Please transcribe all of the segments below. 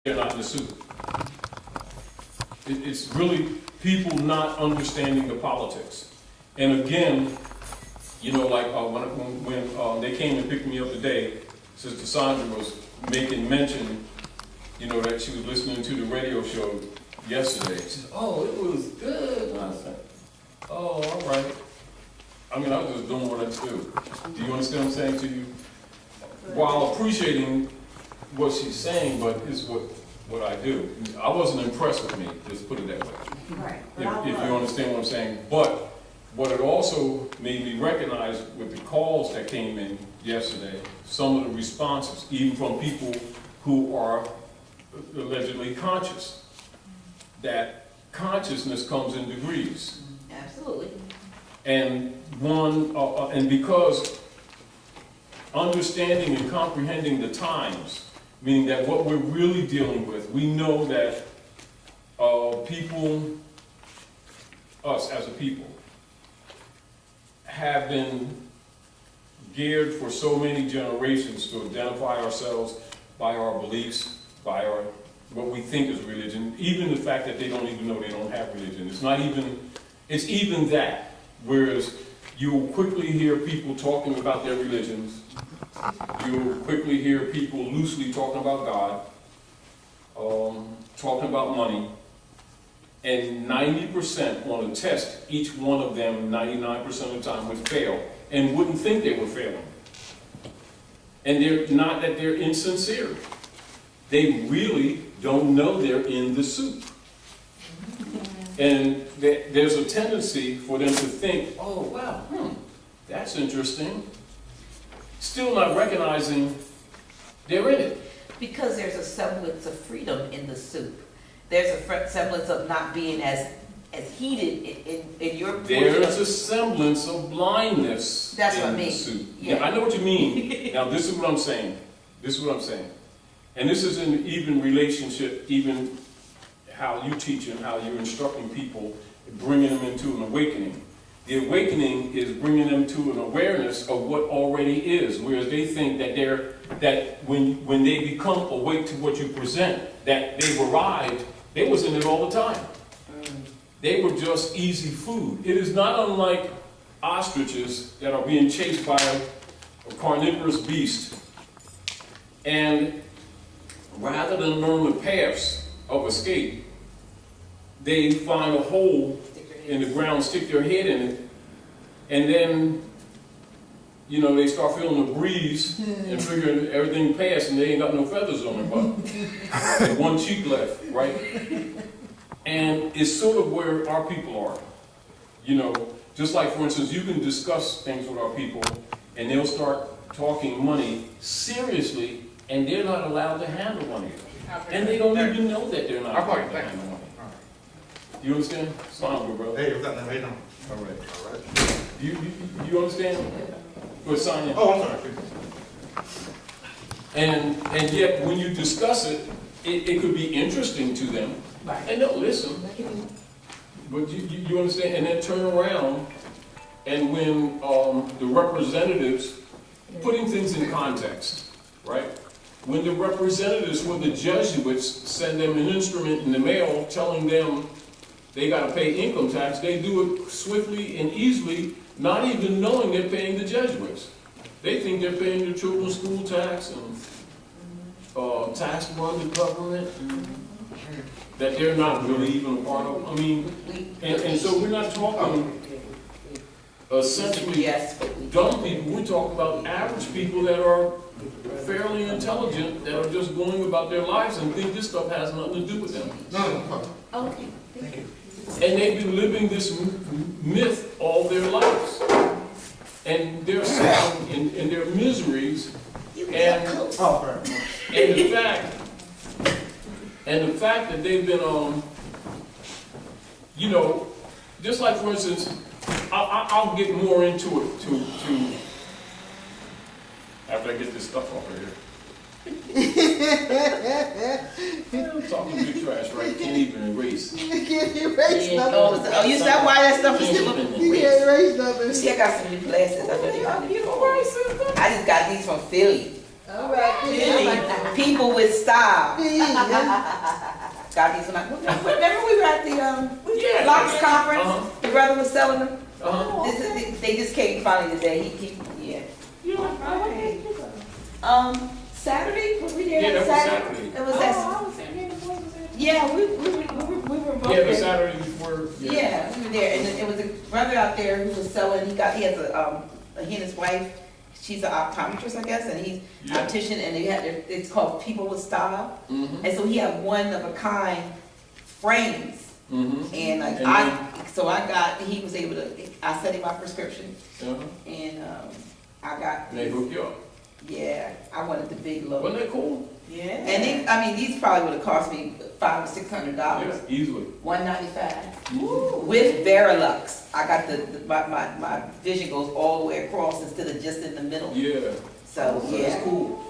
they're not in the suit. It's really people not understanding the politics. And again, you know, like when they came and picked me up today, Sister Sandra was making mention, you know, that she was listening to the radio show yesterday. She said, "Oh, it was good." And I said, "Oh, all right." I mean, I was just doing what I do. Do you understand what I'm saying to you? While appreciating what she's saying, but it's what I do. I wasn't impressed with me, just put it that way. Right. If you understand what I'm saying. But what it also made me recognize with the calls that came in yesterday, some of the responses, even from people who are allegedly conscious, that consciousness comes in degrees. Absolutely. And and because understanding and comprehending the times, meaning that what we're really dealing with, we know that people, us as a people, have been geared for so many generations to identify ourselves by our beliefs, by our what we think is religion, even the fact that they don't even know they don't have religion. It's even that. Whereas you'll quickly hear people talking about their religions, you'll quickly hear people loosely talking about God, talking about money, and 90% on a test, each one of them 99% of the time would fail and wouldn't think they were failing. And they're not that they're insincere. They really don't know they're in the soup. And there's a tendency for them to think, "Oh, wow, that's interesting." Still not recognizing they're in it. Because there's a semblance of freedom in the soup. There's a semblance of not being as heated in your portion. There's a semblance of blindness That's in what I the mean. soup. Yeah. I know what you mean. Now, this is what I'm saying. And this is in even relationship, even how you teach and how you're instructing people, bringing them into an awakening. The awakening is bringing them to an awareness of what already is, whereas they think that when they become awake to what you present, that they've arrived, they was in it all the time. They were just easy food. It is not unlike ostriches that are being chased by a carnivorous beast, and rather than learn the paths of escape, they find a hole in the ground, stick their head in it, and then, you know, they start feeling the breeze and figuring everything passed and they ain't got no feathers on their butt. And one cheek left, right? And it's sort of where our people are. You know, just like, for instance, you can discuss things with our people and they'll start talking money seriously and they're not allowed to handle money. And they don't even know that they're not allowed to handle money. You understand? It's fine, bro. Hey, what's up, man? How you doing? All right. All right. You understand? Go sign in. Oh, I'm sorry. And yet, when you discuss it, it could be interesting to them, Right. and they'll listen. But you understand? And then turn around, and when the representatives, putting things in context, right? When the representatives for the Jesuits send them an instrument in the mail telling them they got to pay income tax, they do it swiftly and easily, not even knowing they're paying the Jesuits. They think they're paying their children's school tax and tax from the government that they're not really even a part of. I mean, and so we're not talking essentially dumb people. We're talking about average people that are fairly intelligent, that are just going about their lives and think this stuff has nothing to do with them. No. Okay. Thank you. And they've been living this myth all their lives. And they're suffering in their miseries. And the fact that they've been, you know, just like, for instance, I'll get more into it to after I get this stuff off of here. I'm talking big trash, right? Can't even erase. You can't erase nothing. Oh, you said why that stuff is still You can't erase nothing. See, I got some new glasses. I just got these from Philly. All right. People with style. Yeah. Got these. Remember we were at the Locks conference? The brother was selling them. They just came finally today. Saturday? Was we there? Yeah, that was Saturday. It was that. Yeah, we were both Yeah, the there. Saturday before. Yeah, we were there, and it was a brother out there who was selling. He has he and his wife. She's an optometrist, I guess, and he's an optician, and it's called People with Style. And so he had one of a kind frames, and he was able to. I sent him my prescription, and I got. And they hooked you up. Yeah, I wanted the big load. Wasn't that cool? Yeah. And these probably would have cost me $500 or $600. Yeah, easily. $195 with Verilux. I got my vision goes all the way across instead of just in the middle. Yeah. So That's cool.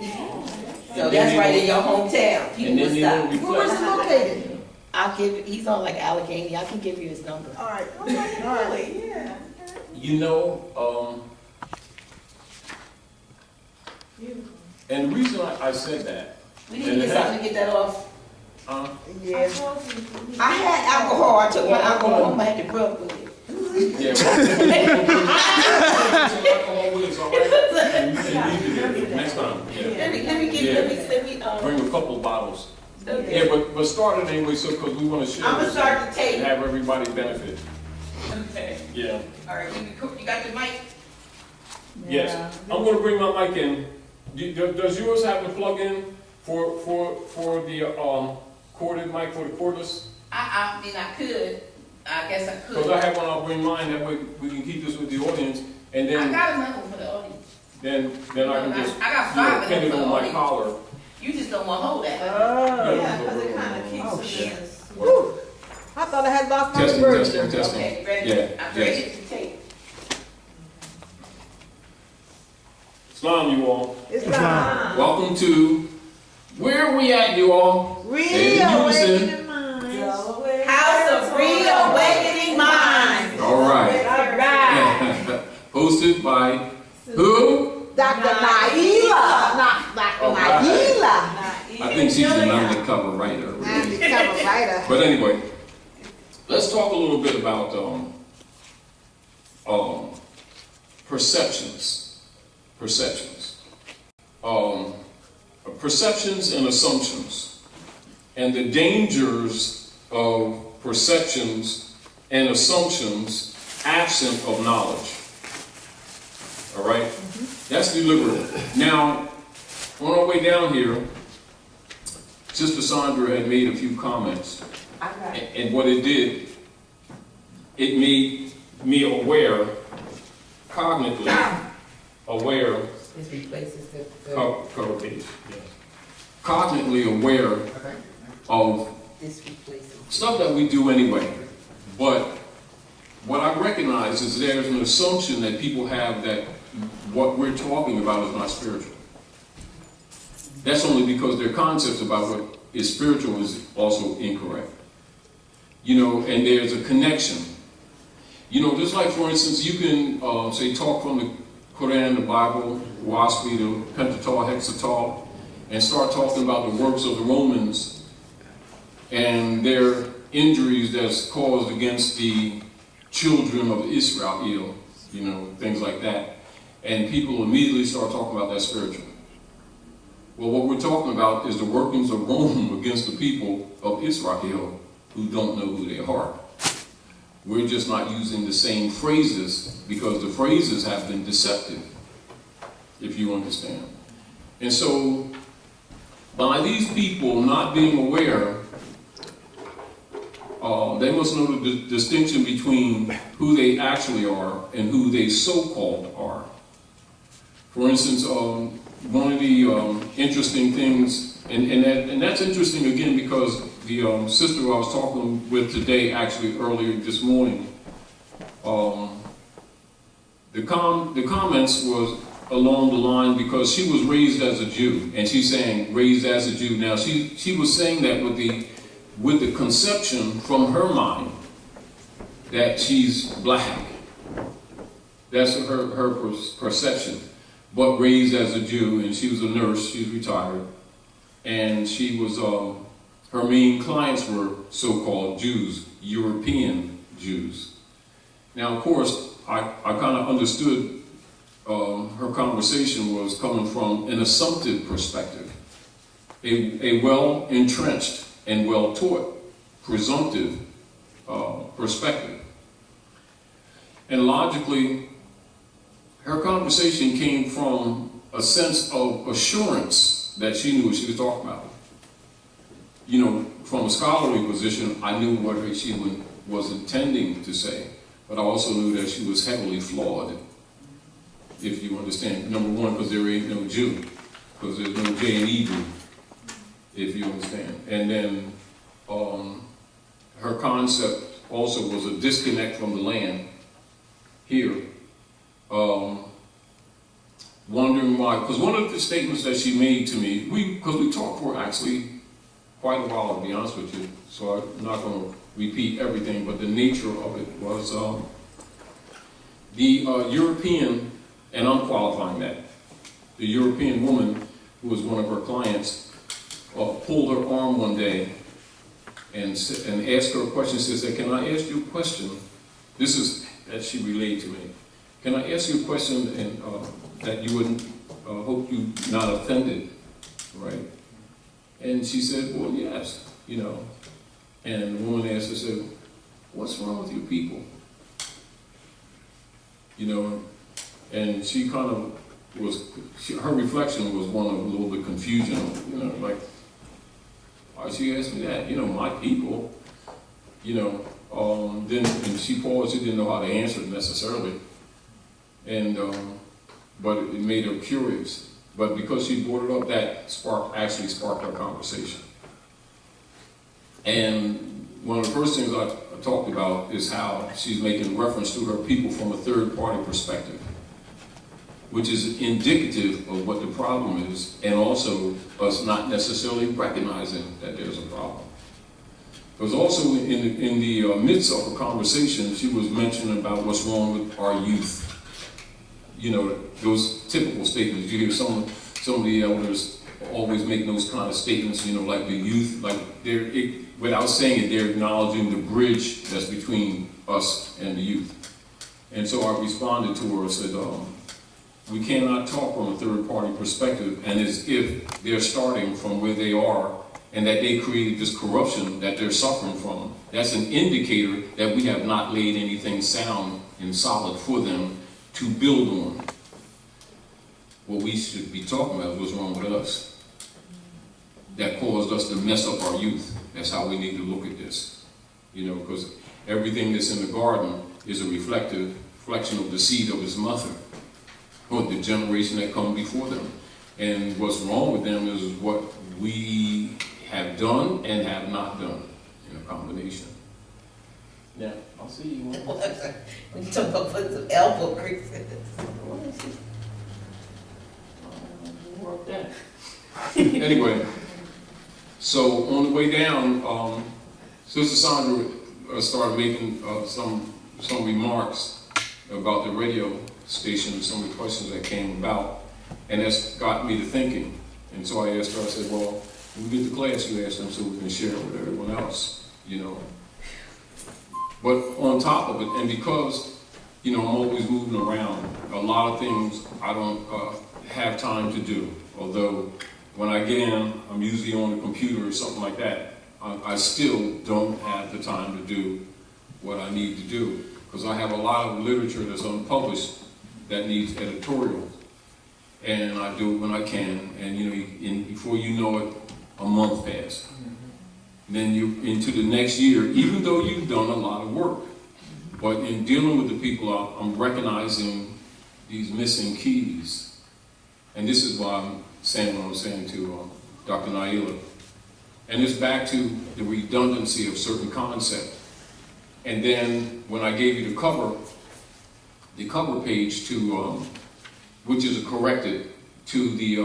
So that's right in your hometown. People will stop. Where is it located? I'll give it. He's on like Allegheny. I can give you his number. All right. All right. Yeah. You know, and the reason I said that. We need to get something to get that off. Yeah. I had alcohol. I took my alcohol home. I had to rub with it. Yeah. Next time. Yeah. Let me Bring a couple bottles. Okay. Yeah, but start it anyway, so because we want to share. I'm gonna this start the tape. and have everybody benefit. Okay. Yeah. All right. You got your mic? Yes. I'm going to bring my mic in. Does yours have the plug-in for the corded mic for the cordless? I mean, I could. I guess I could. Because I have one. I'll bring mine. That way we can keep this with the audience, and I then got another one for the audience. then I can just I got 5 of pin them it for the on my audience. collar. You just don't want to hold that. Oh. Because it kind of keeps yeah. Woo. I thought I had lost my Testing, reverser. testing. Okay, ready? Yeah, I'm ready yes. to tape. Salam, you all. Islam. Welcome to where are we at, you all? Say it in unison. Reawakening minds. House of Reawakening Minds. All right. All right. Hosted by who? Dr. Naila. Not Dr. All right. Naila. I think she's an undercover writer. Really. Undercover writer. But anyway, let's talk a little bit about perceptions. Perceptions and assumptions, and the dangers of perceptions and assumptions absent of knowledge. All right? That's deliberate. Now, on our way down here, Sister Sandra had made a few comments. And what it did, it made me aware, cognitively aware, This replaces the cover page, yes. Cognitively aware of this replaces. stuff that we do anyway. But what I recognize is there's an assumption that people have that what we're talking about is not spiritual. That's only because their concepts about what is spiritual is also incorrect. You know, and there's a connection. You know, just like, for instance, you can, say, talk from the Quran, the Bible, WASPI, the Pentateuch, Hexateuch, and start talking about the works of the Romans and their injuries that's caused against the children of Israel, you know, things like that. And people immediately start talking about that spiritual. Well, what we're talking about is the workings of Rome against the people of Israel who don't know who they are. We're just not using the same phrases because the phrases have been deceptive, if you understand. And so, by these people not being aware, they must know the distinction between who they actually are and who they so-called are. For instance, one of the interesting things, and that's interesting again because the sister I was talking with today, actually earlier this morning, the comments was along the line because she was raised as a Jew, and she's saying raised as a Jew. Now she was saying that with the conception from her mind that she's black. That's her perception. but raised as a Jew, and she was a nurse, she's retired, and she was, her main clients were so-called Jews, European Jews. Now, of course, I kind of understood her conversation was coming from an assumptive perspective, a well-entrenched and well-taught presumptive perspective. And logically, her conversation came from a sense of assurance that she knew what she was talking about. You know, from a scholarly position, I knew what she was intending to say, but I also knew that she was heavily flawed, if you understand. Number one, because there ain't no Jew, because there's no J in Hebrew, if you understand. And then her concept also was a disconnect from the land here. Wondering why, because one of the statements that she made to me, because we talked for actually quite a while, to be honest with you, so I'm not going to repeat everything, but the nature of it was the European, and I'm qualifying that, the European woman who was one of her clients pulled her arm one day and asked her a question. She said, "Can I ask you a question?" This is that she relayed to me. "Can I ask you a question and that you wouldn't hope you not offended, right?" And she said, "Well, yes, you know." And the woman asked her, said, "What's wrong with you people?" You know, and she kind of was, her reflection was one of a little bit confusion, you know, like, why she asked me that? You know, my people, you know. Then and she paused, she didn't know how to answer it necessarily. And, but it made her curious. But because she brought it up, that actually sparked our conversation. And one of the first things I talked about is how she's making reference to her people from a third-party perspective, which is indicative of what the problem is, and also us not necessarily recognizing that there's a problem. Because also in the midst of a conversation, she was mentioning about what's wrong with our youth. You know, those typical statements. You hear some of the elders always make those kind of statements, you know, like the youth, like without saying it, they're acknowledging the bridge that's between us and the youth. And so I responded to her and said, we cannot talk from a third-party perspective, and as if they're starting from where they are and that they created this corruption that they're suffering from. That's an indicator that we have not laid anything sound and solid for them to build on. What we should be talking about is what's wrong with us. That caused us to mess up our youth. That's how we need to look at this. You know, because everything that's in the garden is a reflection of the seed of his mother, or the generation that come before them. And what's wrong with them is what we have done and have not done in a combination. Yeah, I'll see you. When you talk about putting some elbow grease in it. Work that. Anyway, so on the way down, Sister Sandra started making some remarks about the radio station and some of the questions that came about, and that's got me to thinking. And so I asked her, I said, well, when we get to class, you ask them so we can share it with everyone else, you know. But on top of it, and because, you know, I'm always moving around, a lot of things I don't have time to do. Although when I get in, I'm usually on the computer or something like that. I still don't have the time to do what I need to do, because I have a lot of literature that's unpublished that needs editorial, and I do it when I can. And you know, before you know it, a month passed. Then you're into the next year, even though you've done a lot of work. But in dealing with the people, I'm recognizing these missing keys. And this is why I'm saying what I'm saying to Dr. Naila. And it's back to the redundancy of certain concepts. And then when I gave you the cover page to, which is corrected to the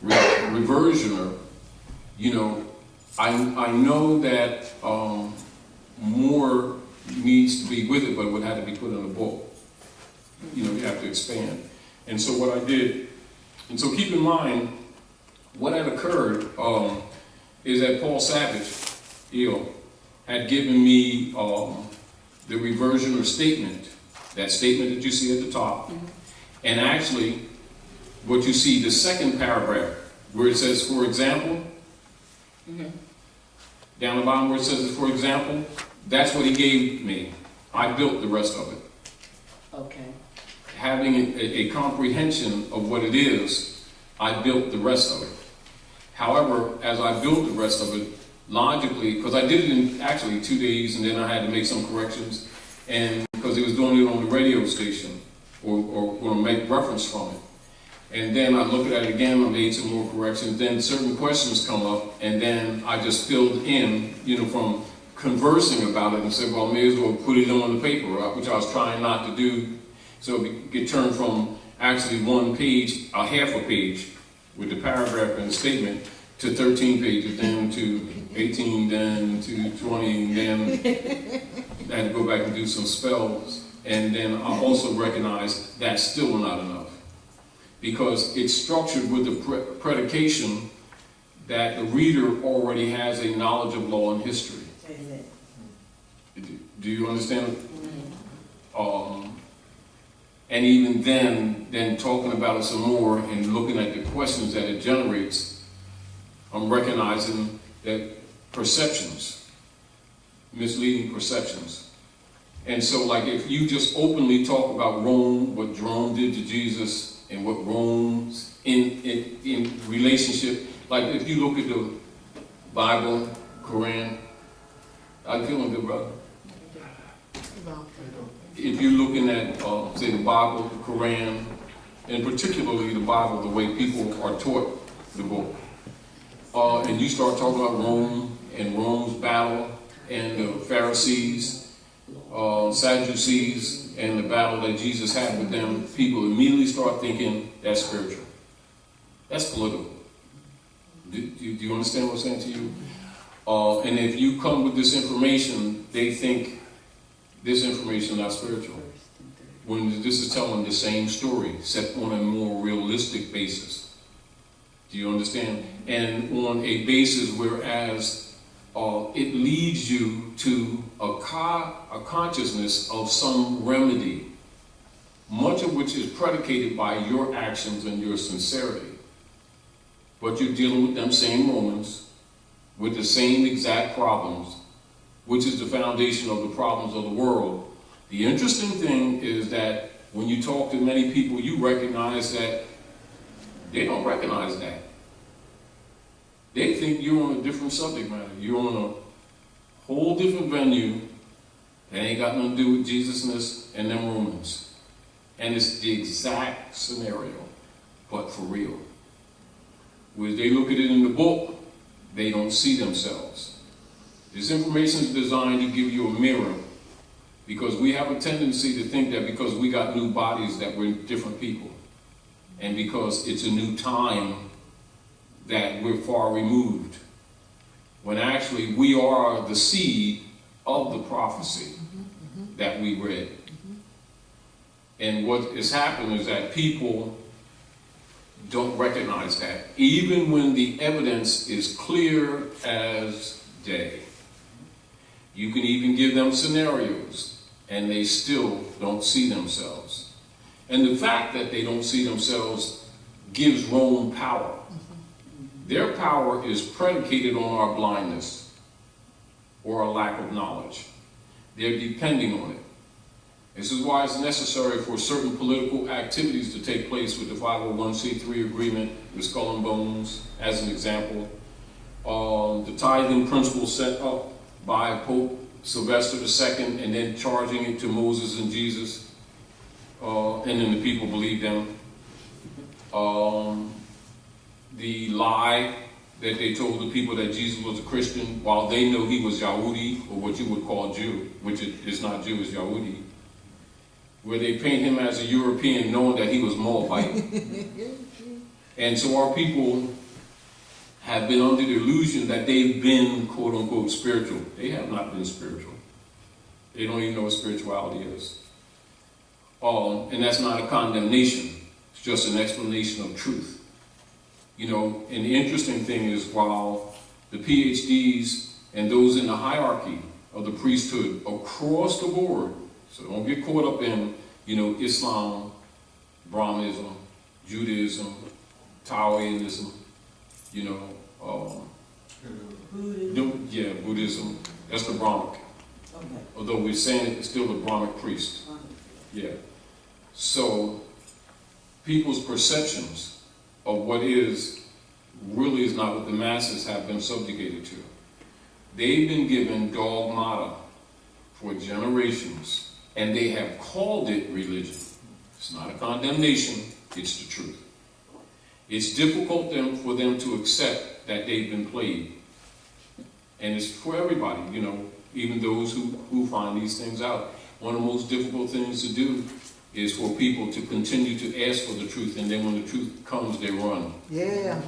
reversioner, you know, I know that more needs to be with it, but it would have to be put in a book. You know, you have to expand. And so what I did, and so keep in mind, what had occurred is that Paul Savage, had given me the reversion or statement, that statement that you see at the top, and actually what you see, the second paragraph, where it says, for example, down the bottom where it says, for example, that's what he gave me. I built the rest of it. Okay. Having a comprehension of what it is, I built the rest of it. However, as I built the rest of it, logically, because I did it in actually 2 days, and then I had to make some corrections, and because he was doing it on the radio station, or make reference from it. And then I looked at it again, I made some more corrections, then certain questions come up, and then I just filled in, from conversing about it, and said, well, I may as well put it on the paper, which I was trying not to do. So it turned from actually one page, a half a page, with the paragraph and the statement, to 13 pages, then to 18, then to 20, and then I had to go back and do some spells. And then I also recognized that's still not enough, because it's structured with the predication that the reader already has a knowledge of law and history. Do you understand? And even then talking about it some more and looking at the questions that it generates, I'm recognizing that perceptions, misleading perceptions. And so, like, if you just openly talk about Rome, what Rome did to Jesus, and what Rome's in relationship, like if you look at the Bible, Quran, I'm feeling good, brother. If you're looking at, say, the Bible, the Quran, and particularly the Bible, the way people are taught the book, and you start talking about Rome and Rome's battle and the Pharisees, Sadducees, and the battle that Jesus had with them, people immediately start thinking that's spiritual. That's political. Do you understand what I'm saying to you? And if you come with this information, they think this information is not spiritual. When this is telling the same story, set on a more realistic basis. Do you understand? And on a basis whereas it leads you to a consciousness of some remedy, much of which is predicated by your actions and your sincerity. But you're dealing with them same Romans, with the same exact problems, which is the foundation of the problems of the world. The interesting thing is that when you talk to many people, you recognize that they don't recognize that. They think you're on a different subject matter. You're on a whole different venue that ain't got nothing to do with Jesusness and them Romans. And it's the exact scenario, but for real. When they look at it in the book, they don't see themselves. This information is designed to give you a mirror, because we have a tendency to think that because we got new bodies that we're different people, and because it's a new time that we're far removed, when actually we are the seed of the prophecy that we read. And what has happened is that people don't recognize that, even when the evidence is clear as day. You can even give them scenarios, and they still don't see themselves. And the fact that they don't see themselves gives Rome power. Their power is predicated on our blindness or our lack of knowledge. They're depending on it. This is why it's necessary for certain political activities to take place with the 501c3 agreement with Skull and Bones, as an example. The tithing principle set up by Pope Sylvester II, and then charging it to Moses and Jesus, and then the people believe them. The lie that they told the people that Jesus was a Christian, while they know he was Yahudi, or what you would call Jew, which is not Jew, it's Yahudi, where they paint him as a European, knowing that he was Moabite. And so our people have been under the illusion that they've been, quote unquote, spiritual. They have not been spiritual. They don't even know what spirituality is. And that's not a condemnation. It's just an explanation of truth. You know, and the interesting thing is, while the PhDs and those in the hierarchy of the priesthood across the board, so don't get caught up in, you know, Islam, Brahmanism, Judaism, Taoism, you know, Buddhism. That's the Brahmic. Okay. Although we're saying it's still the Brahmic priest. Yeah. So people's perceptions of what is really is not what the masses have been subjugated to. They've been given dogmata for generations, and they have called it religion. It's not a condemnation, it's the truth. It's difficult for them to accept that they've been played. And it's for everybody, you know, even those who find these things out. One of the most difficult things to do is for people to continue to ask for the truth, and then when the truth comes, they run. Yeah.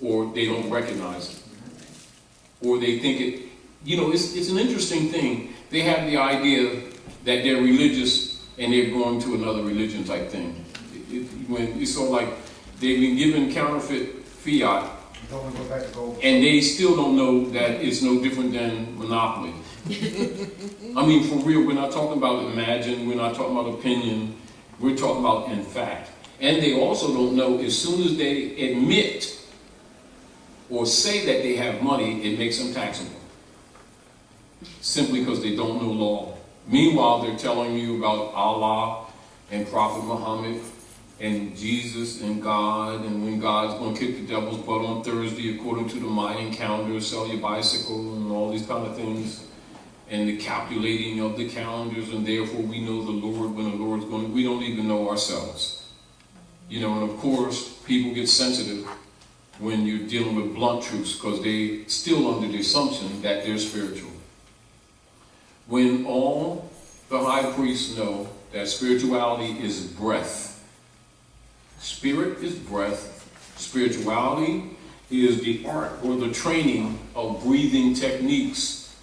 Or they don't recognize it. Or they think it, you know, it's an interesting thing. They have the idea that they're religious and they're going to another religion type thing. When it's sort of like they've been given counterfeit fiat, and they still don't know that it's no different than monopoly. I mean, for real, we're not talking about imagine, we're not talking about opinion, we're talking about in fact. And they also don't know, as soon as they admit or say that they have money, it makes them taxable. Simply because they don't know law. Meanwhile, they're telling you about Allah and Prophet Muhammad and Jesus and God, and when God's going to kick the devil's butt on Thursday according to the Mayan calendar, sell your bicycle and all these kind of things, and the calculating of the calendars, and therefore we know the Lord when the Lord's going to, we don't even know ourselves. You know, and of course, people get sensitive when you're dealing with blunt truths because they still under the assumption that they're spiritual. When all the high priests know that spirituality is breath. Spirit is breath. Spirituality is the art or the training of breathing techniques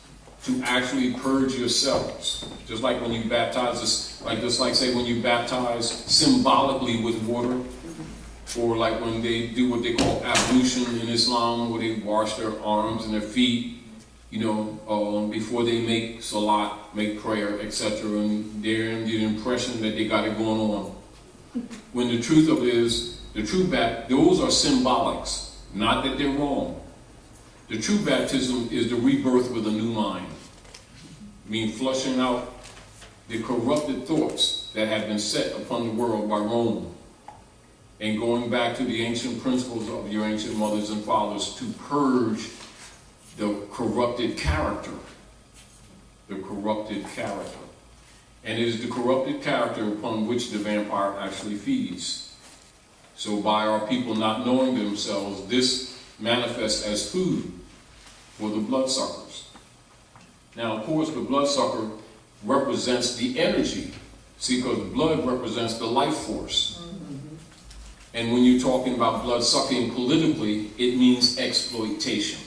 to actually purge yourselves. Just like when you baptize, just like say when you baptize symbolically with water, or like when they do what they call ablution in Islam, where they wash their arms and their feet, you know, before they make salat, make prayer, etc. And they're in the impression that they got it going on. When the truth of it is, those are symbolics, not that they're wrong. The true baptism is the rebirth with a new mind. I mean, flushing out the corrupted thoughts that have been set upon the world by Rome, and going back to the ancient principles of your ancient mothers and fathers to purge the corrupted character. The corrupted character. And it is the corrupted character upon which the vampire actually feeds. So by our people not knowing themselves, this manifests as food for the bloodsuckers. Now, of course, the bloodsucker represents the energy. See, because blood represents the life force. And when you're talking about blood sucking politically, it means exploitation.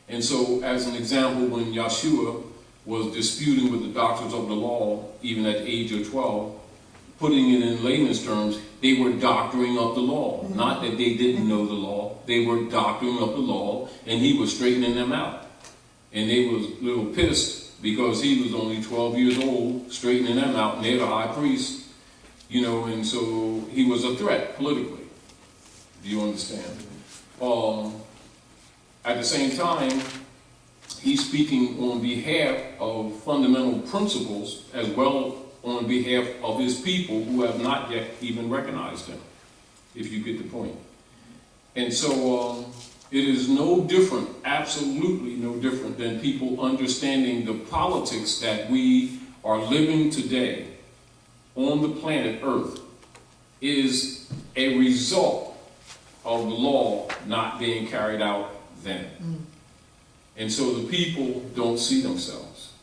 And so, as an example, when Yeshua was disputing with the doctors of the law, even at the age of 12, putting it in layman's terms, they were doctoring up the law. Not that they didn't know the law, they were doctoring up the law, and he was straightening them out. And they was a little pissed because he was only 12 years old, straightening them out, and they're the high priest. You know, and so he was a threat politically. Do you understand? At the same time, he's speaking on behalf of fundamental principles as well on behalf of his people who have not yet even recognized him, if you get the point. And so it is no different, absolutely no different than people understanding the politics that we are living today on the planet Earth is a result of the law not being carried out then. And so the people don't see themselves.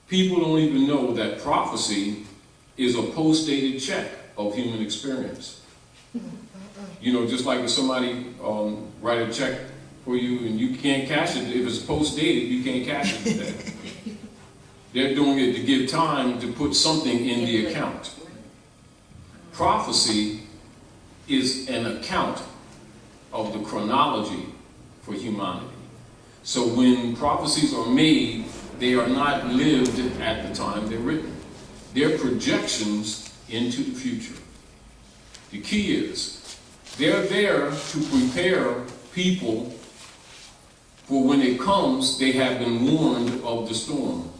People don't even know that prophecy is a post-dated check of human experience. You know, just like if somebody write a check for you and you can't cash it, if it's post-dated, you can't cash it today. They're doing it to give time to put something in the account. prophecy is an account of the chronology for humanity. So when prophecies are made, they are not lived at the time they're written. They're projections into the future. The key is, they're there to prepare people for when it comes, they have been warned of the storm.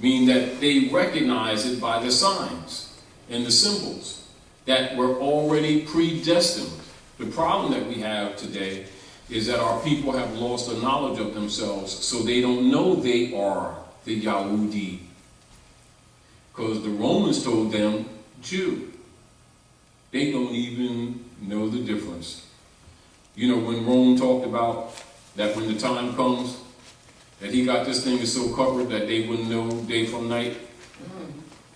Meaning that they recognize it by the signs and the symbols that were already predestined. The problem that we have today is that our people have lost the knowledge of themselves, so they don't know they are the Yahudi. Because the Romans told them, Jew. They don't even know the difference. You know, when Rome talked about that when the time comes, that he got this thing is so covered that they wouldn't know day from night.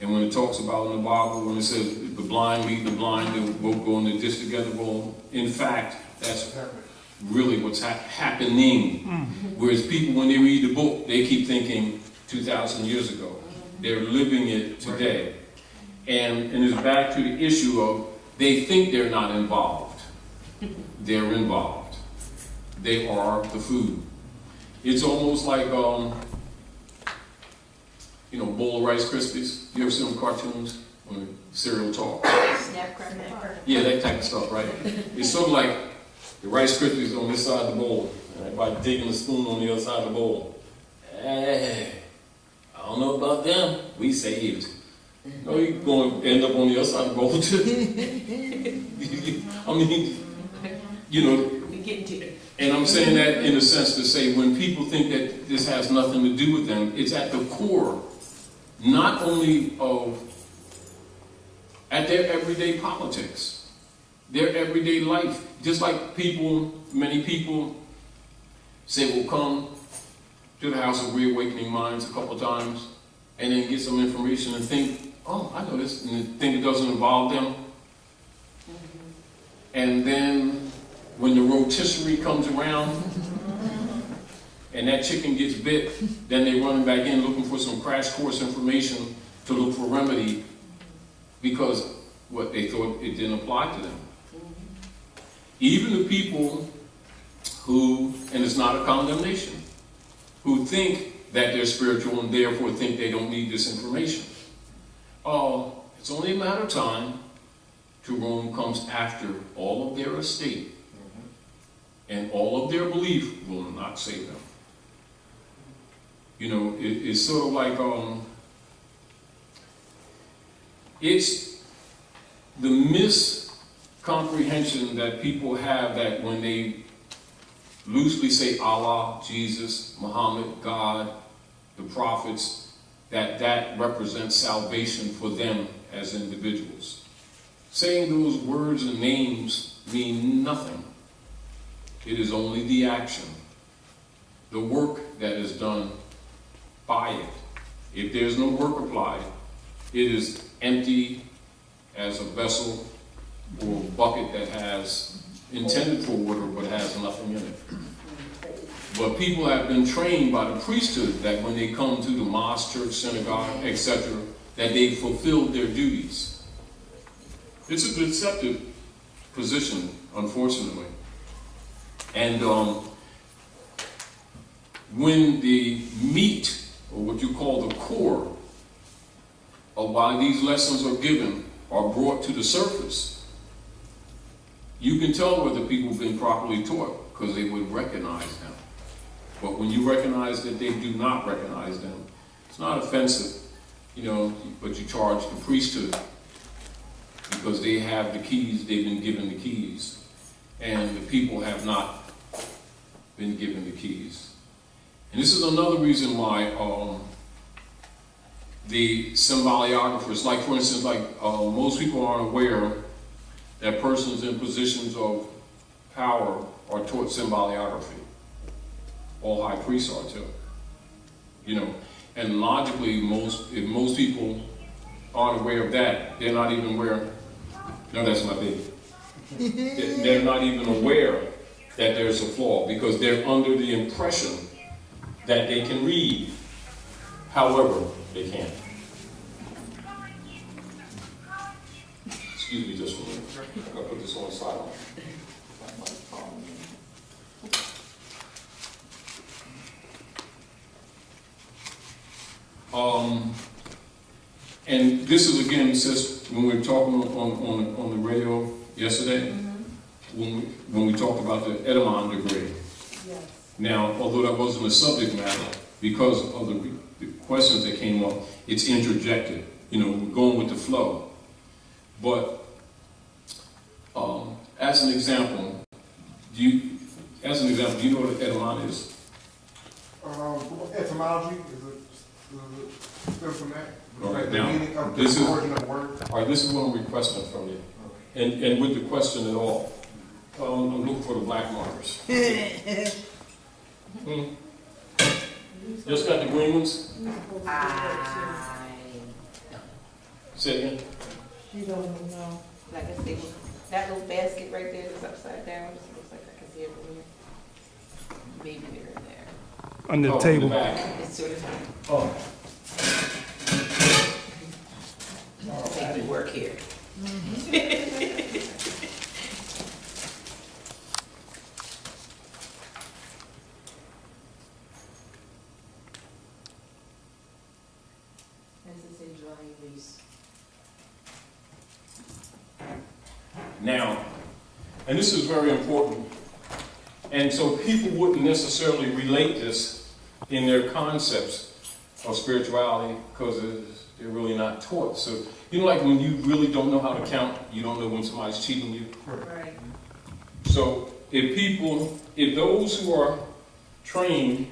And when it talks about in the Bible, when it says the blind lead the blind, they both go in the ditch together. Well, in fact, that's really what's happening. Whereas people, when they read the book, they keep thinking 2,000 years ago. They're living it today. And it's back to the issue of they think they're not involved. They're involved. They are the food. It's almost like, you know, bowl of Rice Krispies. You ever see them cartoons when cereal talk? Snap, cracker. Yeah, that type of stuff, right? It's sort of like the Rice Krispies on this side of the bowl, and everybody digging the spoon on the other side of the bowl. Hey, I don't know about them. We saved. No, you're going to end up on the other side of the bowl too. I mean, you know. We getting to it. And I'm saying that in a sense to say when people think that this has nothing to do with them, it's at the core, not only of, at their everyday politics, their everyday life. Just like people, many people say, well, come to the House of Reawakening Minds a couple times and then get some information and think, oh, I know this, and think it doesn't involve them. And then when the rotisserie comes around and that chicken gets bit, then they run back in looking for some crash course information to look for remedy because what they thought it didn't apply to them. Even the people who, and it's not a condemnation, who think that they're spiritual and therefore think they don't need this information. It's only a matter of time till Rome comes after all of their estate. And all of their belief will not save them. You know, it's sort of like, it's the miscomprehension that people have that when they loosely say Allah, Jesus, Muhammad, God, the prophets, that represents salvation for them as individuals. Saying those words and names mean nothing. It is only the action, the work that is done by it. If there's no work applied, it is empty as a vessel or a bucket that has intended for water but has nothing in it. But people have been trained by the priesthood that when they come to the mosque, church, synagogue, etc., that they fulfilled their duties. It's a deceptive position, unfortunately. And when the meat, or what you call the core, of why these lessons are given, are brought to the surface, you can tell whether people have been properly taught, because they would recognize them. But when you recognize that they do not recognize them, it's not offensive, you know, but you charge the priesthood, because they have the keys, they've been given the keys, and the people have not been given the keys. And this is another reason why the symboliographers, like for instance, most people aren't aware that persons in positions of power are taught symbolography. All high priests are too. You know, and logically, if most people aren't aware of that, they're not even aware. No, that's my baby. They're not even aware that there's a flaw because they're under the impression that they can read. However, they can't. Excuse me just for a minute. I'm gonna put this on silent. And this is again, sis, when we were talking on the radio yesterday, when we talked about the Edamon degree. Yes. Now, although that wasn't a subject matter, because of the questions that came up, it's interjected. You know, we're going with the flow. But as an example, do you know what an Edamon is? Etymology is still from that. All right, The now, meaning of this the is- origin of the word. All right, this is what I'm requesting from you. And with the question at all, I'm looking for the black markers. Just got the green ones? Say it again. You don't know. Like I said, that little basket right there is upside down. It looks like I can see it from here. Maybe they're in there. On the Oh, in table. back. It's sort of Oh. making work here. This is a dry lease. Now, and this is very important, and so people wouldn't necessarily relate this in their concepts of spirituality because they're really not taught. So, you know, like when you really don't know how to count, you don't know when somebody's cheating you. Right. So, if those who are trained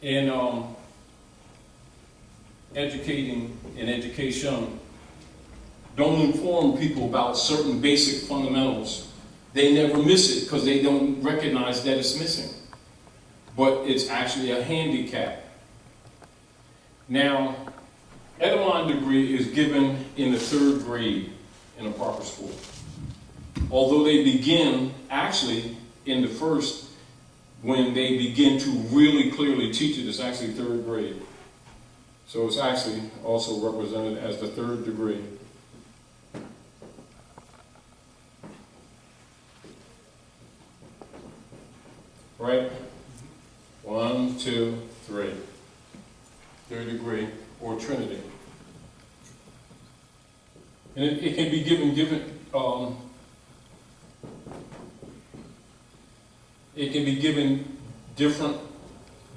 in education don't inform people about certain basic fundamentals, they never miss it because they don't recognize that it's missing. But it's actually a handicap. Now, Edamon degree is given in the 3rd grade in a proper school. Although they begin actually in the 1st, when they begin to really clearly teach it, it's actually 3rd grade. So it's actually also represented as the 3rd degree. Right? 1, 2, 3. 3rd degree, or Trinity. And it can be given different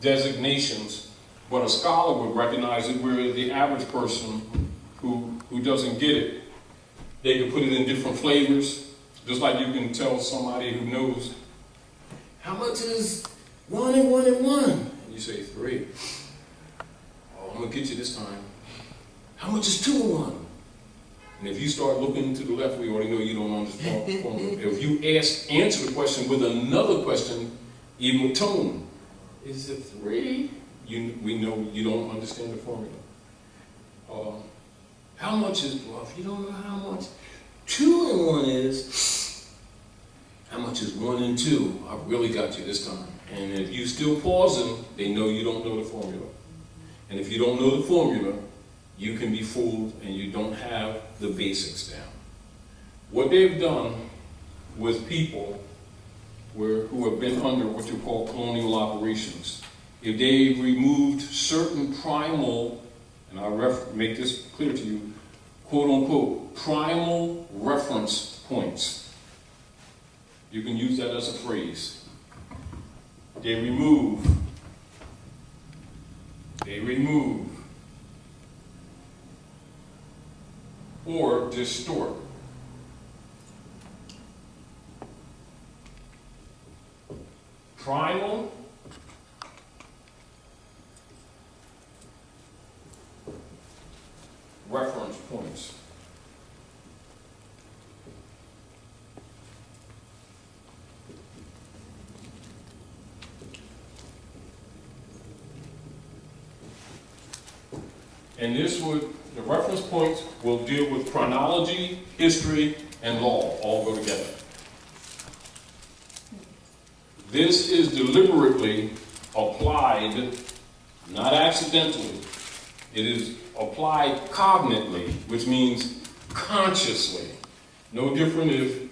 designations, but a scholar would recognize it, where the average person who doesn't get it, they can put it in different flavors, just like you can tell somebody who knows, how much is 1 and 1 and 1? And you say 3. Oh, I'm gonna get you this time. How much is 2 and 1? And if you start looking to the left, we already know you don't understand the formula. If you answer the question with another question, even with tone, is it 3? We know you don't understand the formula. How much is, well, if you don't know how much 2 and 1 is, how much is 1 and 2? I really got you this time. And if you still pausing, they know you don't know the formula. And if you don't know the formula, you can be fooled and you don't have the basics down. What they've done with people who have been under what you call colonial operations, if they removed certain primal, and I'll make this clear to you, quote unquote, primal reference points. You can use that as a phrase. They remove, or distort. Primal reference points. And the reference points will deal with chronology, history, and law, all go together. This is deliberately applied, not accidentally. It is applied cognitively, which means consciously. No different if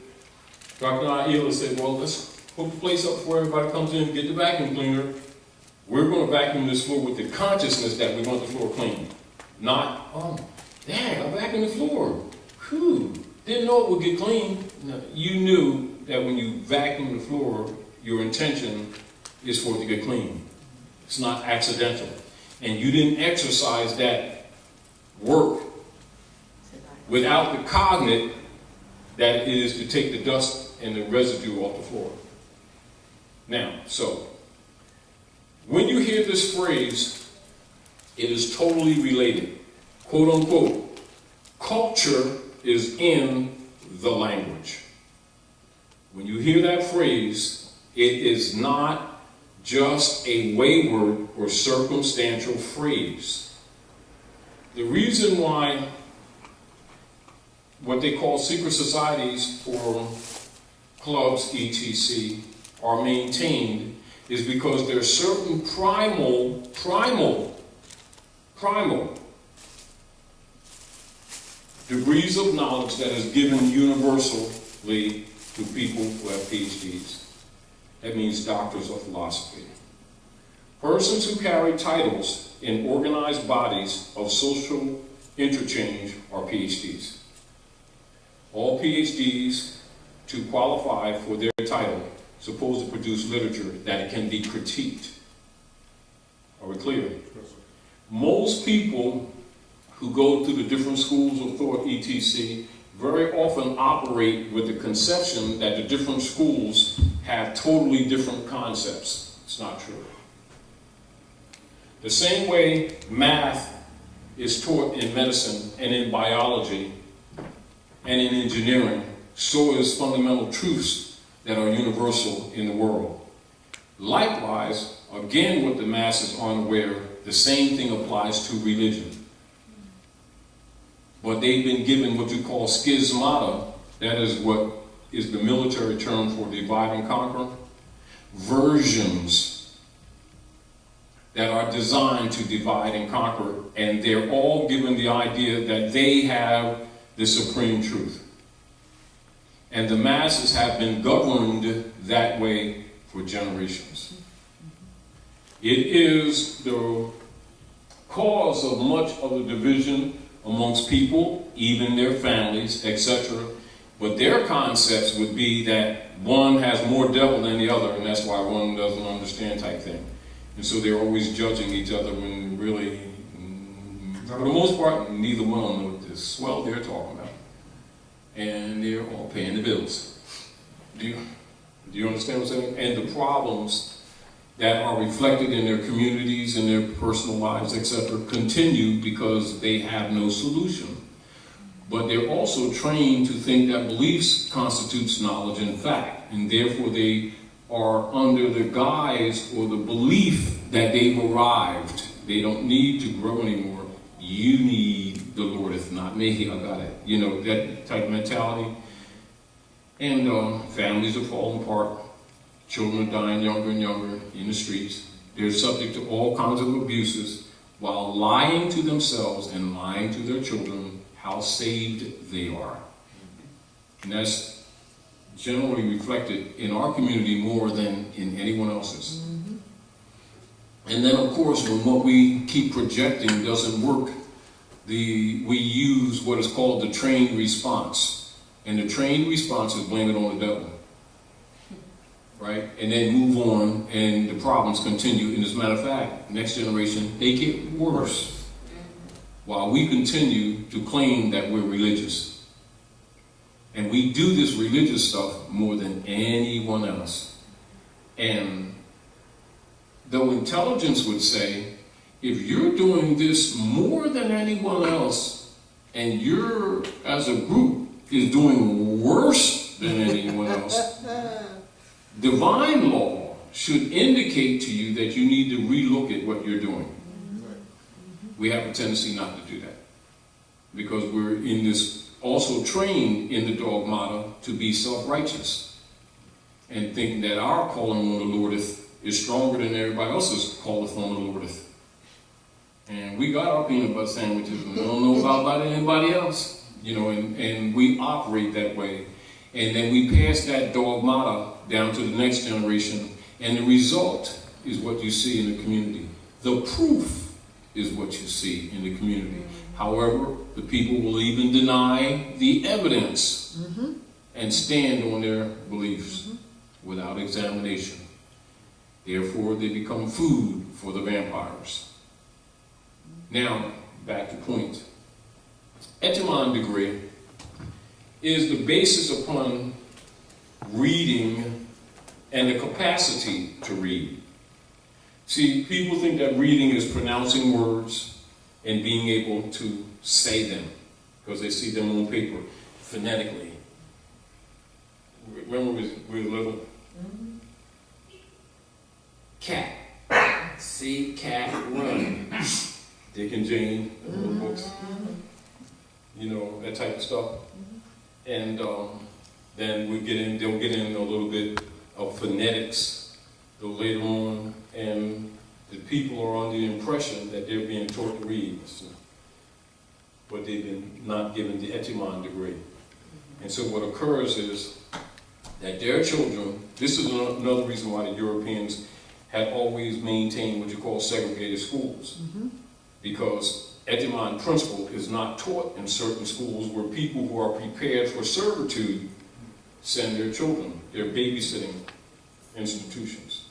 Dr. Aila said, well, let's put the place up before everybody comes in and get the vacuum cleaner. We're going to vacuum this floor with the consciousness that we want the floor clean. Not, oh, dang, I vacuumed the floor. Whew, didn't know it would get clean. No, you knew that when you vacuum the floor, your intention is for it to get clean. It's not accidental. And you didn't exercise that work without the cognate that it is to take the dust and the residue off the floor. Now, so, when you hear this phrase, it is totally related. Quote unquote, culture is in the language. When you hear that phrase, it is not just a wayward or circumstantial phrase. The reason why what they call secret societies or clubs, etc., are maintained is because there are certain primal degrees of knowledge that is given universally to people who have PhDs. That means doctors of philosophy. Persons who carry titles in organized bodies of social interchange are PhDs. All PhDs, to qualify for their title, supposed to produce literature that can be critiqued. Are we clear? Most people who go to the different schools of thought, etc., very often operate with the conception that the different schools have totally different concepts. It's not true. The same way math is taught in medicine and in biology and in engineering, so is fundamental truths that are universal in the world. Likewise, again, what the masses aren't aware, the same thing applies to religion. But they've been given what you call schismata, that is what is the military term for divide and conquer, versions that are designed to divide and conquer, and they're all given the idea that they have the supreme truth. And the masses have been governed that way for generations. It is the cause of much of the division amongst people, even their families, etc. But their concepts would be that one has more devil than the other, and that's why one doesn't understand type thing. And so they're always judging each other when really, for the most part, neither one of them know what the swell they're talking about. And they're all paying the bills. Do you understand what I'm saying? And the problems that are reflected in their communities and their personal lives, etc., continue because they have no solution. But they're also trained to think that beliefs constitutes knowledge and fact, and therefore they are under the guise or the belief that they've arrived. They don't need to grow anymore. You need the Lord, if not me, I got it. You know, that type of mentality. And families are falling apart. Children are dying younger and younger in the streets. They're subject to all kinds of abuses while lying to themselves and lying to their children how saved they are. And that's generally reflected in our community more than in anyone else's. Mm-hmm. And then, of course, when what we keep projecting doesn't work, we use what is called the trained response. And the trained response is blame it on the devil. Right? And then move on, and the problems continue. And as a matter of fact, next generation, they get worse. While we continue to claim that we're religious. And we do this religious stuff more than anyone else. And though intelligence would say, if you're doing this more than anyone else, and you're, as a group, is doing worse than anyone else, divine law should indicate to you that you need to relook at what you're doing. We have a tendency not to do that because we're in this, also trained in the dogmata to be self-righteous and thinking that our calling on the Lord is is stronger than everybody else's cauliflower north. And we got our peanut butter sandwiches, and we don't know about anybody else, you know, and we operate that way. And then we pass that dogmata down to the next generation, and the result is what you see in the community. The proof is what you see in the community. However, the people will even deny the evidence and stand on their beliefs without examination. Therefore, they become food for the vampires. Now, back to point. Etymon degree is the basis upon reading and the capacity to read. See, people think that reading is pronouncing words and being able to say them because they see them on paper phonetically. Remember we were little? Cat. See, cat, run. Dick and Jane, the little books. You know, that type of stuff. And then they'll get in a little bit of phonetics later on, and the people are under the impression that they're being taught to read, but they've been not given the Etymon degree. And so what occurs is that their children, this is another reason why the Europeans have always maintained what you call segregated schools, because Etymon principle is not taught in certain schools where people who are prepared for servitude send their children. They're babysitting institutions.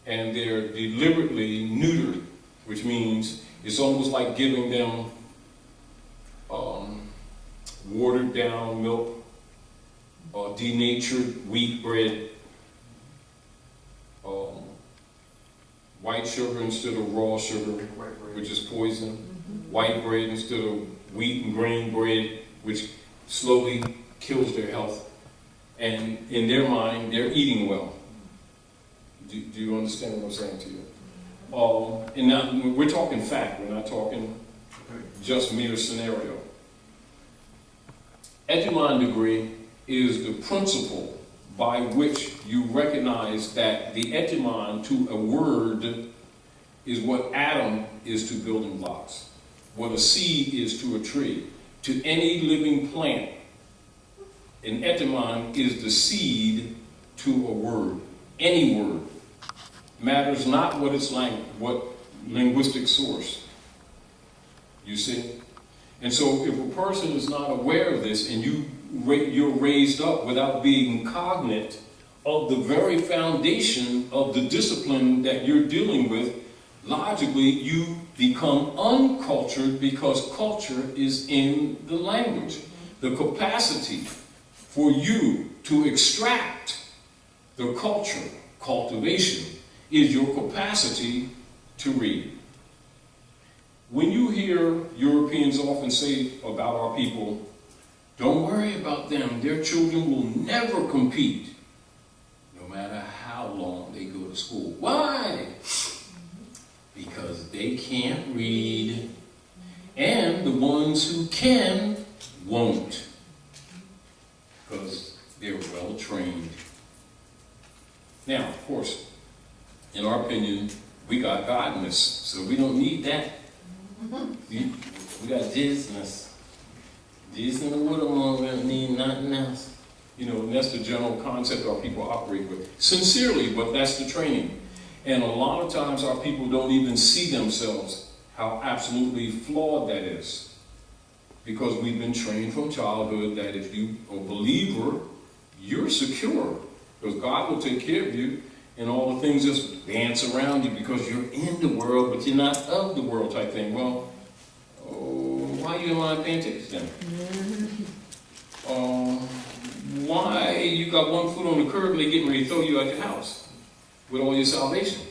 And they're deliberately neutered, which means it's almost like giving them watered down milk, denatured wheat bread, white sugar instead of raw sugar, which is poison, white bread instead of wheat and grain bread, which slowly kills their health. And in their mind, they're eating well. Do you understand what I'm saying to you? And now we're talking fact, we're not talking just mere scenario. Etymon degree is the principle by which you recognize that the etymon to a word is what atom is to building blocks, what a seed is to a tree, to any living plant. An etymon is the seed to a word, any word. Matters not what its language, what linguistic source. You see? And so if a person is not aware of this and you're raised up without being cognate of the very foundation of the discipline that you're dealing with, logically you become uncultured because culture is in the language. The capacity for you to extract the culture, cultivation, is your capacity to read. When you hear Europeans often say about our people, don't worry about them, their children will never compete, no matter how long they go to school. Why? Because they can't read, and the ones who can won't, because they're well trained. Now, of course, in our opinion, we got godness, so we don't need that. We got Disness. Disney and what along, we don't need nothing else. You know, and that's the general concept our people operate with. Sincerely, but that's the training. And a lot of times our people don't even see themselves how absolutely flawed that is. Because we've been trained from childhood that if you're a believer, you're secure. Because God will take care of you. And all the things just dance around you because you're in the world, but you're not of the world type thing. Well, why you in line paying tickets then? Why you got one foot on the curb and they getting ready to throw you out your house with all your salvation?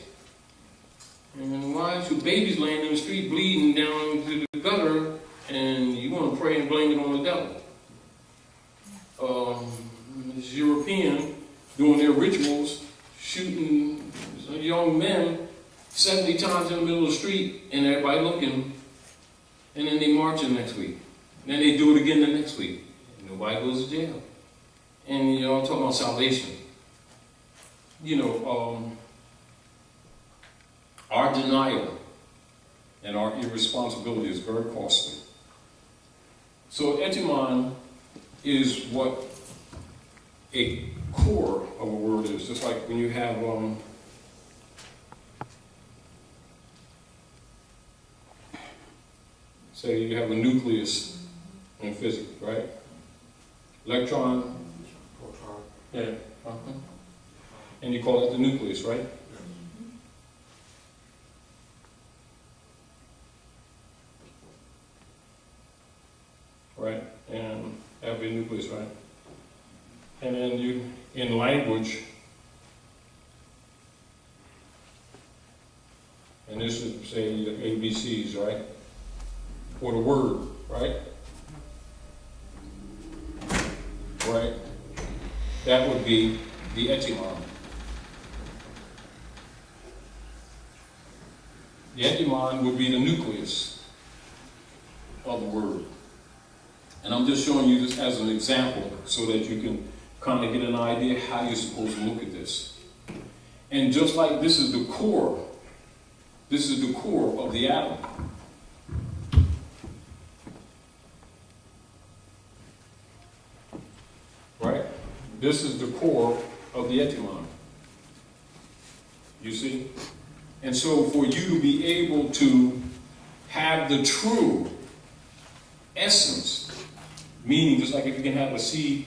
And why is your baby's laying in the street bleeding down to the gutter and you want to pray and blame it on the devil? This European doing their rituals, shooting young men 70 times in the middle of the street and everybody looking, and then they march the next week. And then they do it again the next week. Nobody goes to jail. And you know, I'm talking about salvation. You know, Our denial and our irresponsibility is very costly. So etymon is what a core of a word is. Just like when you have say you have a nucleus in physics, right? Electron, yeah, and you call it the nucleus, right? Right, and that would be a nucleus, right? And then you, in language, and this is, say, the ABCs, right? Or the word, right? Right? That would be the etymon. The etymon would be the nucleus of the word. And I'm just showing you this as an example so that you can kind of get an idea how you're supposed to look at this. And just like this is the core of the atom. Right? This is the core of the etymon. You see? And so for you to be able to have the true essence, meaning just like if you can have a seed,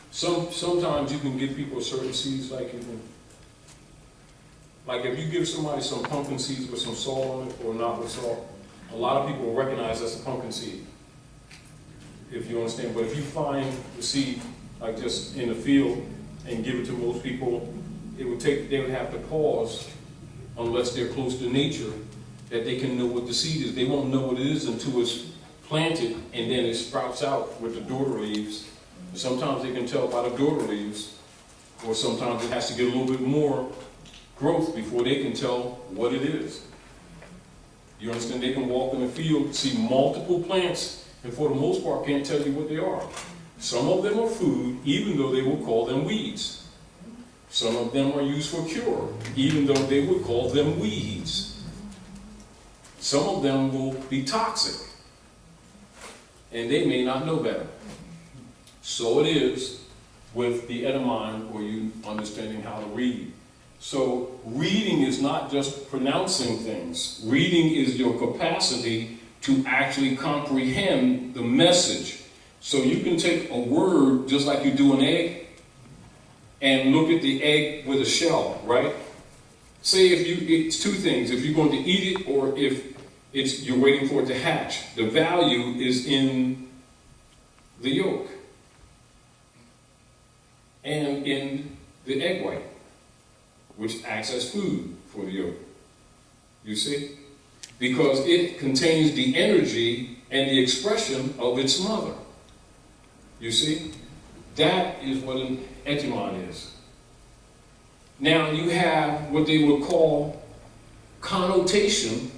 sometimes you can give people certain seeds, like you can, like if you give somebody some pumpkin seeds with some salt on it or not with salt, a lot of people will recognize that's a pumpkin seed, if you understand. But if you find the seed like just in the field and give it to most people, they would have to pause, unless they're close to nature, that they can know what the seed is. They won't know what it is until it's planted and then it sprouts out with the daughter leaves. Sometimes they can tell by the daughter leaves, or sometimes it has to get a little bit more growth before they can tell what it is. You understand? They can walk in the field, see multiple plants, and for the most part can't tell you what they are. Some of them are food, even though they will call them weeds. Some of them are used for cure, even though they would call them weeds. Some of them will be toxic, and they may not know better. So it is with the etymon, or you understanding how to read. So reading is not just pronouncing things. Reading is your capacity to actually comprehend the message. So you can take a word just like you do an egg and look at the egg with a shell, right? Say it's two things. If you're going to eat it or if you're waiting for it to hatch. The value is in the yolk and in the egg white, which acts as food for the yolk. You see? Because it contains the energy and the expression of its mother. You see? That is what an etymon is. Now you have what they would call connotation.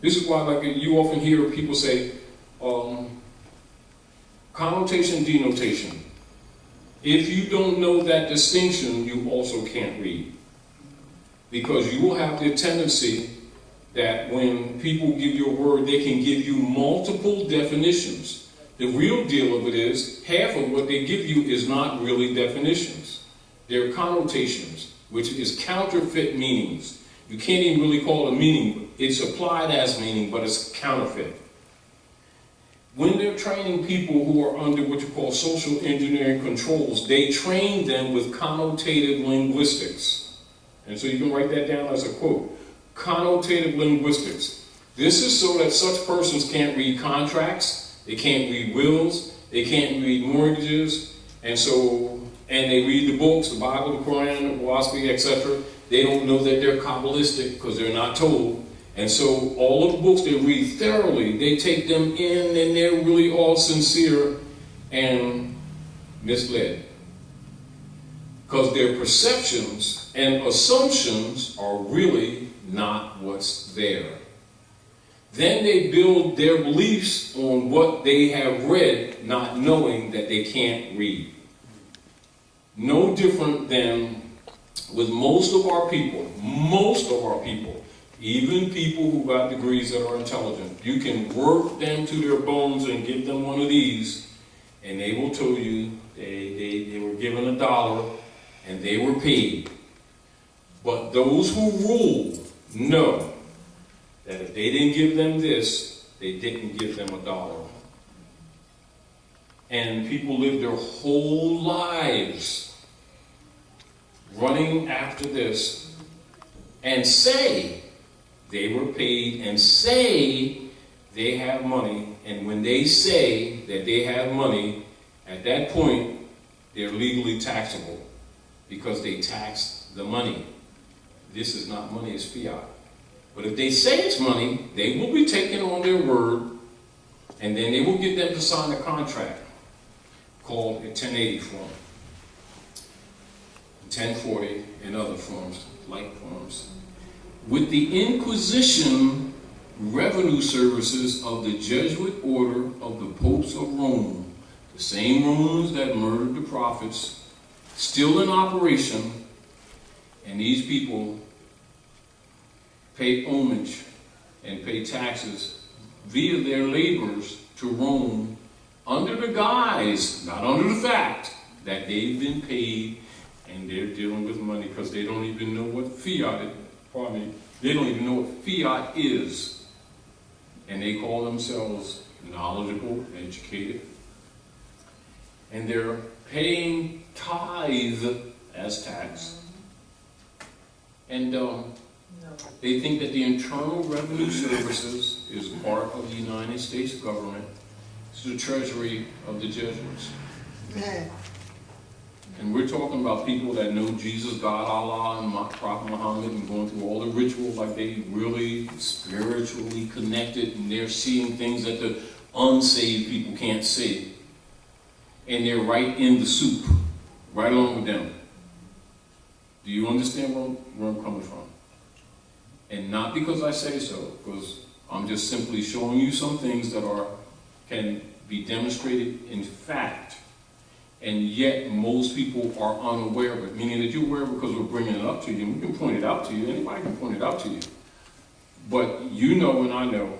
This is why, like, you often hear people say connotation, denotation. If you don't know that distinction, you also can't read. Because you will have the tendency that when people give you a word, they can give you multiple definitions. The real deal of it is, half of what they give you is not really definitions. They're connotations, which is counterfeit meanings. You can't even really call it a meaning. It's applied as meaning, but it's counterfeit. When they're training people who are under what you call social engineering controls, they train them with connotative linguistics. And so you can write that down as a quote. Connotative linguistics. This is so that such persons can't read contracts, they can't read wills, they can't read mortgages, and they read the books, the Bible, the Quran, the philosophy, etc. They don't know that they're Kabbalistic because they're not told. And so all of the books they read thoroughly, they take them in and they're really all sincere and misled. Because their perceptions and assumptions are really not what's there. Then they build their beliefs on what they have read, not knowing that they can't read. No different than with most of our people, Even people who got degrees that are intelligent, you can work them to their bones and give them one of these, and they will tell you they were given $1 and they were paid. But those who rule know that if they didn't give them this, they didn't give them $1. And people live their whole lives running after this and say they were paid and say they have money. And when they say that they have money, at that point, they're legally taxable because they tax the money. This is not money, it's fiat. But if they say it's money, they will be taken on their word, and then they will get them to sign a contract called a 1080 form, 1040, and other forms, like forms, with the Inquisition revenue services of the Jesuit order of the popes of Rome, the same Romans that murdered the prophets, still in operation, and these people pay homage and pay taxes via their labors to Rome under the guise, not under the fact, that they've been paid and they're dealing with money because they don't even know what fiat is. They don't even know what fiat is. And they call themselves knowledgeable, educated. And they're paying tithe as tax. And they think that the Internal Revenue Services is part of the United States government. It's the treasury of the Jesuits. And we're talking about people that know Jesus, God, Allah, and Prophet Muhammad, and going through all the rituals like they really spiritually connected, and they're seeing things that the unsaved people can't see. And they're right in the soup, right along with them. Do you understand where I'm coming from? And not because I say so, because I'm just simply showing you some things that can be demonstrated in fact. And yet most people are unaware of it, meaning that you're aware because we're bringing it up to you. We can point it out to you. Anybody can point it out to you. But you know and I know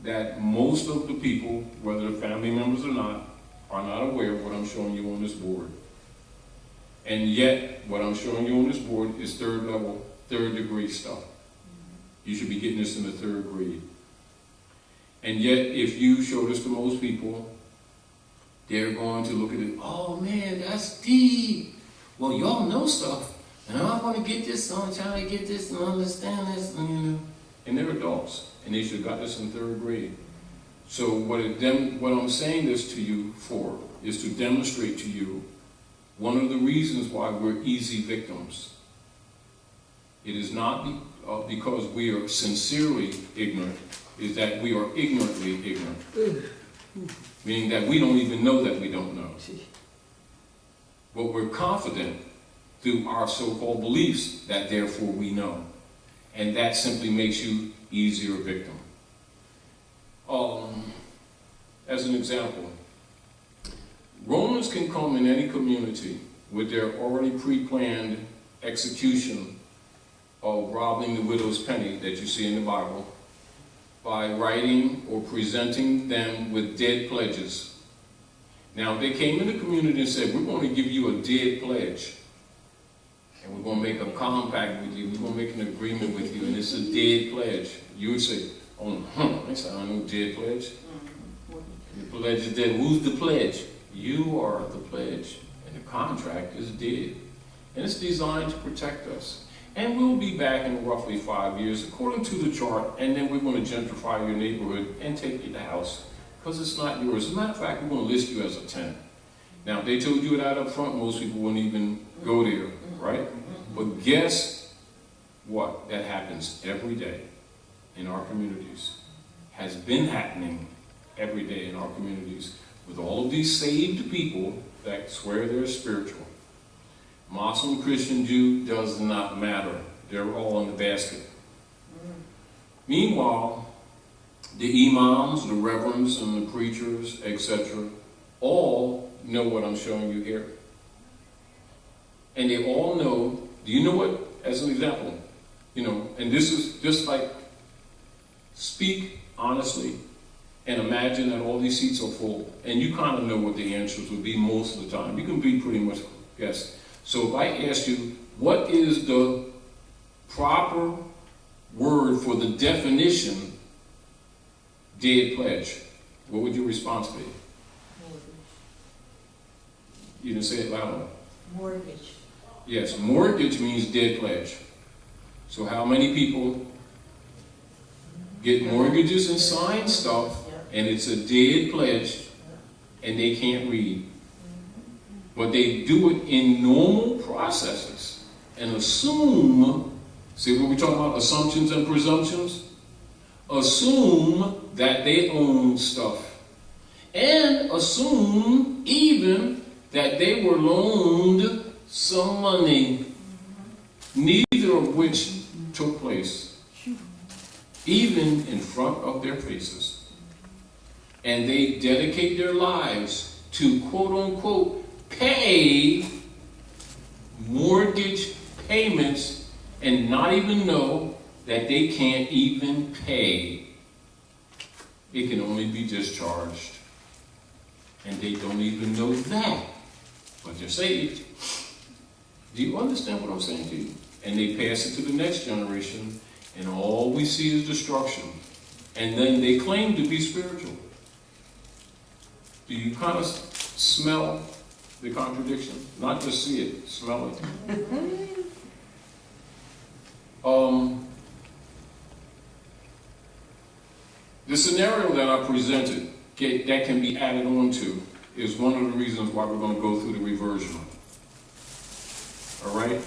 that most of the people, whether they're family members or not, are not aware of what I'm showing you on this board. And yet what I'm showing you on this board is third level, third degree stuff. You should be getting this in the third grade. And yet if you show this to most people, they're going to look at it, oh man, that's deep. Well, y'all know stuff. And I want to get this, I'm trying to get this and understand this. And they're adults. And they should have got this in third grade. So what I'm saying this to you for is to demonstrate to you one of the reasons why we're easy victims. It is not because we are sincerely ignorant, is that we are ignorantly ignorant. Meaning that we don't even know that we don't know. But we're confident through our so-called beliefs that therefore we know. And that simply makes you easier victim. As an example, Romans can come in any community with their already pre-planned execution of robbing the widow's penny that you see in the Bible, by writing or presenting them with dead pledges. Now, if they came in the community and said, we're going to give you a dead pledge, and we're going to make a compact with you, we're going to make an agreement with you, and it's a dead pledge, you would say, oh, I don't know dead pledge. The pledge is dead. Who's the pledge? You are the pledge, and the contract is dead. And it's designed to protect us. And we'll be back in roughly 5 years, according to the chart, and then we're going to gentrify your neighborhood and take you to the house, because it's not yours. As a matter of fact, we're going to list you as a tenant. Now, if they told you that up front, most people wouldn't even go there, right? But guess what? That happens every day in our communities. Has been happening every day in our communities with all of these saved people that swear they're spiritual. Muslim, Christian, Jew, does not matter. They're all in the basket. Meanwhile, the imams, the reverends, and the preachers, etc., all know what I'm showing you here. And they all know, do you know what, as an example, and this is just like speak honestly and imagine that all these seats are full, and you kind of know what the answers would be most of the time. You can be pretty much guess. So if I asked you, what is the proper word for the definition dead pledge, what would your response be? Mortgage. You didn't say it loud enough. Mortgage. Yes, mortgage means dead pledge. So how many people get mortgages and sign stuff, and it's a dead pledge, and they can't read? But they do it in normal processes and assume, see what we're talking about, assumptions and presumptions? Assume that they own stuff. And assume even that they were loaned some money, neither of which took place, even in front of their faces. And they dedicate their lives to, quote unquote, pay mortgage payments and not even know that they can't even pay. It can only be discharged. And they don't even know that. But they're saved. Do you understand what I'm saying to you? And they pass it to the next generation, and all we see is destruction. And then they claim to be spiritual. Do you kind of smell the contradiction? Not just see it, smell it. The scenario that I presented that can be added on to is one of the reasons why we're going to go through the reversion. All right?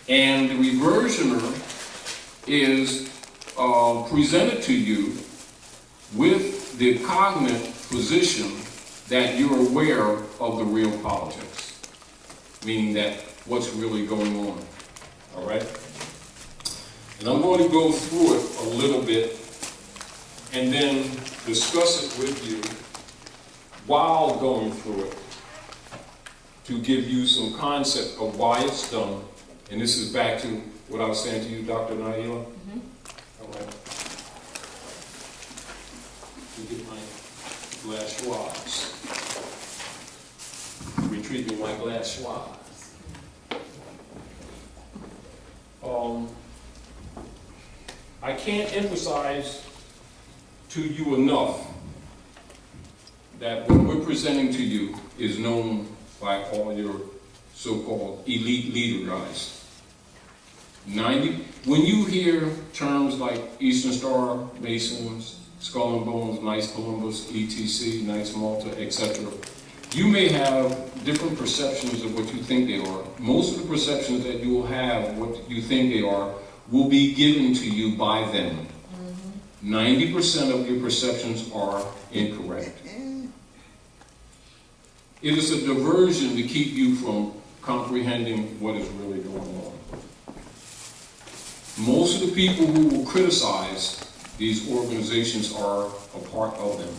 And the reversioner is presented to you with the cognate position that you're aware of the real politics, meaning that what's really going on. All right? And I'm going to go through it a little bit and then discuss it with you while going through it to give you some concept of why it's done. And this is back to what I was saying to you, Dr. Naila. All right. To get my glass swabs. Retrieve me my glass swabs. I can't emphasize to you enough that what we're presenting to you is known by all your so-called elite leader guys. When you hear terms like Eastern Star, Masons, Skull and Bones, Knights Columbus, ETC, Knights Malta, etc., you may have different perceptions of what you think they are. Most of the perceptions that you will have, what you think they are, will be given to you by them. 90% of your perceptions are incorrect. It is a diversion to keep you from comprehending what is really going on. Most of the people who will criticize these organizations are a part of them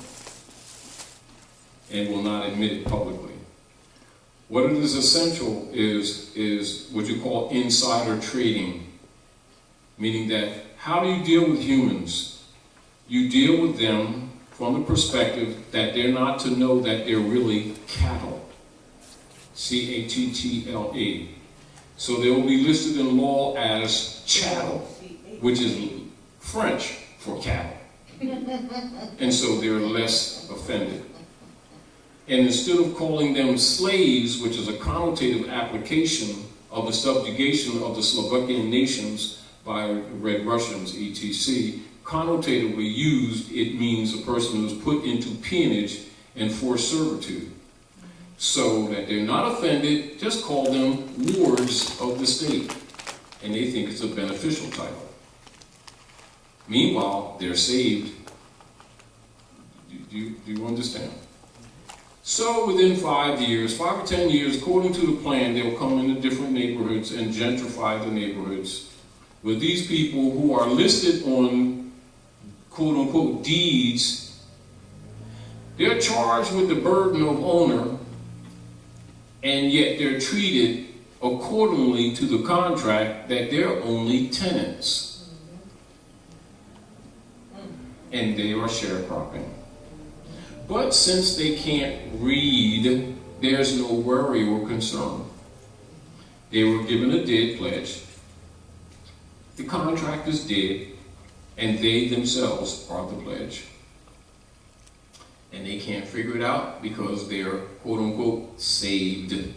and will not admit it publicly. What is essential is what you call insider trading, meaning that how do you deal with humans? You deal with them from the perspective that they're not to know that they're really cattle. C-A-T-T-L-E. So they will be listed in law as chattel, which is French for cattle. And so they're less offended. And instead of calling them slaves, which is a connotative application of the subjugation of the Slovakian nations by Red Russians, etc., connotatively used, it means a person who's put into peonage and forced servitude. So that they're not offended, just call them wards of the state. And they think it's a beneficial title. Meanwhile, they're saved. Do you understand? So within 5 years, 5 or 10 years, according to the plan, they'll come into different neighborhoods and gentrify the neighborhoods with these people who are listed on quote-unquote deeds. They're charged with the burden of owner, and yet they're treated accordingly to the contract that they're only tenants. and they are sharecropping. But since they can't read, there's no worry or concern. They were given a dead pledge. The contract is dead, and they themselves are the pledge. And they can't figure it out because they're, quote unquote, saved.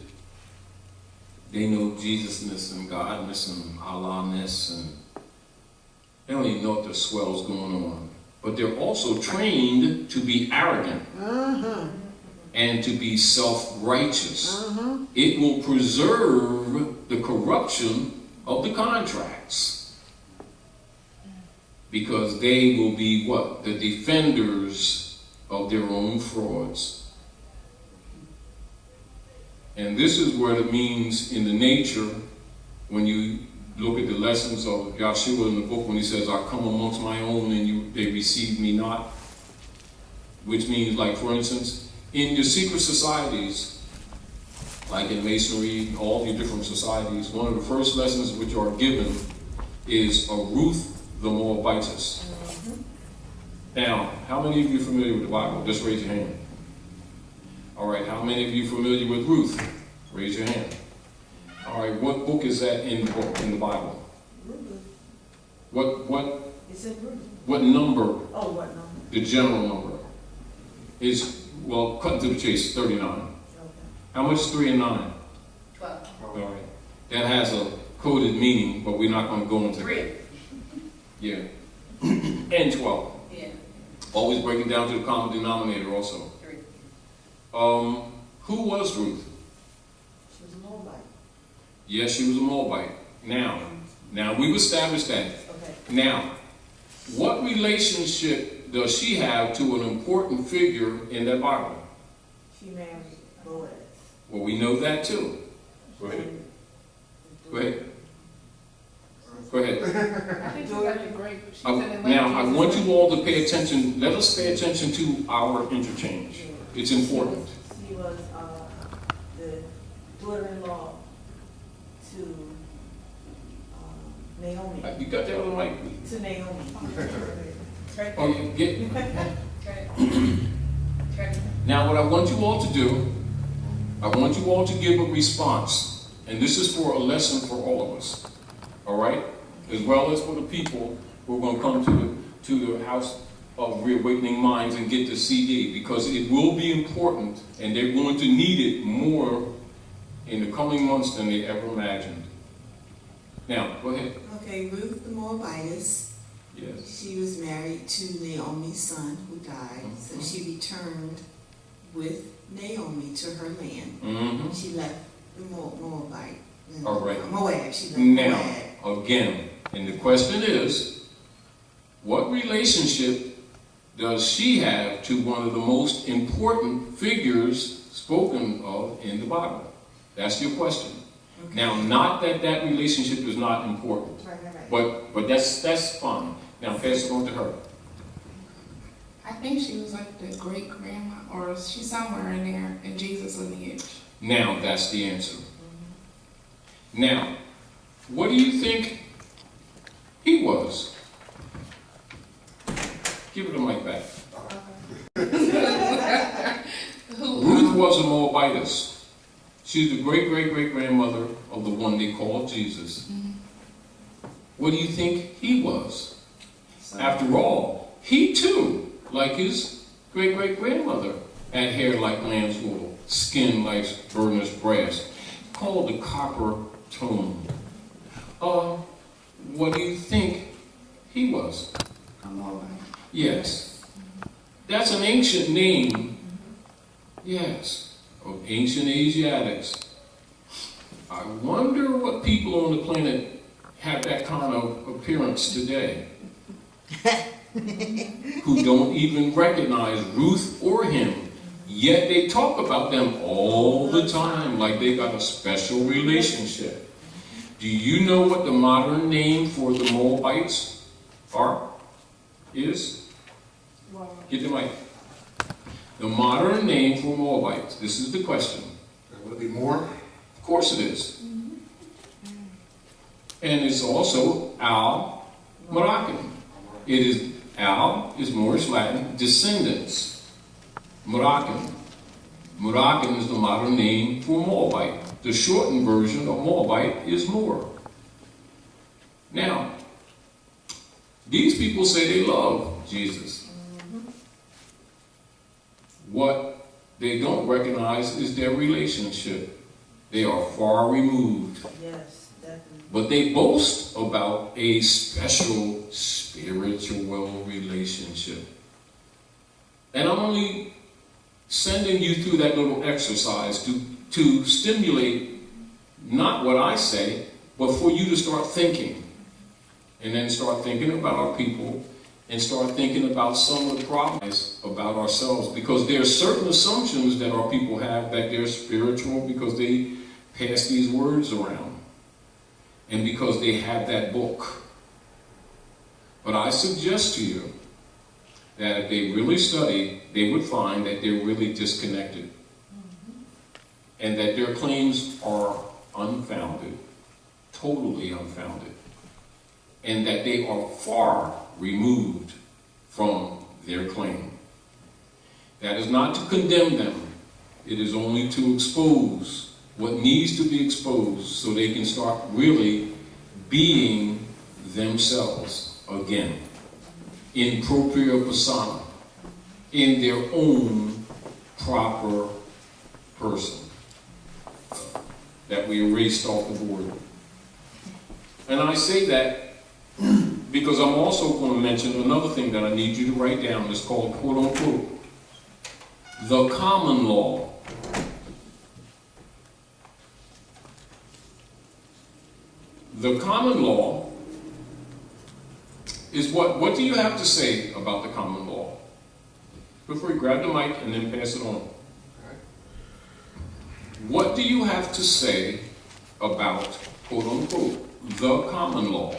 They know Jesus-ness and God-ness and Allah-ness, and they don't even know what the swell's going on. But they're also trained to be arrogant and to be self-righteous. It will preserve the corruption of the contracts, because they will be what? The defenders of their own frauds. And this is what it means in the nature when you look at the lessons of Yahshua in the book, when he says, I come amongst my own and they receive me not. Which means, like, for instance, in your secret societies, like in Masonry, all your different societies, one of the first lessons which are given is a Ruth the Moabitess. Now, how many of you are familiar with the Bible? Just raise your hand. All right, how many of you are familiar with Ruth? Raise your hand. All right, what book is that in the Bible? What? It's in Ruth. What number? Oh, what number? The general number is, well, cutting to the chase, 39. Okay. How much is 3 and 9? 12. All right. That has a coded meaning, but we're not going to go into 3. that. Yeah. And 12. Yeah. Always breaking down to the common denominator also. 3. Who was Ruth? She was a Moabite. Yes, she was a Moabite. Now we've established that. Okay. Now, what relationship does she have to an important figure in that Bible? She married Boaz. Well, we know that too. Go ahead. Go ahead. Go ahead. I think she's actually great. She's an Atlanta. Now, I want you all to pay attention. Let us pay attention to our interchange. It's important. She was the daughter-in-law to Naomi. You got that on the mic? To Naomi. Oh, you get. Right. Now, what I want you all to do, I want you all to give a response. And this is for a lesson for all of us. All right? As well as for the people who are going to come to the House of Reawakening Minds and get the CD, because it will be important, and they're going to need it more in the coming months than they ever imagined. Now, go ahead. Okay, Ruth the Moabitess. Yes. She was married to Naomi's son who died, so she returned with Naomi to her land. Mm-hmm. She left the Moabite. All right. Moab. She left Now, Moab. again, and the question is, what relationship does she have to one of the most important figures spoken of in the Bible? That's your question. Okay. Now, not that that relationship is not important, Right. but that's fine. Now, pass it on to her. I think she was like the great grandma, or she's somewhere in there in Jesus' lineage. Now, that's the answer. Now, what do you think he was? Give her the mic back. Ruth was a Moabitess. She's the great-great-great-grandmother of the one they called Jesus. What do you think he was? After all, he too, like his great-great-grandmother, had hair like lamb's wool, skin like burnished brass, called the copper tone. What do you think he was? A Moabite. Yes. That's an ancient name. Yes. Of ancient Asiatics. I wonder what people on the planet have that kind of appearance today. Who don't even recognize Ruth or him. Yet they talk about them all the time like they got a special relationship. Do you know what the modern name for the Moabites is? Get the mic. The modern name for Moabites. This is the question. Would it be more? Of course it is. And it's also Al-Marakim. It is Al is Moorish Latin, descendants. Moroccan. Moroccan is the modern name for Moabite. The shortened version of Moabite is Moor. Now, these people say they love Jesus. What they don't recognize is their relationship. They are far removed. Yes, definitely. But they boast about a special spiritual relationship. And I'm only sending you through that little exercise to stimulate not what I say, but for you to start thinking. And then start thinking about our people and start thinking about some of the problems about ourselves. Because there are certain assumptions that our people have that they're spiritual because they pass these words around. And because they have that book. But I suggest to you that if they really study, they would find that they're really disconnected. And that their claims are unfounded, totally unfounded. And that they are far removed from their claim. That is not to condemn them. It is only to expose what needs to be exposed so they can start really being themselves again. In propria persona. In their own proper person. That we erased off the board. And I say that because I'm also going to mention another thing that I need you to write down. It's called, quote unquote, the common law. The common law is what do you have to say about the common law? Feel free, grab the mic and then pass it on. What do you have to say about, quote unquote, the common law?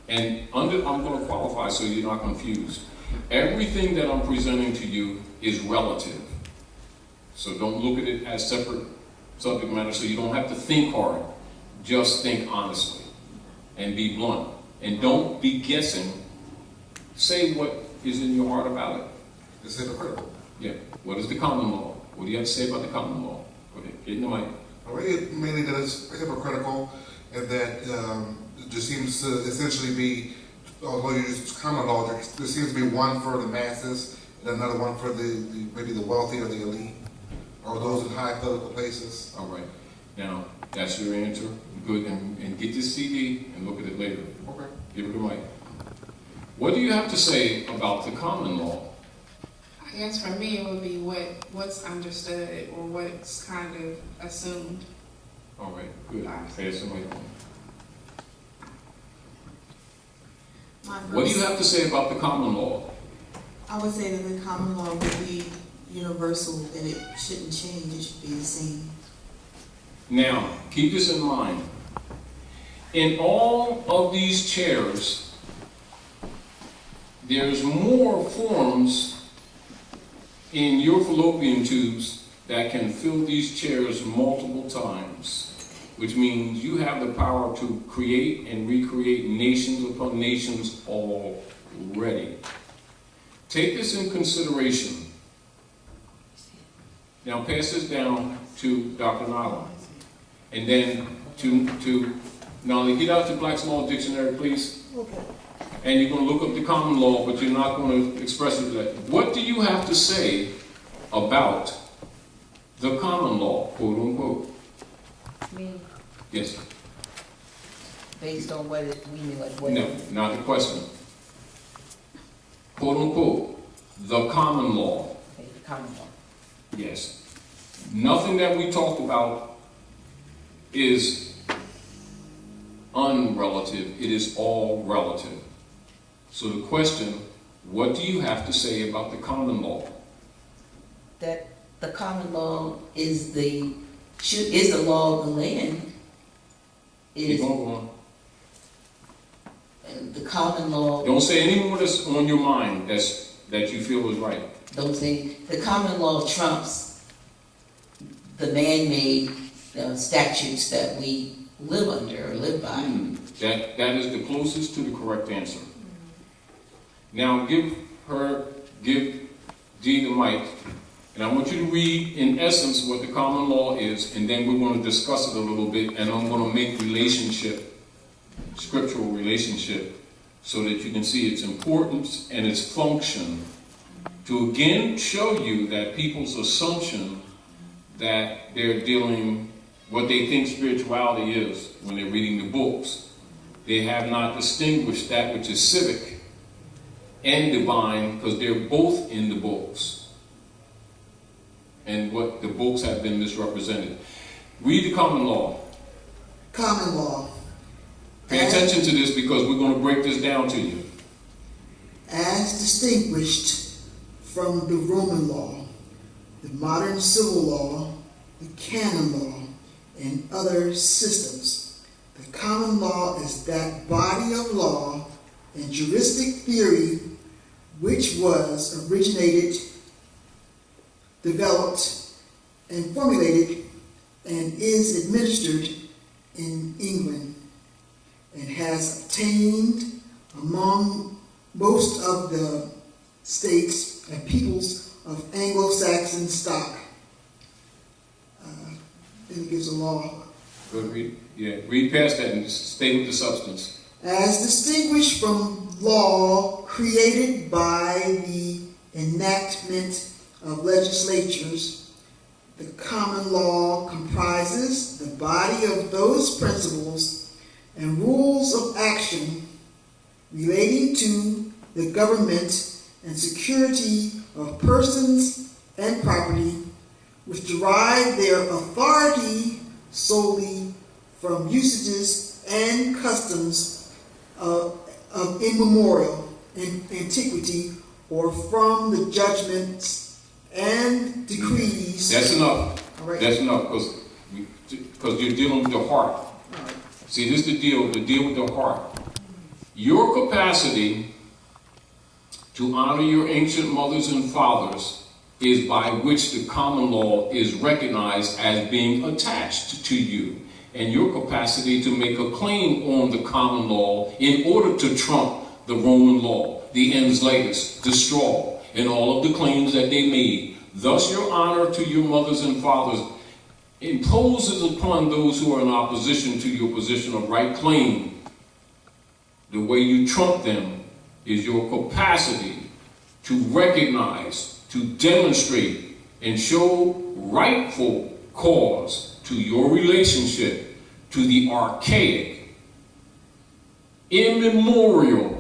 And I'm going to qualify so you're not confused. Everything that I'm presenting to you is relative. So don't look at it as separate subject matter so you don't have to think hard. Just think honestly and be blunt. And don't be guessing. Say what is in your heart about it. It's hypocritical. Yeah. What is the common law? What do you have to say about the common law? Go ahead. Get in the mic. It mainly that it's hypocritical and that there seems to essentially be, although you use common law, there seems to be one for the masses and another one for maybe the wealthy or the elite or those in high political places. All right. Now, that's your answer. Good. And get this CD and look at it later. Okay. Give it a mic. What do you have to say about the common law? I guess for me it would be what's understood or what's kind of assumed. All right. Good. Pass the mic on. What do you have to say about the common law? I would say that the common law would be universal, that it shouldn't change, it should be the same. Now, keep this in mind. In all of these chairs, there's more forms in your fallopian tubes that can fill these chairs multiple times. Which means you have the power to create and recreate nations upon nations already. Take this in consideration. Now pass this down to Dr. Nala. And then to Nala, get out your Black's Law Dictionary, please. Okay. And you're going to look up the common law, but you're not going to express it that. What do you have to say about the common law, quote unquote? Me, Yes. based on what it, we mean, like what? No, not the question. Quote unquote, the common law. Okay, the common law. Yes. Nothing that we talked about is unrelative. It is all relative. So the question, what do you have to say about the common law? That the common law is the law of the land. Keep on going. And the common law. Don't say any more that's on your mind that you feel is right. Don't say the common law trumps the man-made statutes that we live under or live by. That is the closest to the correct answer. Now give Dee the mic, and I want you to read in essence what the common law is, and then we're going to discuss it a little bit, and I'm going to make scriptural relationship, so that you can see its importance and its function, to again show you that people's assumption that they're dealing what they think spirituality is when they're reading the books. They have not distinguished that which is civic and divine, because they're both in the books. And what the books have been misrepresented. Read the common law. Common law. Pay attention to this, because we're going to break this down to you. As distinguished from the Roman law, the modern civil law, the canon law, and other systems, the common law is that body of law and juristic theory which was originated, developed, and formulated, and is administered in England, and has obtained among most of the states and peoples of Anglo-Saxon stock. Then it gives a law. Go read. Yeah, read past that and stay with the substance. As distinguished from law created by the enactment of legislatures, the common law comprises the body of those principles and rules of action relating to the government and security of persons and property, which derive their authority solely from usages and customs of immemorial antiquity, or from the judgments and decrees. That's enough. All right. That's enough, because you're dealing with the heart. All right. See, this is the deal with the heart. Your capacity to honor your ancient mothers and fathers is by which the common law is recognized as being attached to you, and your capacity to make a claim on the common law in order to trump the Roman law, the ens legis, the straw, and all of the claims that they made. Thus your honor to your mothers and fathers imposes upon those who are in opposition to your position of right claim. The way you trump them is your capacity to recognize, to demonstrate, and show rightful cause to your relationship to the archaic, immemorial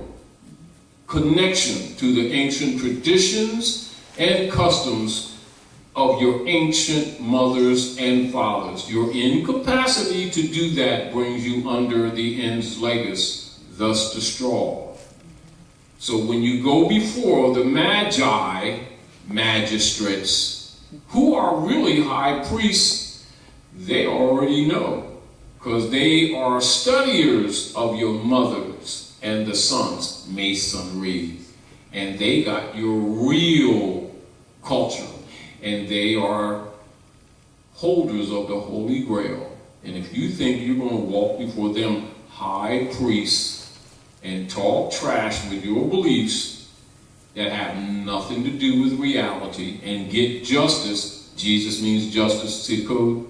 connection to the ancient traditions and customs of your ancient mothers and fathers. Your incapacity to do that brings you under the ens legis, thus the straw. So when you go before the magi, magistrates, who are really high priests, they already know, because they are studiers of your mothers and the sons, masonry, and they got your real culture, and they are holders of the Holy Grail. And if you think you're going to walk before them high priests and talk trash with your beliefs that have nothing to do with reality and get justice, Jesus means justice, see code?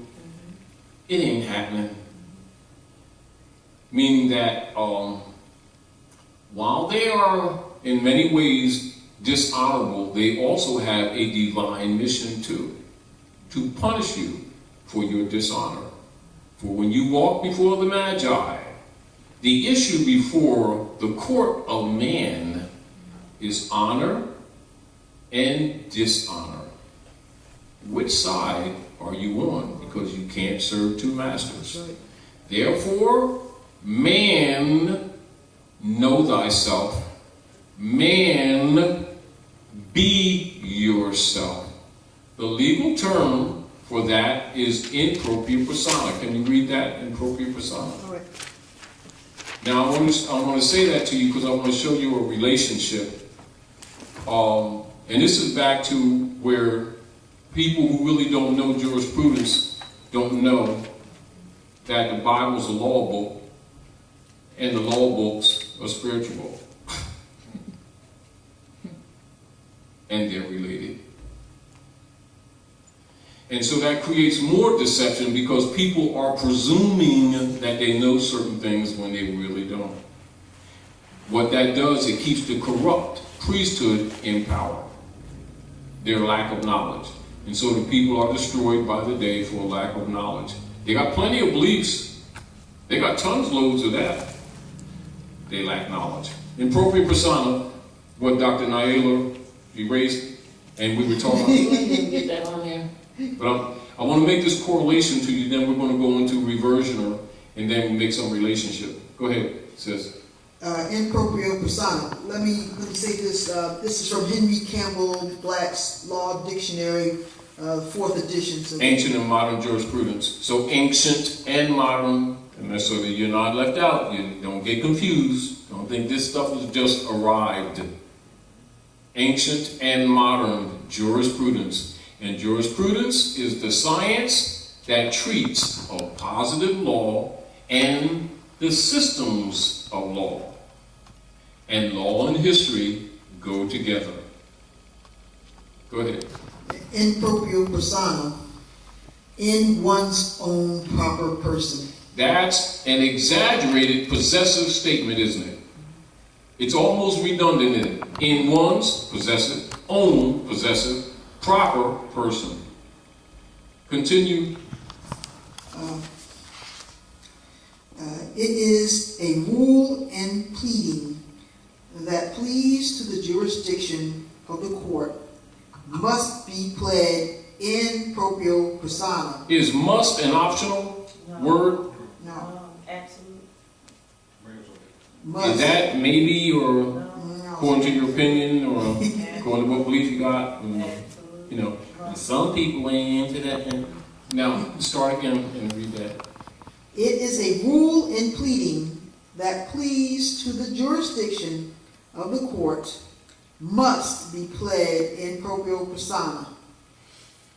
It ain't happening. Meaning that while they are in many ways dishonorable, they also have a divine mission too, to punish you for your dishonor. For when you walk before the magi, the issue before the court of man is honor and dishonor. Which side are you on? Because you can't serve two masters. Right. Therefore, man, know thyself. Man, be yourself. The legal term for that is in propria persona. Can you read that in propria persona? All right. Now, I want to say that to you because I want to show you a relationship. And this is back to where people who really don't know jurisprudence don't know that the Bible is a law book and the law books are spiritual. and they're related. And so that creates more deception because people are presuming that they know certain things when they really don't. What that does, it keeps the corrupt priesthood in power. Their lack of knowledge. And so the people are destroyed by the day for a lack of knowledge. They got plenty of beliefs. They got tons loads of that. They lack knowledge. In propria persona, what Dr. Naila erased, and we were talking about, I didn't get that on there. But I want to make this correlation to you, then we're going to go into reversioner, and then we make some relationship. Go ahead, sis. In propria persona. Let me say this. This is from Henry Campbell Black's Law Dictionary, 4th edition. So Ancient and modern jurisprudence. So ancient and modern, and that's so that you're not left out. You don't get confused. Don't think this stuff has just arrived. Ancient and modern jurisprudence. And jurisprudence is the science that treats of positive law and the systems of law. And law and history go together. Go ahead. in propria persona, in one's own proper person. That's an exaggerated possessive statement, isn't it? It's almost redundant in it. In one's possessive, own possessive, proper person. Continue. It is a rule and pleading that pleas to the jurisdiction of the court must be pled in propria persona. Is must an optional word? No. Absolute. Must. Is that maybe, or No. according to your opinion, or according to what belief you got? You know, some people ain't into that. Now, start again and read that. It is a rule in pleading that pleas to the jurisdiction of the court must be pled in propria persona,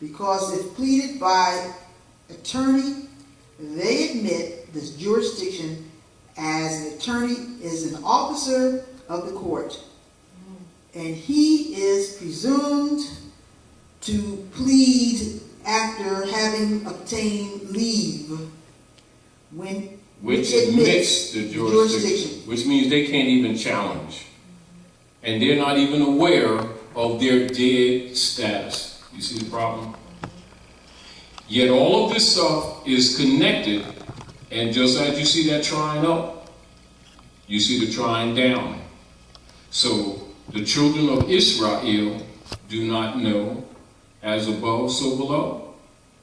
because if pleaded by attorney, they admit this jurisdiction as an attorney is an officer of the court, and he is presumed to plead after having obtained leave, which admits the jurisdiction. Which means they can't even challenge. And they're not even aware of their dead status. You see the problem? Yet all of this stuff is connected, and just as you see that trine up, you see the trine down. So the children of Israel do not know as above, so below.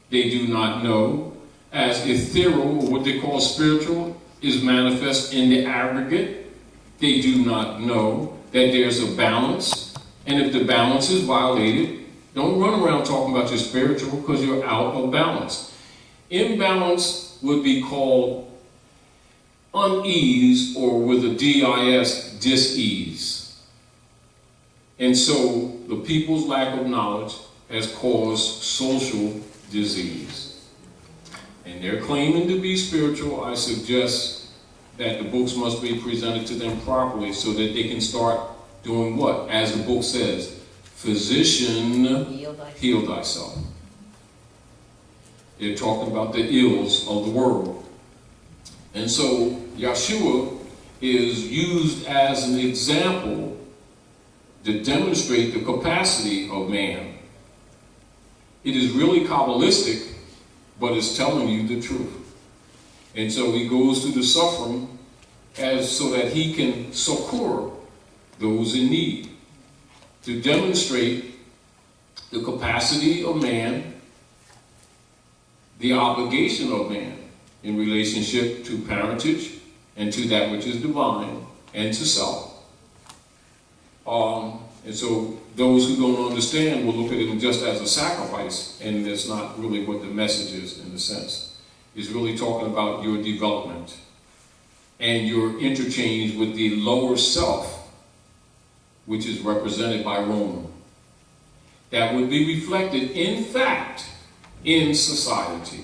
They do not know as ethereal, or what they call spiritual, is manifest in the aggregate. They do not know that there's a balance, and if the balance is violated, don't run around talking about your spiritual because you're out of balance. Imbalance would be called unease, or with a D-I-S, dis-ease. And so the people's lack of knowledge has caused social disease. And they're claiming to be spiritual. I suggest that the books must be presented to them properly so that they can start doing what? As the book says, physician, heal thyself. They're talking about the ills of the world. And so Yeshua is used as an example to demonstrate the capacity of man. It is really Kabbalistic, but it's telling you the truth. And so he goes through the suffering so that he can succor those in need, to demonstrate the capacity of man, the obligation of man in relationship to parentage and to that which is divine and to self. And so those who don't understand will look at it just as a sacrifice, and that's not really what the message is in a sense. It's really talking about your development and your interchange with the lower self, which is represented by Rome. That would be reflected, in fact, in society.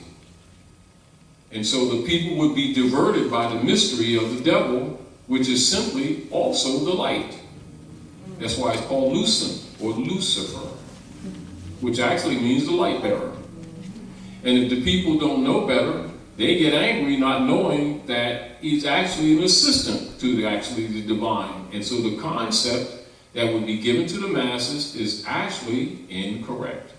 And so the people would be diverted by the mystery of the devil, which is simply also the light. That's why it's called lucent. or Lucifer, which actually means the light bearer. And if the people don't know better, they get angry not knowing that he's actually an assistant to the divine. And so the concept that would be given to the masses is actually incorrect.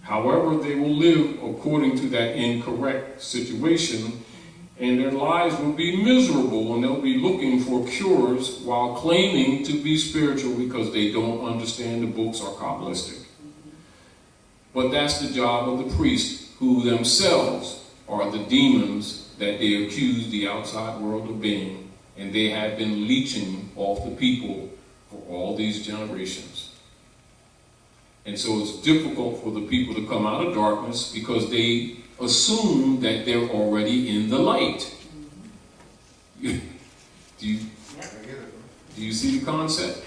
However, they will live according to that incorrect situation, and their lives will be miserable, and they'll be looking for cures while claiming to be spiritual because they don't understand the books are Kabbalistic. But that's the job of the priests, who themselves are the demons that they accuse the outside world of being, and they have been leeching off the people for all these generations. And so it's difficult for the people to come out of darkness because they assume that they're already in the light. Do you see the concept?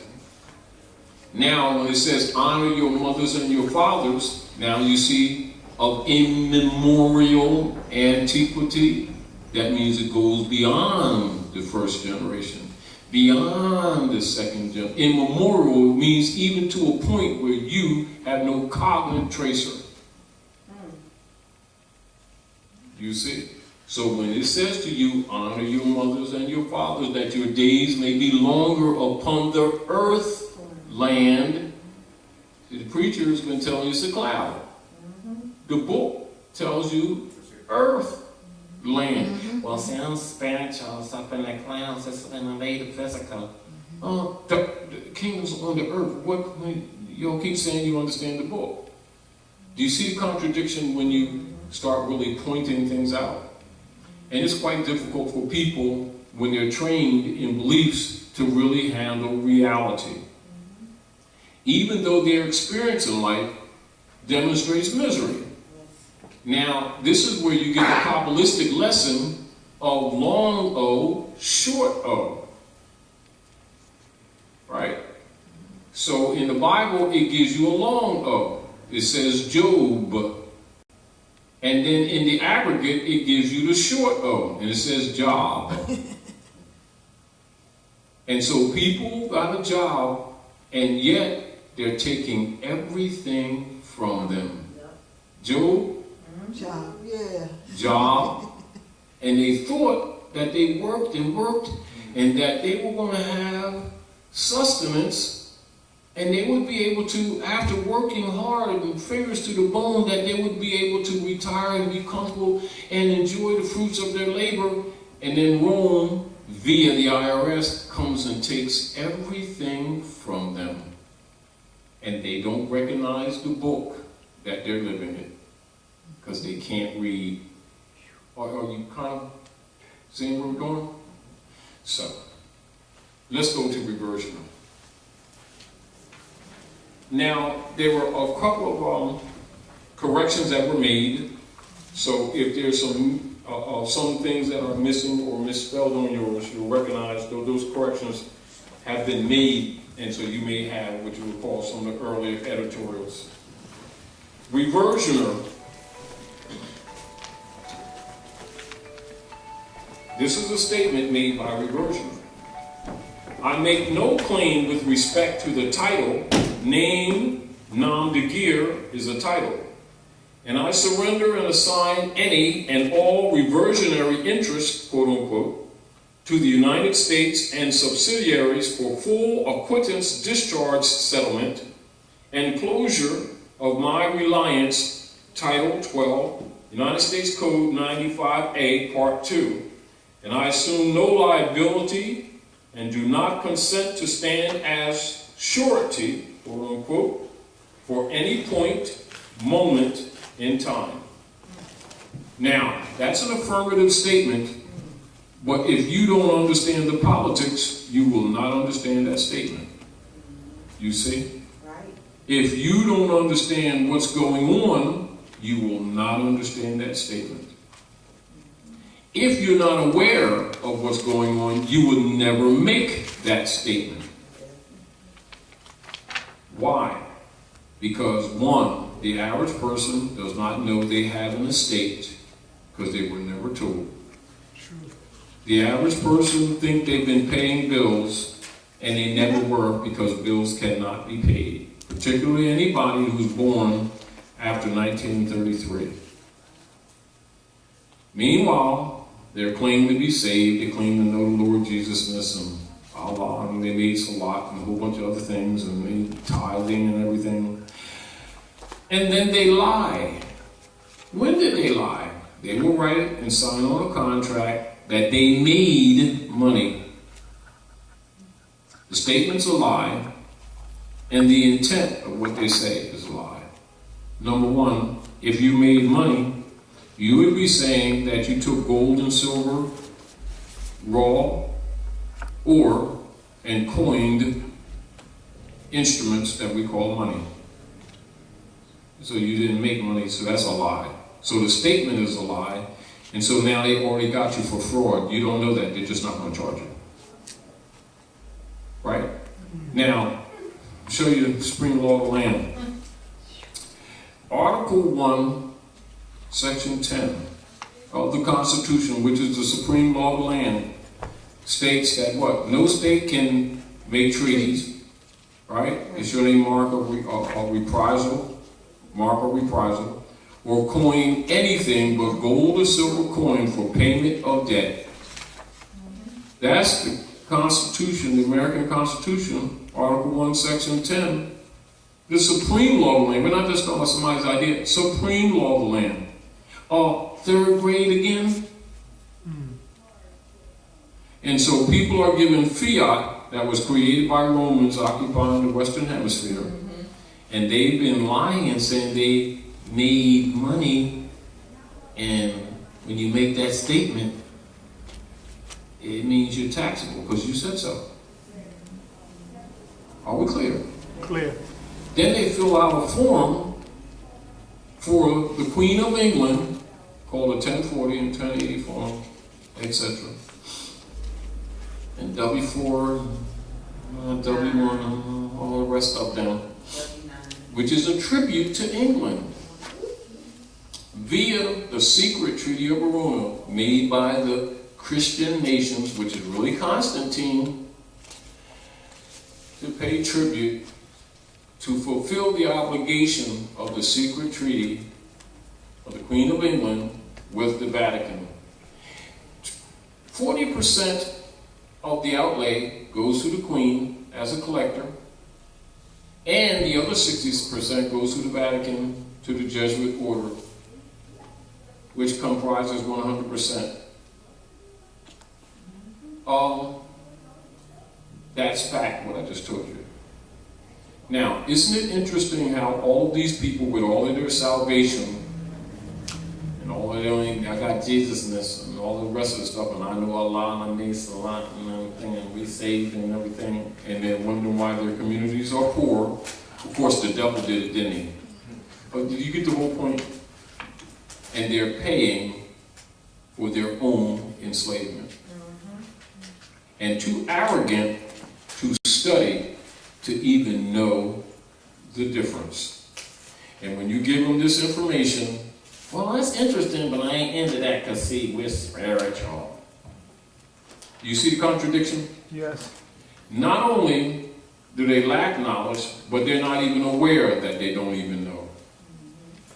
Now, when it says honor your mothers and your fathers, now you see of immemorial antiquity, that means it goes beyond the first generation, beyond the second generation. Immemorial means even to a point where you have no cognitive tracer. You see? So when it says to you, honor your mothers and your fathers, that your days may be longer upon the earth land, the preacher has been telling you it's a cloud. The book tells you earth land. Well, sounds spiritual, it's up in the clouds, it's in the metaphysical. The kingdom's on the earth. What? You all keep saying you understand the book. Do you see the contradiction when you start really pointing things out? And it's quite difficult for people when they're trained in beliefs to really handle reality. Even though their experience in life demonstrates misery. Now, this is where you get the Kabbalistic lesson of long O, short O. Right? So in the Bible, it gives you a long O. It says Job. And then in the aggregate, it gives you the short O. And it says job. And so people got a job, and yet they're taking everything from them. Job. Job, yeah. Job. And they thought that they worked and worked, and that they were going to have sustenance, and they would be able to, after working hard and fingers to the bone, that they would be able to retire and be comfortable and enjoy the fruits of their labor. And then Rome, via the IRS, comes and takes everything from them. And they don't recognize the book that they're living in because they can't read. Are you kind of seeing where we're going? So, let's go to reversion. Now, there were a couple of corrections that were made. So if there's some things that are missing or misspelled on yours, you'll recognize those corrections have been made, and so you may have what you would call some of the earlier editorials. Reversioner. This is a statement made by Reversioner. I make no claim with respect to the title. Name, nom de guerre, is a title. And I surrender and assign any and all reversionary interests, quote unquote, to the United States and subsidiaries for full acquittance, discharge, settlement, and closure of my reliance, Title 12, United States Code 95A, Part 2. And I assume no liability and do not consent to stand as surety, quote unquote, for any point, moment in time. Now, that's an affirmative statement, but if you don't understand the politics, you will not understand that statement. You see? Right. If you don't understand what's going on, you will not understand that statement. If you're not aware of what's going on, you will never make that statement. Why? Because one, the average person does not know they have an estate because they were never told. The average person thinks they've been paying bills and they never were because bills cannot be paid. particularly anybody who's born after 1933. Meanwhile, they're claiming to be saved, they claim to know the Lord Jesus and Allah, and they made salat and a whole bunch of other things, and they tithing and everything. And then they lie. When did they lie? They will write it and sign on a contract that they made money. The statement's a lie, and the intent of what they say is a lie. Number one, if you made money, you would be saying that you took gold and silver, raw, and coined instruments that we call money. So you didn't make money, so that's a lie. So the statement is a lie, and so now they already got you for fraud. You don't know that, they're just not going to charge you. Right? Now, I'll show you the supreme law of the land. Article 1, Section 10 of the Constitution, which is the supreme law of the land, states that what? No state can make treaties, right? It's your name mark of reprisal, or coin anything but gold or silver coin for payment of debt. That's the Constitution, the American Constitution, Article 1, Section 10. The supreme law of the land. We're not just talking about somebody's idea. Supreme law of the land. Third grade again? And so people are given fiat that was created by Romans occupying the Western Hemisphere. And they've been lying and saying they made money. And when you make that statement, it means you're taxable because you said so. Are we clear? Clear. Then they fill out a form for the Queen of England called a 1040 and 1080 form, etc. And W4, W1, all the rest up down, which is a tribute to England via the secret Treaty of Verona made by the Christian nations, which is really Constantine, to pay tribute to fulfill the obligation of the secret treaty of the Queen of England with the Vatican. 40% of the outlay goes to the Queen as a collector, and the other 60% goes to the Vatican, to the Jesuit order, which comprises 100%. That's fact, what I just told you. Now, isn't it interesting how all of these people, with all of their salvation, and all of their, I got Jesus-ness, and all the rest of the stuff, and I know Allah, and I made salat, and everything, and we saved, and everything, and they're wondering why their communities are poor. Of course, the devil did it, didn't he? But did you get the whole point? And they're paying for their own enslavement. And too arrogant to study to even know the difference. And when you give them this information, well, that's interesting, but I ain't into that because, see, we're spiritual. You see the contradiction? Yes. Not only do they lack knowledge, but they're not even aware that they don't even know.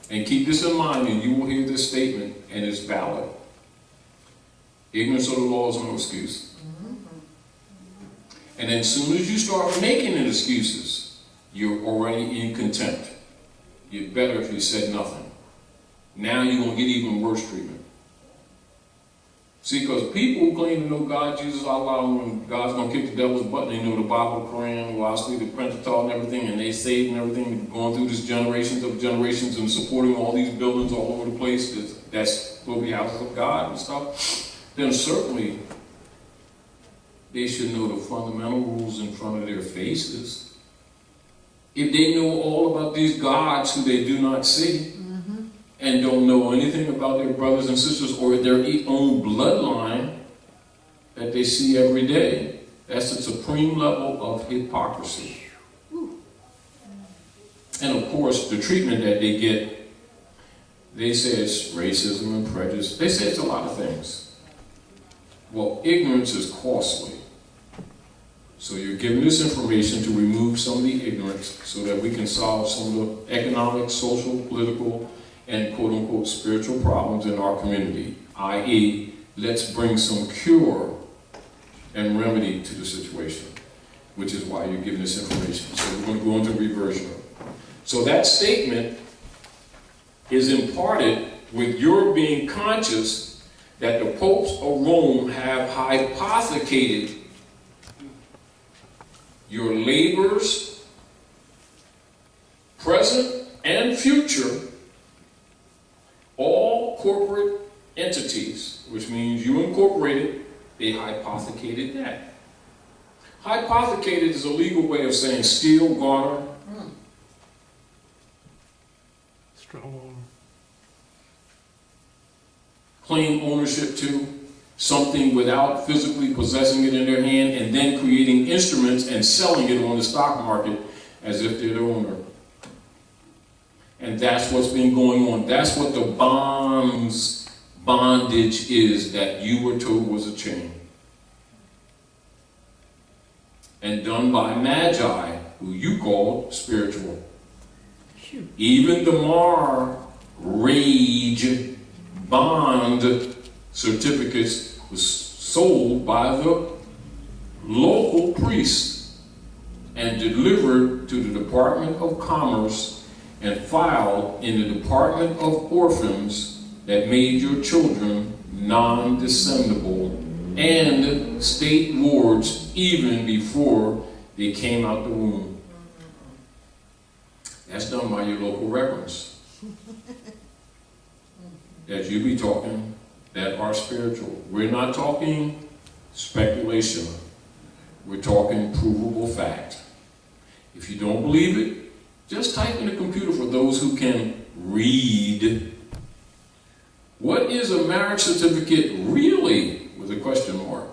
And keep this in mind, and you will hear this statement, and it's valid. Ignorance of the law is no excuse. And then as soon as you start making excuses, you're already in contempt. You're better if you said nothing. Now you're going to get even worse treatment. See, because people who claim to know God, Jesus, Allah, and God's going to kick the devil's butt, and they know the Bible, the Quran, lastly the Pentateuch and everything, and they saved and everything, going through this generations of generations and supporting all these buildings all over the place, that's will be houses of God and stuff, then certainly they should know the fundamental rules in front of their faces. If they know all about these gods who they do not see, and don't know anything about their brothers and sisters or their own bloodline that they see every day, that's the supreme level of hypocrisy. And of course, the treatment that they get, they say it's racism and prejudice. They say it's a lot of things. Well, ignorance is costly. So you're giving this information to remove some of the ignorance so that we can solve some of the economic, social, political, and quote-unquote spiritual problems in our community, i.e., let's bring some cure and remedy to the situation, which is why you're giving this information. So we're going to go into reversion. So that statement is imparted with your being conscious that the popes of Rome have hypothecated your labors, present and future, all corporate entities, which means you incorporated, they hypothecated that. Hypothecated is a legal way of saying steal, garner, Strong. claim ownership to something without physically possessing it in their hand, and then creating instruments and selling it on the stock market as if they're the owner. And that's what's been going on. That's what the bondage is that you were told was a chain. And done by magi, who you called spiritual. Even the rage bond certificates was sold by the local priests and delivered to the Department of Commerce and filed in the Department of Orphans that made your children non-descendable and state wards even before they came out the womb. That's done by your local reverends. That you be talking that are spiritual. We're not talking speculation. We're talking provable fact. If you don't believe it, just type in the computer for those who can read. What is a marriage certificate really? With a question mark.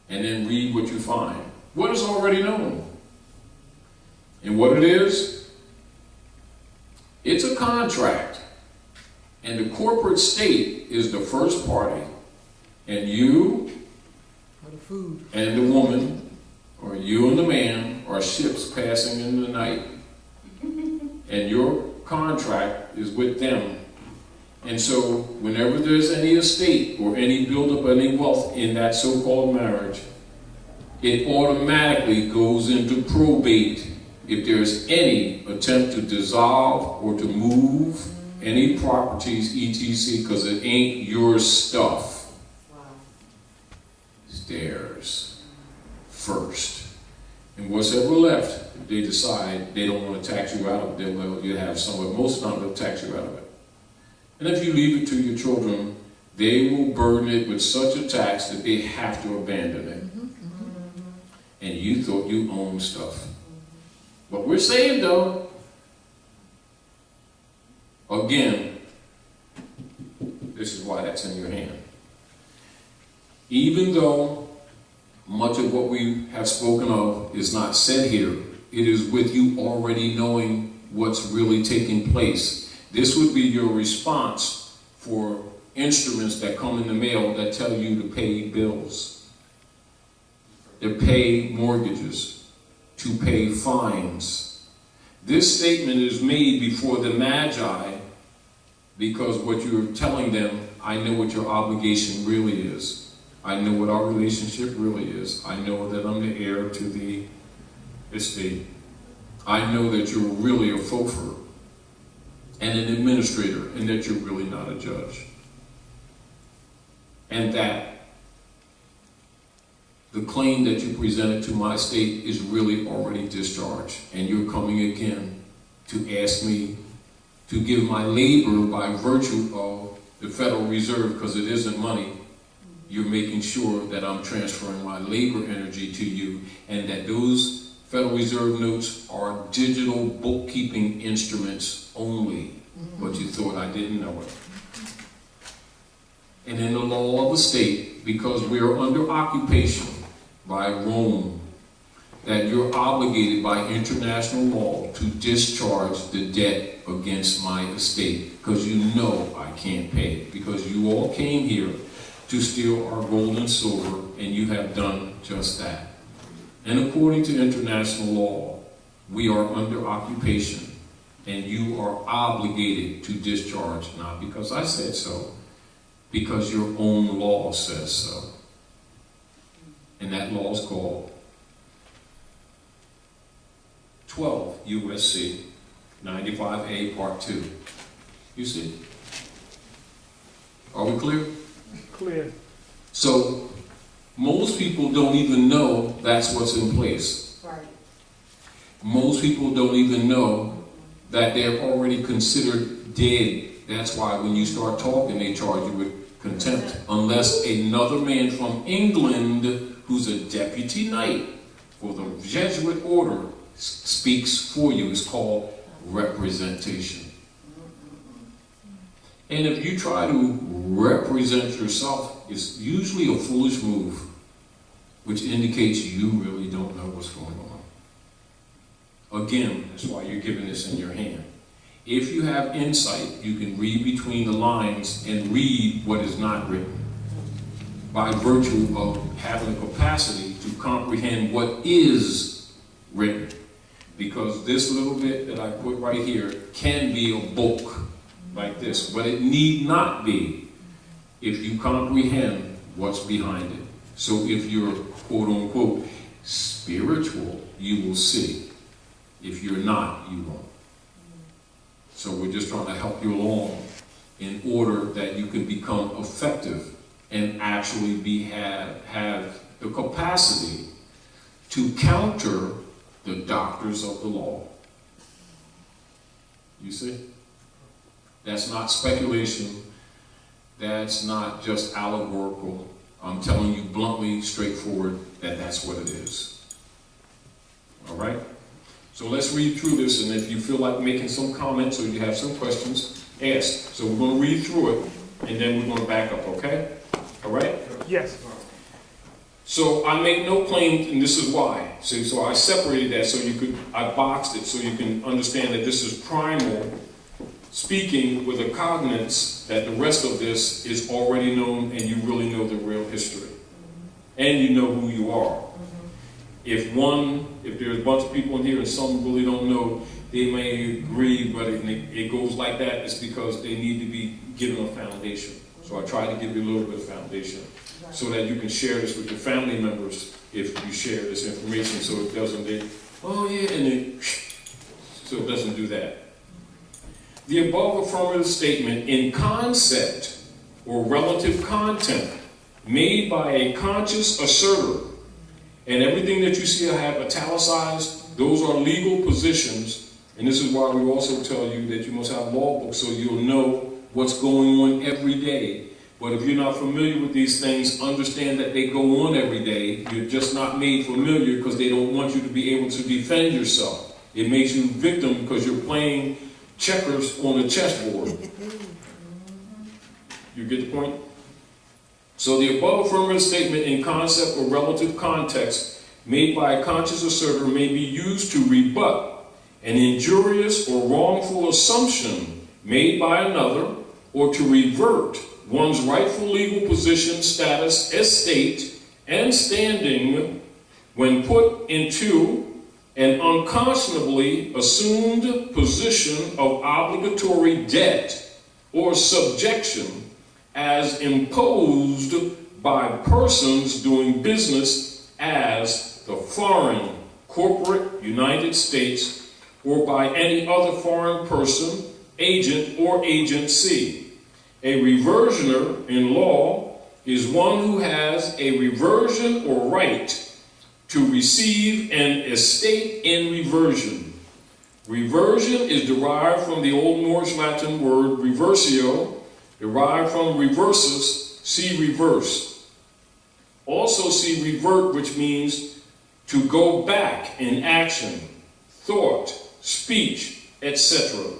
And then read what you find. What is already known? And what it is? It's a contract. And the corporate state is the first party. And you and the woman, or you and the man, are ships passing in the night. And your contract is with them. And so whenever there's any estate or any buildup, any wealth in that so-called marriage, it automatically goes into probate if there's any attempt to dissolve or to move any properties, etc., because it ain't your stuff. Wow. It's theirs first. And what's ever left, if they decide they don't want to tax you out of it, well, you have some, but most of the time they'll tax you out of it. And if you leave it to your children, they will burden it with such a tax that they have to abandon it. And you thought you owned stuff. But we're saying, though, again, this is why that's in your hand. Even though much of what we have spoken of is not said here, it is with you already knowing what's really taking place. This would be your response for instruments that come in the mail that tell you to pay bills, to pay mortgages, to pay fines. This statement is made before the Magi because what you're telling them, I know what your obligation really is. I know what our relationship really is. I know that I'm the heir to the estate. I know that you're really a fofer and an administrator, and that you're really not a judge. And that the claim that you presented to my state is really already discharged, and you're coming again to ask me to give my labor by virtue of the Federal Reserve, because it isn't money. You're making sure that I'm transferring my labor energy to you, and that those Federal Reserve notes are digital bookkeeping instruments only, but you thought I didn't know it. And in the law of the state, because we are under occupation by Rome, that you're obligated by international law to discharge the debt against my estate, because you know I can't pay it, because you all came here to steal our gold and silver, and you have done just that. and according to international law, we are under occupation, and you are obligated to discharge, not because I said so, because your own law says so. And that law is called 12 U.S.C. 95A Part 2. You see? Are we clear? Clear. So, most people don't even know that's what's in place. Right. Most people don't even know that they're already considered dead. That's why when you start talking, they charge you with contempt. Unless another man from England, who's a deputy knight for the Jesuit order, speaks for you. It's called representation. And if you try to represent yourself, it's usually a foolish move, which indicates you really don't know what's going on. Again, that's why you're given this in your hand. If you have insight, you can read between the lines and read what is not written, by virtue of having the capacity to comprehend what is written. Because this little bit that I put right here can be a book like this, but it need not be if you comprehend what's behind it. So if you're quote unquote spiritual, you will see. If you're not, you won't. So we're just trying to help you along in order that you can become effective and actually have the capacity to counter the doctors of the law. You see? That's not speculation. That's not just allegorical. I'm telling you bluntly, straightforward, that that's what it is. All right? So let's read through this, and if you feel like making some comments or you have some questions, ask. So we're going to read through it, and then we're going to back up, okay? All right? Yes. So I make no claim, and this is why. See, so I separated that so I boxed it so you can understand that this is primal, speaking with a cognizance that the rest of this is already known and you really know the real history. And you know who you are. If there's a bunch of people in here and some really don't know, they may agree, but it goes like that, it's because they need to be given a foundation. So I try to give you a little bit of foundation so that you can share this with your family members if you share this information, so it doesn't so it doesn't do that. The above affirmative statement in concept or relative content made by a conscious asserter, and everything that you see I have italicized, those are legal positions, and this is why we also tell you that you must have law books so you'll know what's going on every day. But if you're not familiar with these things, understand that they go on every day. You're just not made familiar because they don't want you to be able to defend yourself. It makes you victim because you're playing checkers on a chessboard. You get the point? So the above affirmative statement in concept or relative context made by a conscious asserter may be used to rebut an injurious or wrongful assumption made by another, or to revert one's rightful legal position, status, estate, and standing when put into an unconscionably assumed position of obligatory debt or subjection as imposed by persons doing business as the foreign corporate United States or by any other foreign person, agent, or agency. A reversioner in law is one who has a reversion or right to receive an estate in reversion. Reversion is derived from the Old Moorish Latin word reversio, derived from reversus, see reverse. Also see revert, which means to go back in action, thought, speech, etc.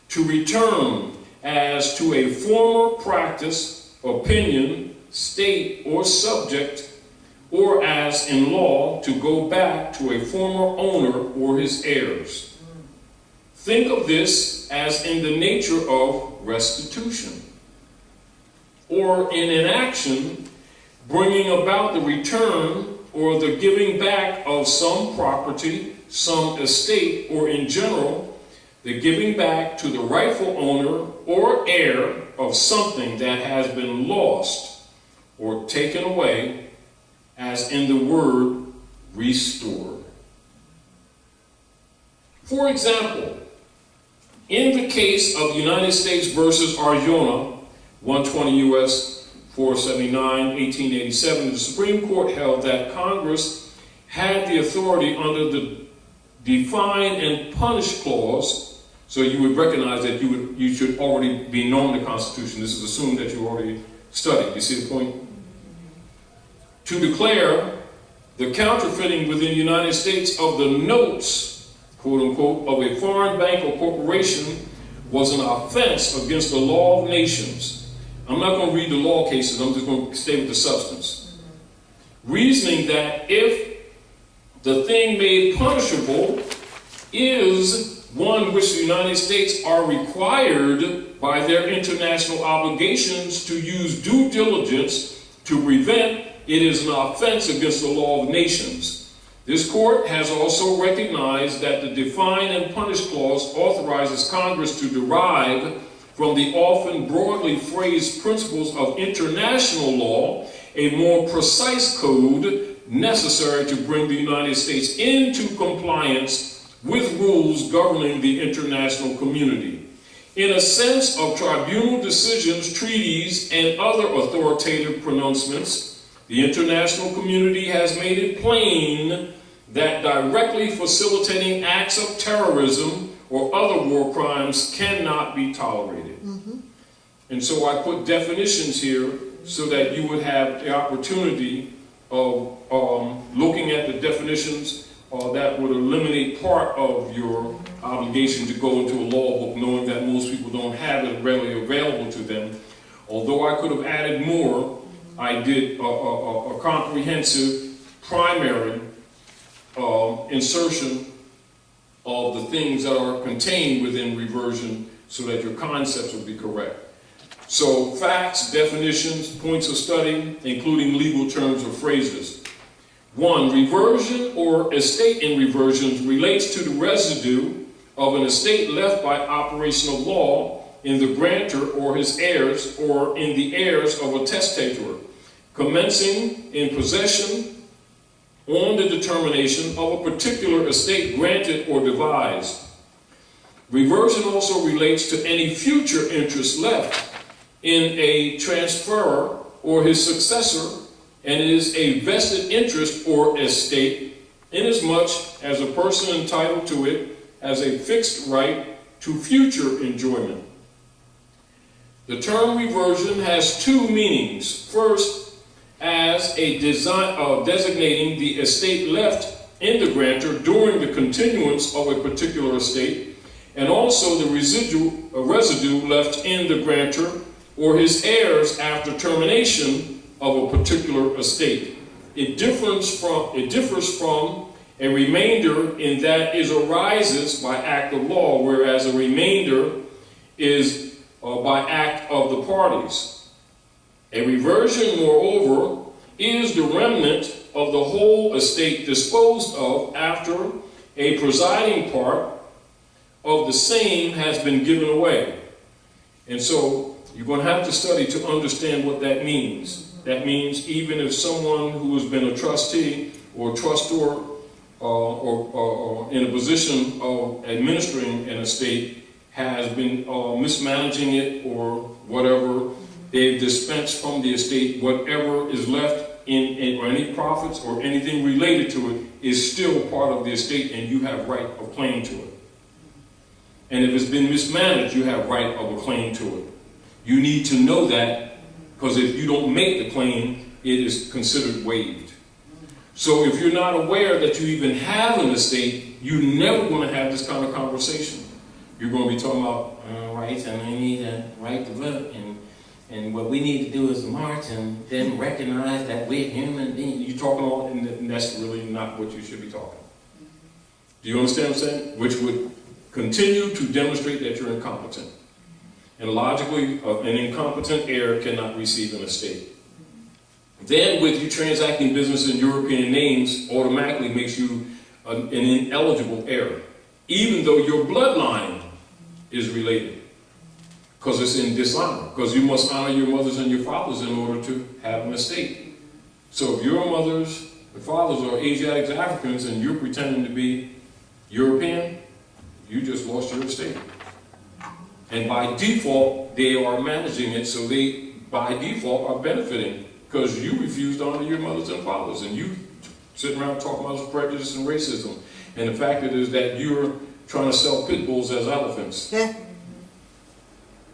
To return as to a former practice, opinion, state, or subject, or as in law, to go back to a former owner or his heirs. Think of this as in the nature of restitution, or in an action bringing about the return or the giving back of some property, some estate, or in general, the giving back to the rightful owner or heir of something that has been lost or taken away, as in the word restored. For example, in the case of United States versus Arjona, 120 U.S. 479, 1887, the Supreme Court held that Congress had the authority under the Define and Punish Clause, so you would recognize that you should already be knowing the Constitution. This is assumed that you already studied. You see the point? To declare the counterfeiting within the United States of the notes, quote unquote, of a foreign bank or corporation was an offense against the law of nations. I'm not going to read the law cases, I'm just going to stay with the substance. Reasoning that if the thing made punishable is one which the United States are required by their international obligations to use due diligence to prevent, it is an offense against the law of nations. This court has also recognized that the Define and Punish Clause authorizes Congress to derive from the often broadly phrased principles of international law a more precise code necessary to bring the United States into compliance with rules governing the international community. In a sense of tribunal decisions, treaties, and other authoritative pronouncements, the international community has made it plain that directly facilitating acts of terrorism or other war crimes cannot be tolerated. And so I put definitions here so that you would have the opportunity of looking at the definitions that would eliminate part of your obligation to go into a law book, knowing that most people don't have it readily available to them. Although I could have added more, I did a comprehensive primary insertion of the things that are contained within reversion so that your concepts will be correct. So facts, definitions, points of study, including legal terms or phrases. 1. Reversion or estate in reversions relates to the residue of an estate left by operation of law in the grantor or his heirs or in the heirs of a testator, commencing in possession on the determination of a particular estate granted or devised. Reversion also relates to any future interest left in a transferor or his successor, and is a vested interest or estate, inasmuch as a person entitled to it has a fixed right to future enjoyment. The term reversion has two meanings. First, as a design of designating the estate left in the grantor during the continuance of a particular estate, and also the residue left in the grantor or his heirs after termination of a particular estate. It differs from a remainder in that it arises by act of law, whereas a remainder is by act of the parties. A reversion, moreover, is the remnant of the whole estate disposed of after a presiding part of the same has been given away. And so you're going to have to study to understand what that means. That means even if someone who has been a trustee or trustor or in a position of administering an estate has been mismanaging it or whatever, they've dispensed from the estate, whatever is left in or any profits or anything related to it is still part of the estate, and you have right of claim to it. And if it's been mismanaged, you have right of a claim to it. You need to know that, because if you don't make the claim, it is considered waived. So if you're not aware that you even have an estate, you're never going to have this kind of conversation. You're going to be talking about rights, and I need a right to vote, and what we need to do is march and then recognize that we're human beings. You're talking all, and that's really not what you should be talking. Do you understand what I'm saying? Which would continue to demonstrate that you're incompetent. And logically, an incompetent heir cannot receive an estate. Then with you transacting business in European names automatically makes you an ineligible heir, even though your bloodline is related. Because it's in dishonor. Because you must honor your mothers and your fathers in order to have an estate. So if your mothers and fathers are Asiatics, Africans, and you're pretending to be European, you just lost your estate. And by default, they are managing it, so they, by default, are benefiting because you refused to honor your mothers and fathers, and you sitting around talking about prejudice and racism. And the fact is that you're trying to sell pit bulls as elephants.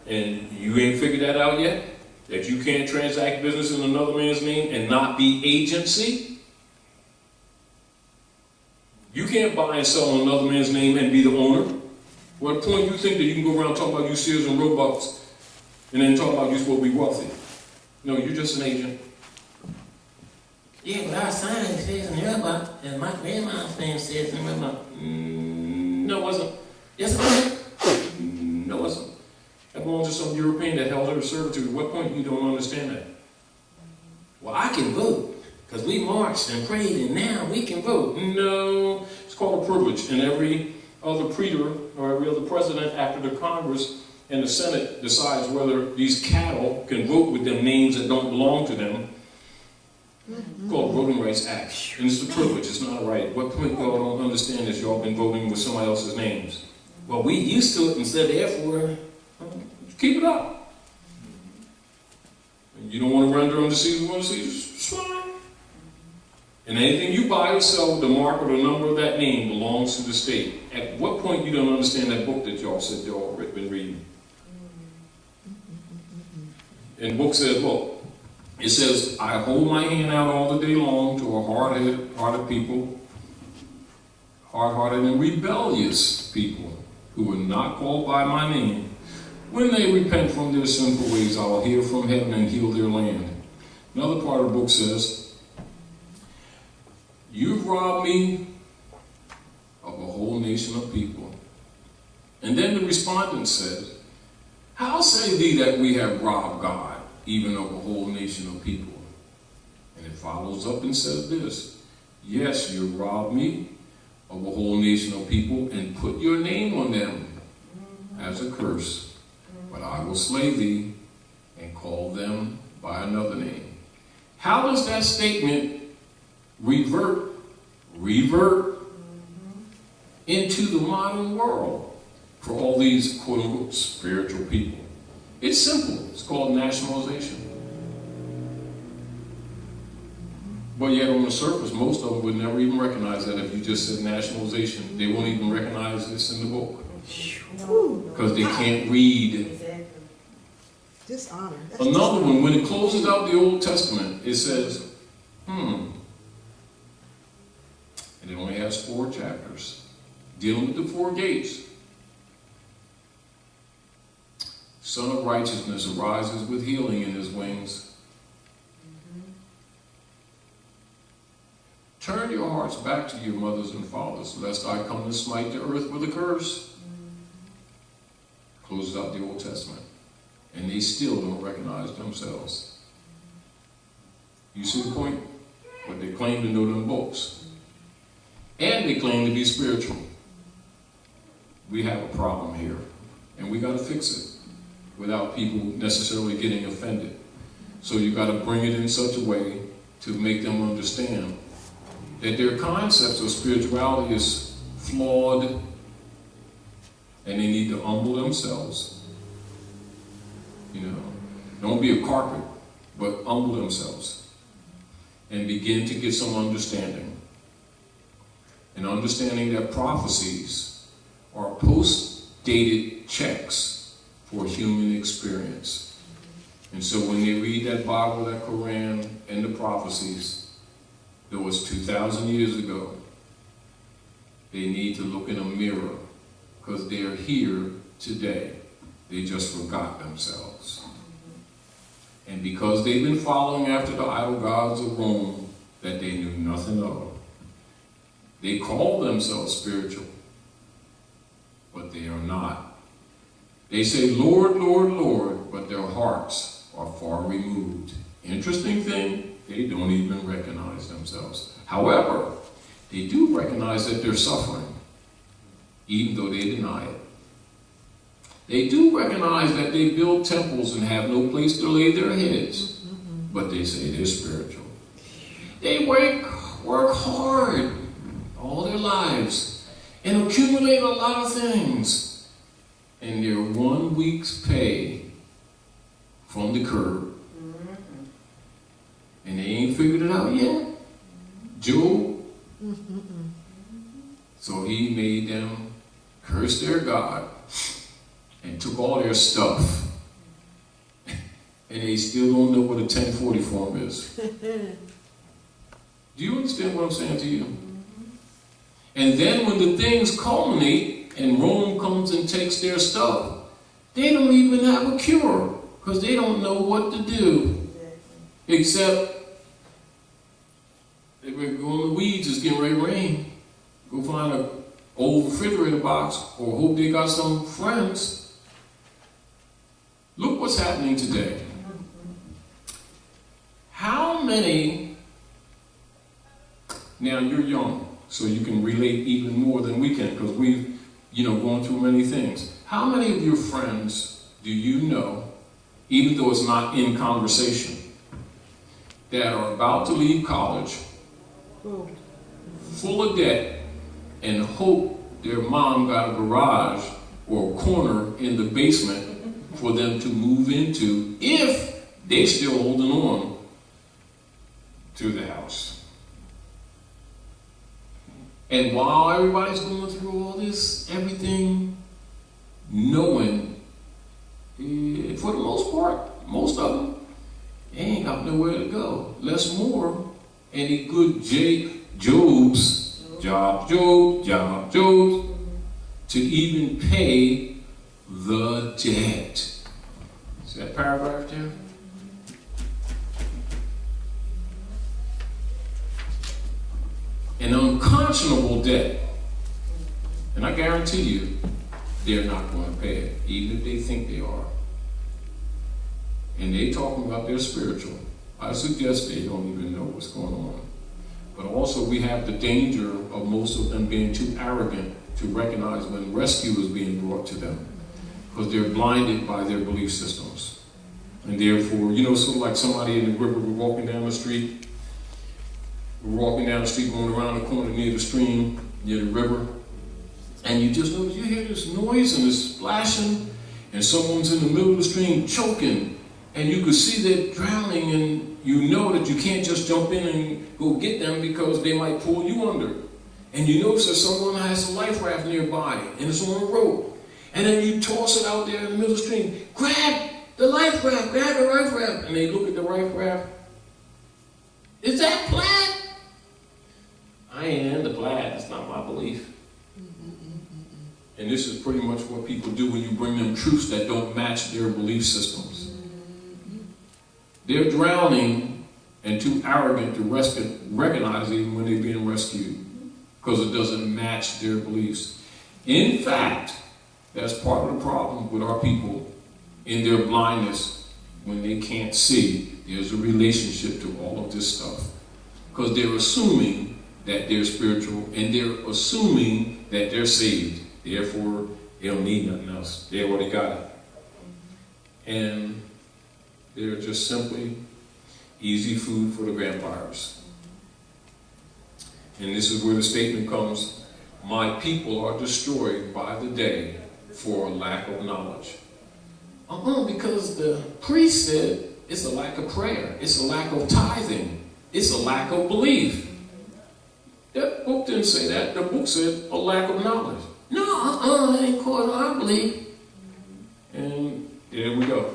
And you ain't figured that out yet? That you can't transact business in another man's name and not be agency? You can't buy and sell in another man's name and be the owner. What point you think that you can go around talking about you Sears and Roebucks and then talk about you're supposed to be wealthy? No, you're just an agent. Yeah, but our sign says in Roebuck, and my grandma's name says in Roebuck. No, it wasn't. Yes, it was. No, it wasn't. That belongs to some European that held her servitude. At what point you don't understand that? Well, I can vote, because we marched and prayed, and now we can vote. No, it's called a privilege. And every other praetor or every other president after the Congress and the Senate decides whether these cattle can vote with them names that don't belong to them. It's called Voting Rights Act. And it's a privilege, it's not a right. At what point y'all don't understand is y'all been voting with somebody else's names? Well, we used to it and said, therefore, keep it up. You don't want to render unto Caesar what is Caesar's? It's fine. And anything you buy or sell with the mark or the number of that name belongs to the state. At what point you don't understand that book that y'all said y'all been reading? And the book says, look, it says, I hold my hand out all the day long to a hard-hearted people, hard-hearted and rebellious people who are not called by my name. When they repent from their sinful ways, I will hear from heaven and heal their land. Another part of the book says, you've robbed me of a whole nation of people. And then the respondent said, how say thee that we have robbed God, even of a whole nation of people? And it follows up and says this, yes, you robbed me of a whole nation of people and put your name on them as a curse. But I will slay thee and call them by another name. How does that statement revert into the modern world for all these quote-unquote spiritual people? It's simple. It's called nationalization. But yet on the surface, most of them would never even recognize that if you just said nationalization. They won't even recognize this in the book. Because they can't read. Dishonor. Another one, when it closes out the Old Testament, it says, and it only has 4 chapters, dealing with the 4 gates. Son of righteousness arises with healing in his wings. Turn your hearts back to your mothers and fathers, lest I come to smite the earth with a curse. Closes out the Old Testament. And they still don't recognize themselves. You see the point? But they claim to know them books. And they claim to be spiritual. We have a problem here. And we got to fix it without people necessarily getting offended. So you got to bring it in such a way to make them understand that their concepts of spirituality is flawed and they need to humble themselves. You know, don't be a carpet, but humble themselves and begin to get some understanding. And understanding that prophecies are post-dated checks for human experience. And so when they read that Bible, that Quran, and the prophecies, that was 2,000 years ago, they need to look in a mirror because they're here today. They just forgot themselves. And because they've been following after the idol gods of Rome that they knew nothing of, they call themselves spiritual, but they are not. They say, Lord, Lord, Lord, but their hearts are far removed. Interesting thing, they don't even recognize themselves. However, they do recognize that they're suffering, even though they deny it. They do recognize that they build temples and have no place to lay their heads, but they say they're spiritual. They work hard all their lives and accumulate a lot of things, and they're 1 week's pay from the curb, and they ain't figured it out yet. Job. So he made them curse their God and took all their stuff, and they still don't know what a 1040 form is. Do you understand what I'm saying to you? And then when the things culminate and Rome comes and takes their stuff, they don't even have a cure because they don't know what to do. Except they were going to weeds, it's getting ready to rain. Go find an old refrigerator box or hope they got some friends. Look what's happening today. How many, now you're young, so you can relate even more than we can because we've, gone through many things. How many of your friends do you know, even though it's not in conversation, that are about to leave college, full of debt, and hope their mom got a garage or a corner in the basement for them to move into if they still holding on to the house? And while everybody's going through all this, everything, knowing, for the most part, most of them, they ain't got nowhere to go. Less more, any good Jobs, to even pay the debt. See that paragraph there? An unconscionable debt. And I guarantee you, they're not going to pay it, even if they think they are. And they talking about their spiritual. I suggest they don't even know what's going on. But also we have the danger of most of them being too arrogant to recognize when rescue is being brought to them. Because they're blinded by their belief systems. And therefore, sort of like somebody in the river, we're walking down the street. We're walking down the street, going around the corner near the stream, near the river. And you just notice, you hear this noise and this splashing, and someone's in the middle of the stream choking. And you can see they're drowning, and you know that you can't just jump in and go get them because they might pull you under. And you notice that someone has a life raft nearby, and it's on a rope. And then you toss it out there in the middle of the stream. Grab the life raft, grab the life raft. And they look at the life raft. Is that plaid? I ain't into plaid, that's not my belief. And this is pretty much what people do when you bring them truths that don't match their belief systems. They're drowning and too arrogant to recognize even when they're being rescued because it doesn't match their beliefs. In fact, that's part of the problem with our people in their blindness when they can't see there's a relationship to all of this stuff. Because they're assuming that they're spiritual and they're assuming that they're saved. Therefore, they don't need nothing else. They already got it. And they're just simply easy food for the vampires. And this is where the statement comes, my people are destroyed by the day for lack of knowledge. Because the priest said it's a lack of prayer, it's a lack of tithing, it's a lack of belief. That book didn't say that. The book said a lack of knowledge. No, that ain't called our belief. And there we go.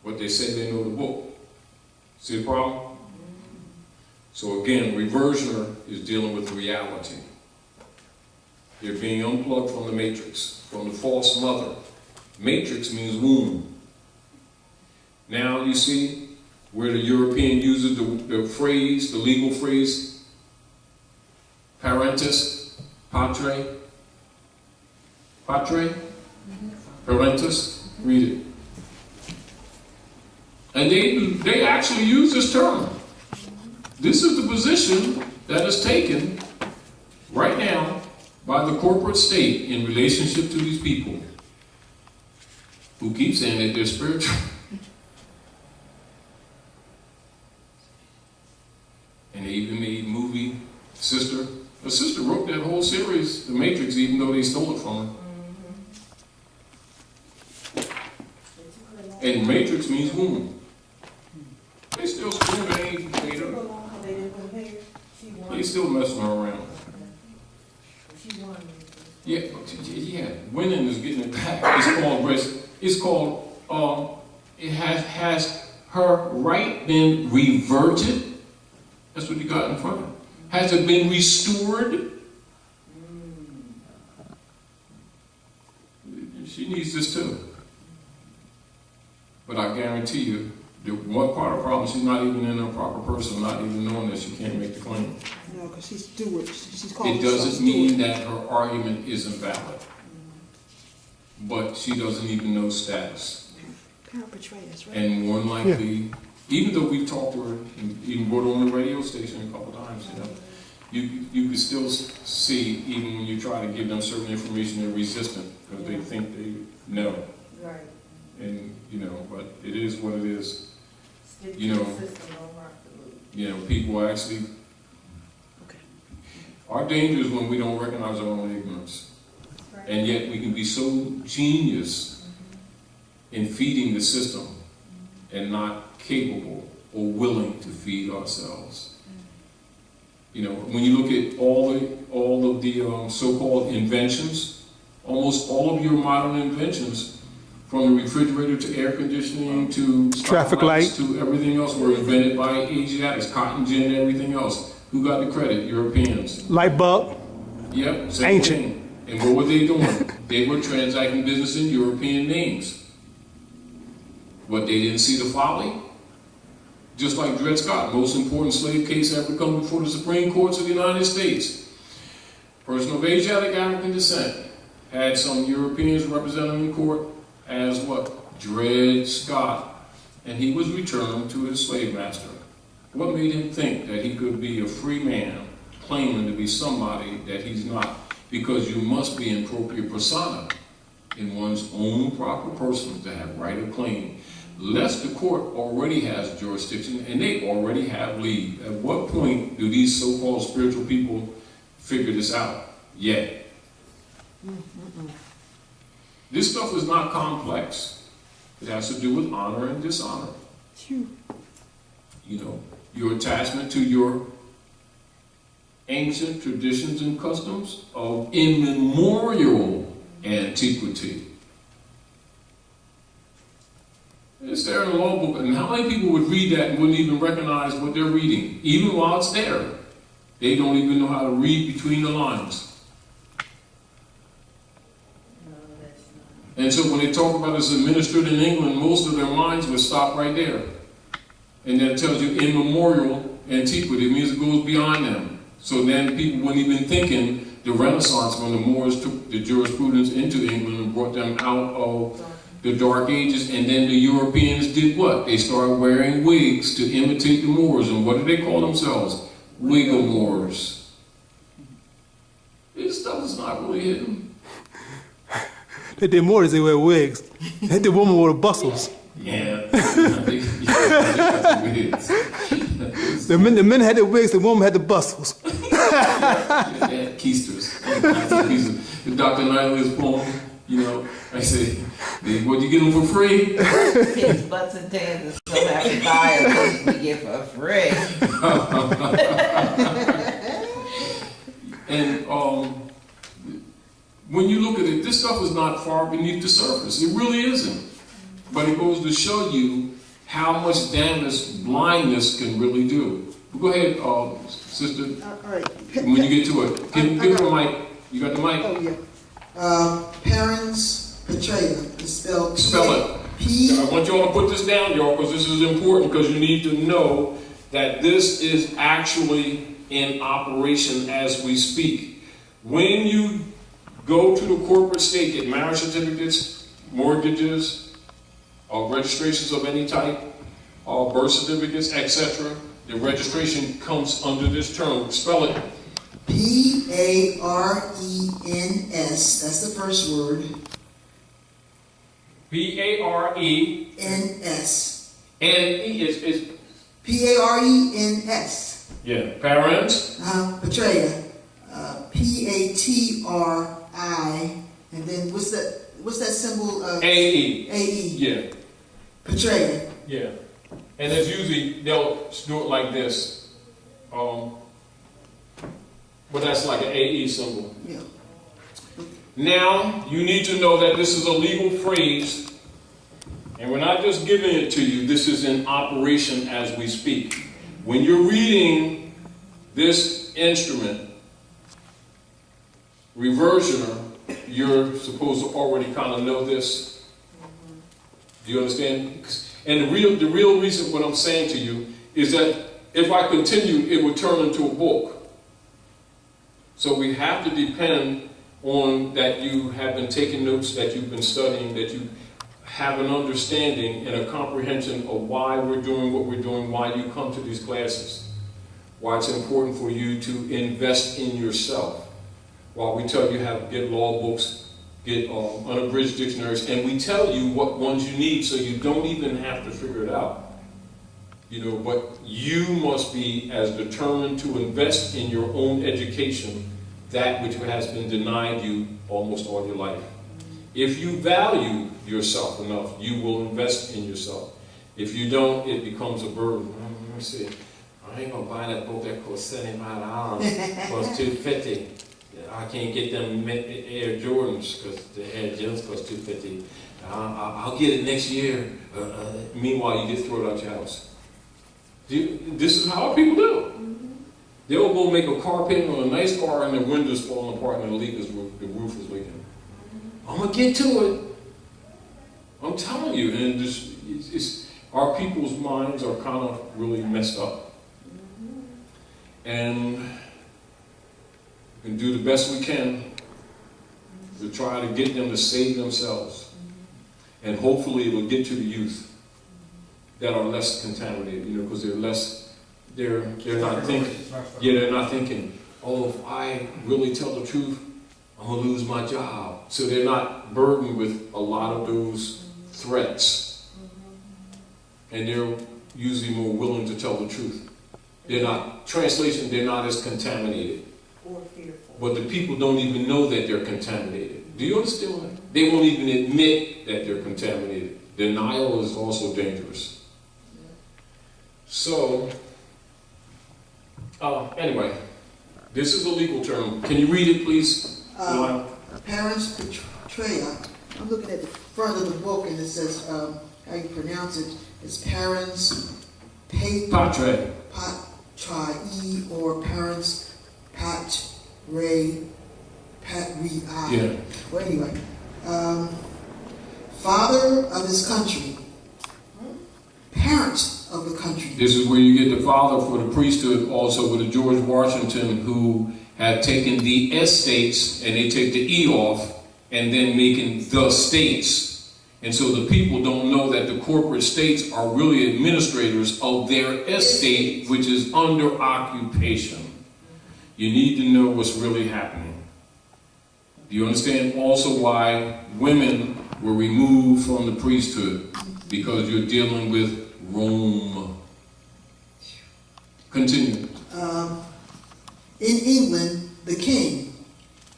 What they say they know the book. See the problem? So again, reversioner is dealing with reality. They're being unplugged from the matrix, from the false mother. Matrix means womb. Now you see where the European uses the phrase, the legal phrase, parentis, patre, parentis, read it. And they actually use this term. This is the position that is taken right now by the corporate state in relationship to these people who keep saying that they're spiritual. And they even made movie Sister. The sister wrote that whole series, The Matrix, even though they stole it from her. And Matrix means womb. They still screw, they ain't paid her. They still messing her around. Yeah, winning is getting it back. It's called, has her right been reverted? That's what you got in front of her. Has it been restored? She needs this too. But I guarantee you, the one part of the problem, she's not even in a proper person, not even knowing that she can't make the claim. No, because she's steward. She's called It doesn't mean that her argument isn't valid. But she doesn't even know status. Perpetrators, right? And more than likely, even though we've talked to her, and even brought her on the radio station a couple times, you can still see, even when you try to give them certain information, they're resistant because they think they know. Right. And but it is what it is. Stick to the system, don't rock the boat. People actually. Okay. Our danger is when we don't recognize our own ignorance, Right. and yet we can be so genius in feeding the system and not capable or willing to feed ourselves. When you look at all of the so-called inventions, almost all of your modern inventions, from the refrigerator to air conditioning to traffic light to everything else, were invented by Asiatics, cotton gin, everything else. Who got the credit? Europeans. light bulb. Yep, same Ancient. thing. And what were they doing? They were transacting business in European names. But they didn't see the folly. Just like Dred Scott, most important slave case ever come before the Supreme Courts of the United States. Person of Asiatic African descent had some Europeans represented in court as what? Dred Scott. And he was returned to his slave master. What made him think that he could be a free man, claiming to be somebody that he's not? Because you must be in propria persona, in one's own proper person, to have right of claim. Lest the court already has jurisdiction and they already have leave. At what point do these so-called spiritual people figure this out? Yet. This stuff is not complex. It has to do with honor and dishonor. Your attachment to your ancient traditions and customs of immemorial antiquity. It's there in the law book, and how many people would read that and wouldn't even recognize what they're reading, even while it's there? They don't even know how to read between the lines. No, that's not. And so when they talk about it's administered in England, most of their minds would stop right there. And that tells you immemorial antiquity. It means it goes beyond them. So then people weren't even thinking the Renaissance, when the Moors took the jurisprudence into England and brought them out of the Dark Ages, and then the Europeans did what? They started wearing wigs to imitate the Moors. And what did they call themselves? Wigamores. This stuff is not really hidden. They did more than they wear wigs. They had the woman with the bustles. Yeah. The men had the wigs, the woman had the bustles. They had keisters. The Dr. Knightley's poem, I say, what you get them for free? Pigs, butts, and tails, and still have to buy a piece we get for free. And when you look at it, this stuff is not far beneath the surface. It really isn't. But it goes to show you how much damage blindness can really do. Go ahead, sister. All right. When you get to it, give her a mic. You got the mic? Oh, yeah. Parents betrayer is spelled Spell it. P. I want you all to put this down, y'all, because this is important, because you need to know that this is actually in operation as we speak. When you go to the corporate state, get marriage certificates, mortgages, or registrations of any type, birth certificates, etc. The registration comes under this term. Spell it. P-A-R-E-N-S, that's the first word. P-A-R-E-N-S. N-S. is P-A-R-E-N-S. yeah. Parents. Patria. P-A-T-R-I. And then what's that symbol? A-E. A-E. Yeah. Patria. Yeah. And it's usually, they'll do it like this. But that's like an AE symbol. Yeah. Now, you need to know that this is a legal phrase, and we're not just giving it to you, this is in operation as we speak. When you're reading this instrument, reversioner, you're supposed to already kind of know this. Do you understand? And the real reason what I'm saying to you is that if I continue, it would turn into a book. So we have to depend on that you have been taking notes, that you've been studying, that you have an understanding and a comprehension of why we're doing what we're doing, why you come to these classes, why it's important for you to invest in yourself. While we tell you how to get law books, get unabridged dictionaries, and we tell you what ones you need so you don't even have to figure it out. You know, but you must be as determined to invest in your own education, that which has been denied you almost all your life. If you value yourself enough, you will invest in yourself. If you don't, it becomes a burden. Let me see. I ain't gonna buy that book that costs $75. Costs $250. I can't get them Air Jordans because the Air Jordans cost $250. I'll get it next year. Meanwhile, you just throw it out your house. This is how people do. They'll go make a car payment on a nice car and the windows falling apart and the roof is leaking. I'm gonna get to it. I'm telling you, and our people's minds are kind of really messed up, and we can do the best we can to try to get them to save themselves, and hopefully it will get to the youth that are less contaminated, you know, because they're not thinking. Yeah, they're not thinking, oh, if I really tell the truth, I'm gonna lose my job. So they're not burdened with a lot of those threats, and they're usually more willing to tell the truth. They're not, translation, they're not as contaminated. Or fearful. But the people don't even know that they're contaminated. Do you understand what? They won't even admit that they're contaminated. Denial is also dangerous. So, anyway, this is a legal term. Can you read it, please? Parents Patria. I'm looking at the front of the book and it says, how you pronounce it, it's parents Patre. Patri or parents Patri. Yeah. Well, anyway, father of his country, parent of the country. This is where you get the father for the priesthood, also with the George Washington, who had taken the estates and they take the E off and then making the states. And so the people don't know that the corporate states are really administrators of their estate, which is under occupation. You need to know what's really happening. Do you understand also why women were removed from the priesthood? Because you're dealing with Rome. Continue. In England, the king.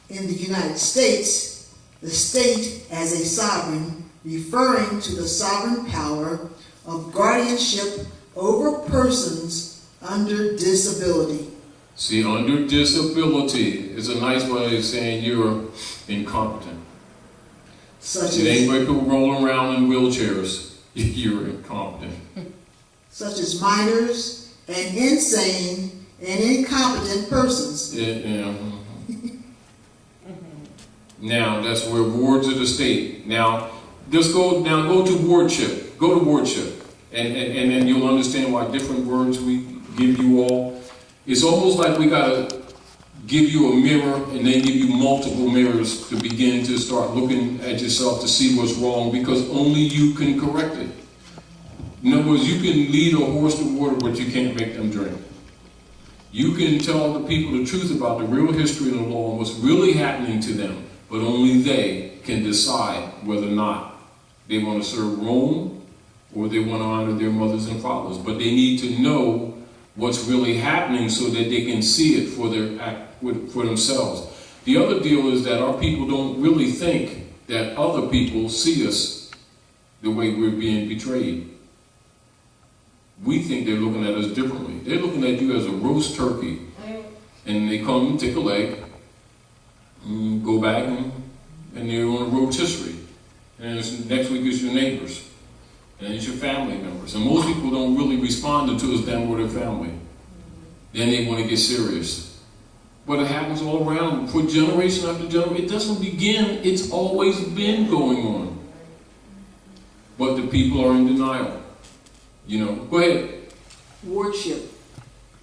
In the United States, the state as a sovereign, referring to the sovereign power of guardianship over persons under disability. See, under disability is a nice way of saying you're incompetent. Such it ain't as, like people rolling around in wheelchairs. You're incompetent. Such as minors and insane and incompetent persons. Yeah. Now, that's where wards of the state. Now, go to wardship. Go to wardship. And then you'll understand why different words we give you all. It's almost like we got to give you a mirror and then give you multiple mirrors to begin to start looking at yourself to see what's wrong, because only you can correct it. In other words, you can lead a horse to water, but you can't make them drink. You can tell the people the truth about the real history of the law and what's really happening to them, but only they can decide whether or not they want to serve Rome or they want to honor their mothers and fathers. But they need to know what's really happening so that they can see it for themselves. The other deal is that our people don't really think that other people see us the way we're being betrayed. We think they're looking at us differently. They're looking at you as a roast turkey. And they come and take a leg, and go back, and they're on a rotisserie. And next week it's your neighbors. And it's your family members. And most people don't really respond to us them with their family. Then they want to get serious. But it happens all around for generation after generation. It doesn't begin, it's always been going on. But the people are in denial. You know, go ahead. Wardship.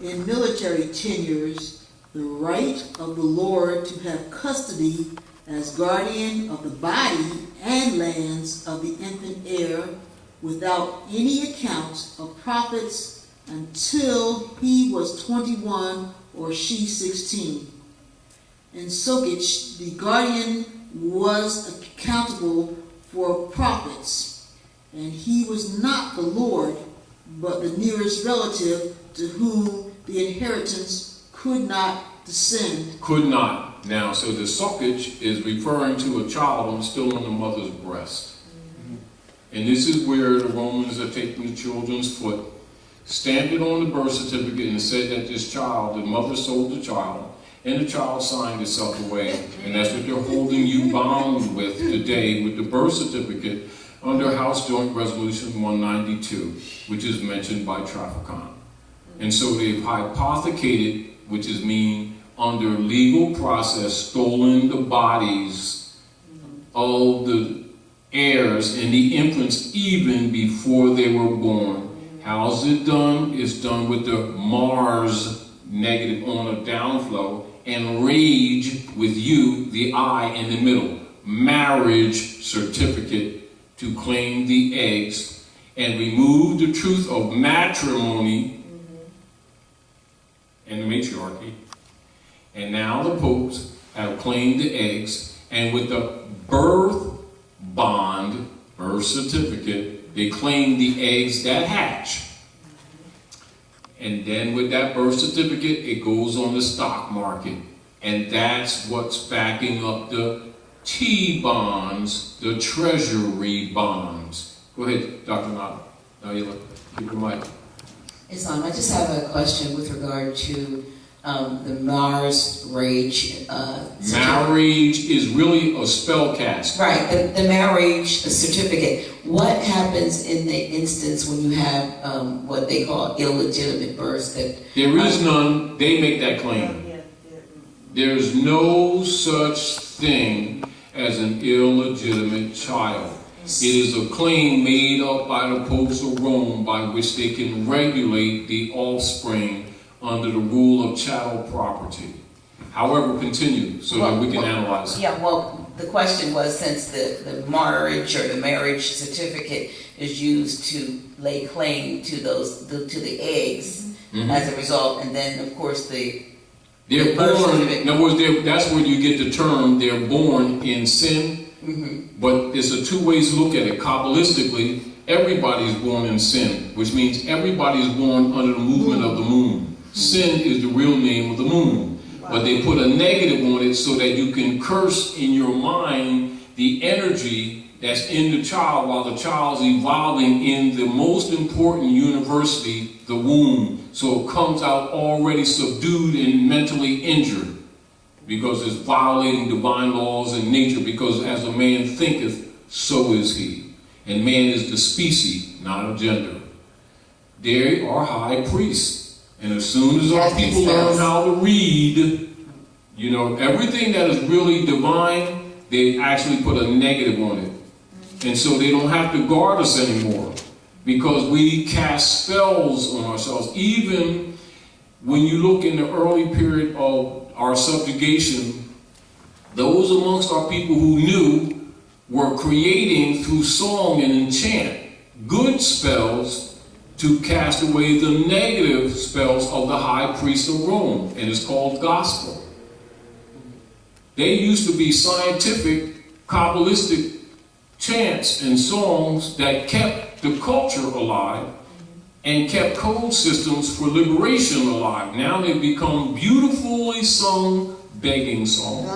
In military tenures, the right of the Lord to have custody as guardian of the body and lands of the infant heir without any account of profits until he was 21 or she 16. In Sokich, the guardian was accountable for profits, and he was not the Lord, but the nearest relative to whom the inheritance could not descend. Could not. Now, so the Sokich is referring to a child still on the mother's breast. And this is where the Romans are taking the children's foot, stamped it on the birth certificate, and said that this child, the mother sold the child, and the child signed itself away. And that's what they're holding you bound with today with the birth certificate under House Joint Resolution 192, which is mentioned by Trafficon. And so they've hypothecated, which is mean under legal process, stolen the bodies of the heirs and the infants even before they were born. How's it done? It's done with the Mars negative on a downflow and rage with you, the I in the middle. Marriage certificate to claim the eggs and remove the truth of matrimony and the matriarchy. And now the popes have claimed the eggs, and with the birth bond, birth certificate, they claim the eggs that hatch. And then with that birth certificate, it goes on the stock market. And that's what's backing up the T-bonds, the treasury bonds. Go ahead, Dr. Naila, keep your mic. It's on. I just have a question with regard to the Mars rage. Marriage is really a spell cast. Right, the marriage certificate. What happens in the instance when you have what they call illegitimate births? That there is none. They make that claim. There's no such thing as an illegitimate child. It is a claim made up by the popes of Rome by which they can regulate the offspring under the rule of chattel property. However, continue so that we can analyze. Yeah, well, the question was, since the marriage or the marriage certificate is used to lay claim to the eggs as a result, and then of course they're born. In other words, that's where you get the term they're born in sin. But there's a two ways to look at it. Kabbalistically, everybody's born in sin, which means everybody's born under the movement of the moon. Sin is the real name of the moon. But they put a negative on it so that you can curse in your mind the energy that's in the child while the child's evolving in the most important university, the womb. So it comes out already subdued and mentally injured because it's violating divine laws and nature, because as a man thinketh, so is he. And man is the species, not a gender. They are high priests. And as soon as our people learn how to read, you know, everything that is really divine, they actually put a negative on it. And so they don't have to guard us anymore, because we cast spells on ourselves. Even when you look in the early period of our subjugation, those amongst our people who knew were creating through song and enchant good spells to cast away the negative spells of the high priest of Rome, and it's called gospel. They used to be scientific, Kabbalistic chants and songs that kept the culture alive and kept code systems for liberation alive. Now they've become beautifully sung begging songs.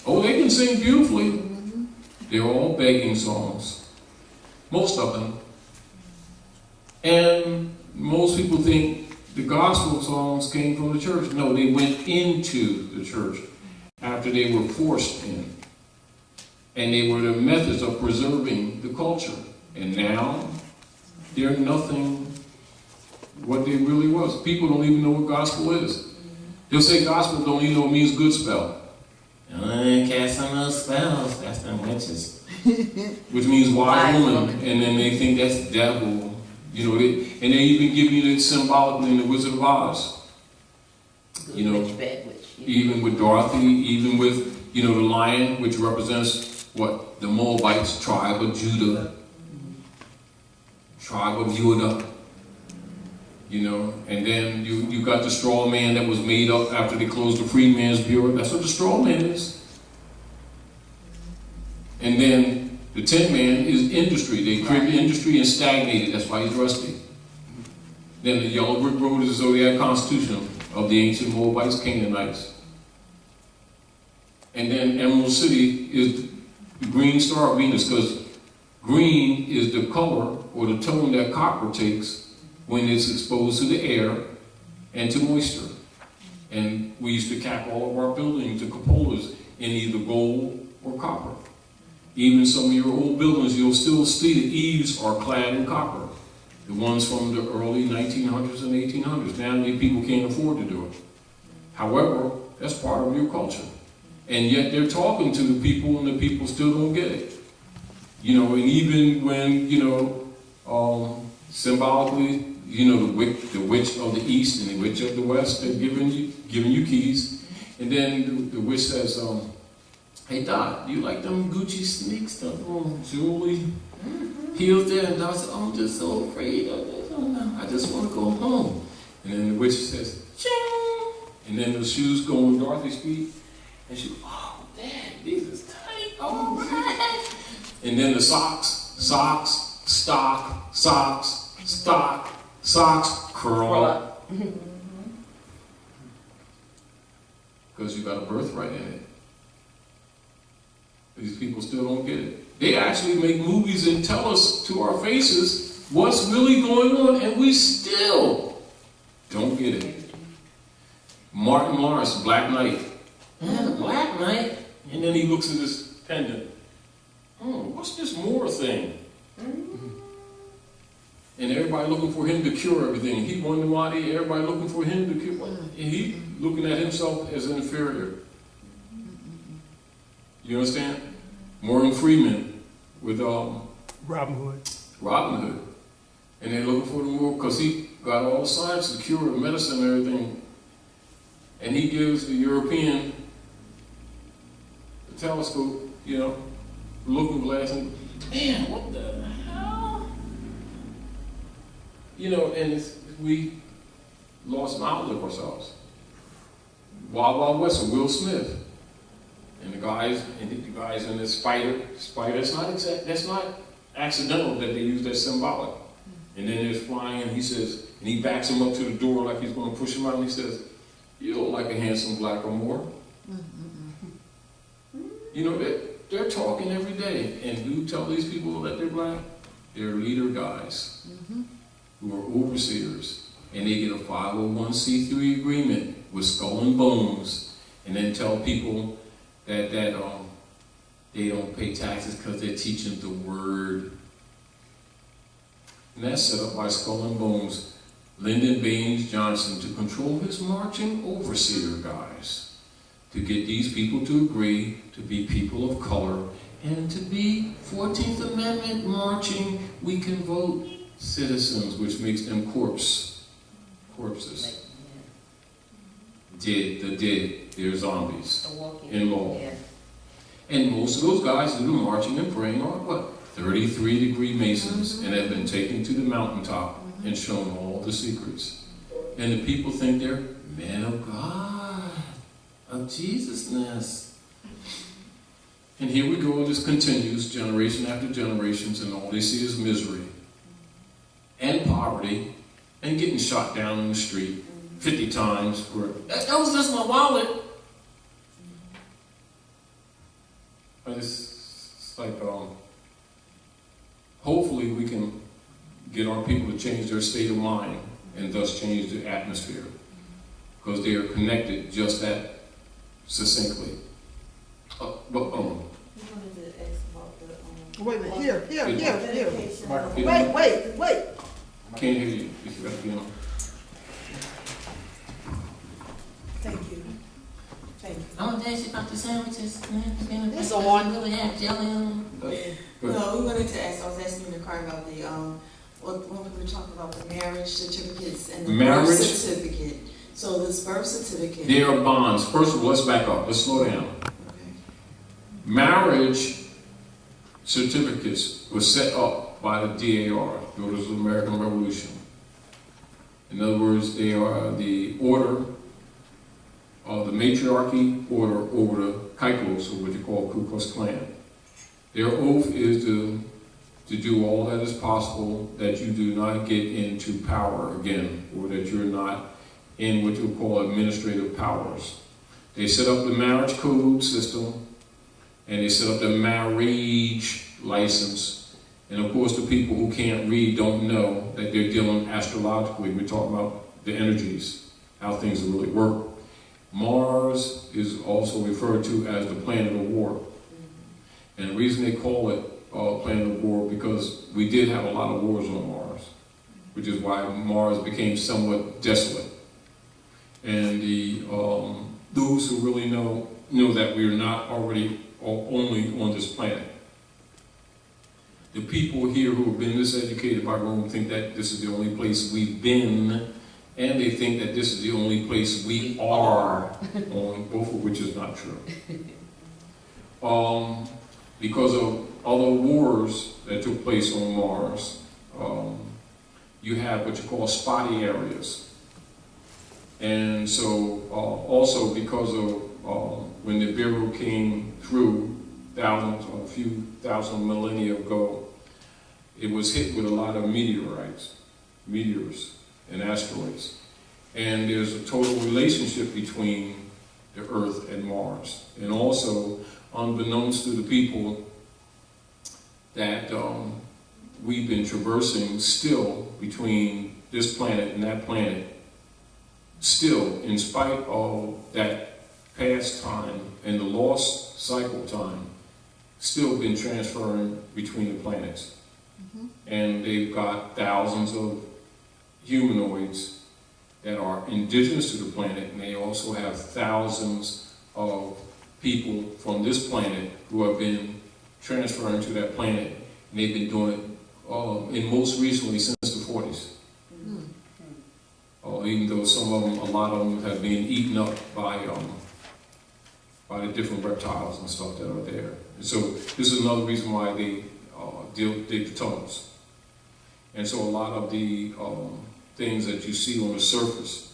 Oh, they can sing beautifully. They're all begging songs. Most of them. And most people think the gospel songs came from the church. No, they went into the church after they were forced in. And they were the methods of preserving the culture. And now, they're nothing what they really was. People don't even know what gospel is. They'll say gospel, don't even know it means good spell. Cast some of those spells, that's them witches. Which means wise woman, and then they think that's the devil. You know, and they even give you it symbolically in the Wizard of Oz. You know, bad witch. Even with Dorothy, even with, the lion, which represents what? The Moabites, tribe of Judah. Tribe of Judah. And then you got the straw man that was made up after they closed the Freedman's Bureau. That's what the straw man is. And then the tin man is industry. They created industry and stagnated. That's why he's rusty. Then the yellow brick road is the zodiac constitution of the ancient Moabites, Canaanites. And then Emerald City is the green star of Venus, because green is the color or the tone that copper takes when it's exposed to the air and to moisture. And we used to cap all of our buildings, the cupolas, in either gold or copper. Even some of your old buildings, you'll still see the eaves are clad in copper. The ones from the early 1900s and 1800s. Now people can't afford to do it. However, that's part of your culture. And yet they're talking to the people, and the people still don't get it. And even when, symbolically, the witch of the east and the witch of the west, they're giving you keys. And then the witch says, hey Doc, you like them Gucci sneaks, the little jewelry heels there? And Doc said, I'm just so afraid of it. I just want to go home. And then the witch says, ching! And then the shoes go on Dorothy's feet. And she, oh, Dad, these is tight. All right. And then the socks, curl up. Because you got a birthright in it. These people still don't get it. They actually make movies and tell us to our faces what's really going on, and we still don't get it. Martin Lawrence, Black Knight. The Black Knight. And then he looks at this pendant. What's this Moor thing? And everybody looking for him to cure everything. He won the body, everybody looking for him to cure. And he looking at himself as an inferior. You understand? Morgan Freeman with Robin Hood. And they're looking for the Moor because he got all the science, the cure, the medicine, and everything. And he gives the European the telescope, looking glass, and man, what the hell? And we lost an outlook ourselves. Wild Wild West with Will Smith. And the guys in this spider, that's not accidental that they use that symbolic. And then they're flying, and he says, and he backs him up to the door like he's going to push him out, and he says, you look like a handsome black or more. They're talking every day. And who tell these people that they're black? They're leader guys who are overseers. And they get a 501c3 agreement with Skull and Bones, and then tell people that they don't pay taxes because they're teaching the word. And that's set up by Skull and Bones, Lyndon Baines Johnson, to control his marching overseer guys, to get these people to agree to be people of color and to be 14th Amendment marching, we can vote citizens, which makes them corpses. Dead, they're zombies in law. And most of those guys do the marching and praying on what? 33-degree Masons, and have been taken to the mountaintop and shown all the secrets. And the people think they're men of God, of Jesusness. And here we go, this continues generation after generations, and all they see is misery and poverty and getting shot down in the street 50 times for, that was just my wallet. And it's like, hopefully we can get our people to change their state of mind and thus change the atmosphere, because they are connected just that succinctly. Wait a minute, here. Wait. Can't hear you. If you got to be on. Thank you. I want to ask you about the sandwiches. It's on. Really have jelly on them. No, we wanted to ask, I was asking you to inquire about the, when we were talking about the marriage certificates and the birth certificate. So this birth certificate. There are bonds. First of all, let's back up. Let's slow down. Okay. Marriage certificates were set up by the DAR, Daughters of the American Revolution. In other words, they are the order of the matriarchy order over the Kaikos, or what you call Ku Klux Klan. Their oath is to do all that is possible, that you do not get into power again, or that you're not in what you call administrative powers. They set up the marriage code system, and they set up the marriage license. And of course, the people who can't read don't know that they're dealing astrologically. We're talking about the energies, how things really work. Mars is also referred to as the planet of war. And the reason they call it planet of war, because we did have a lot of wars on Mars, which is why Mars became somewhat desolate. And those who really know that we are not already or only on this planet. The people here who have been miseducated by Rome think that this is the only place we've been, and they think that this is the only place we are on, both of which is not true. Because of other wars that took place on Mars, you have what you call spotty areas. And so also because of when the Bureau came through thousands or a few thousand millennia ago, it was hit with a lot of meteors and asteroids. And there's a total relationship between the Earth and Mars. And also, unbeknownst to the people that we've been traversing still between this planet and that planet, still, in spite of that past time and the lost cycle time, still been transferring between the planets. And they've got thousands of humanoids that are indigenous to the planet, and they also have thousands of people from this planet who have been transferring to that planet, and they've been doing it, and most recently since the 40s. Even though some of them, a lot of them have been eaten up by the different reptiles and stuff that are there. And so this is another reason why they dig the tunnels. And so a lot of the things that you see on the surface,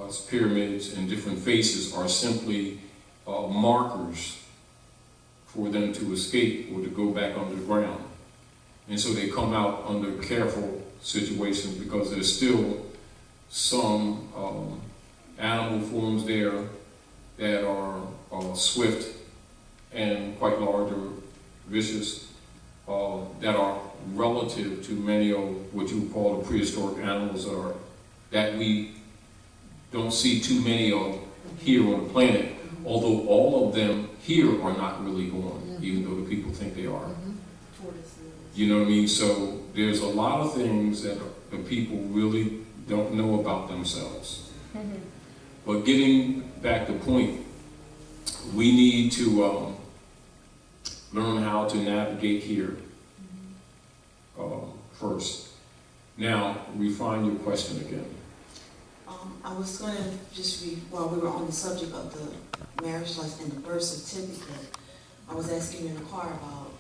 as pyramids and different faces, are simply markers for them to escape or to go back under the ground. And so they come out under careful situations, because there's still some animal forms there that are swift and quite large or vicious, that are relative to many of what you would call the prehistoric animals that we don't see too many of here on the planet, although all of them here are not really gone, even though the people think they are. You know what I mean? So there's a lot of things that the people really don't know about themselves. But getting back to the point, we need to learn how to navigate here first. Now, refine your question again. I was going to just read, while we were on the subject of the marriage license and the birth certificate, I was asking you to inquire about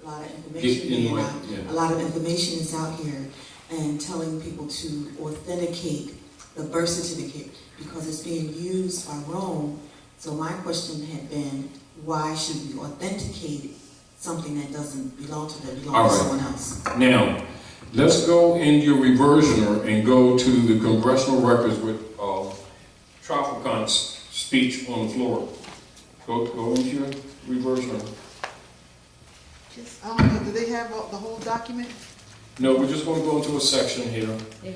A lot of information being out. yeah. A lot of information is out here, and telling people to authenticate the birth certificate because it's being used by Rome. So my question had been, why should we authenticate something that doesn't belong to them, belongs to someone else? Now, let's go in your reversioner and go to the congressional records with Traficant's speech on the floor. Go into your reversioner. I don't know, do they have the whole document? No, we're just going to go into a section here. Yeah.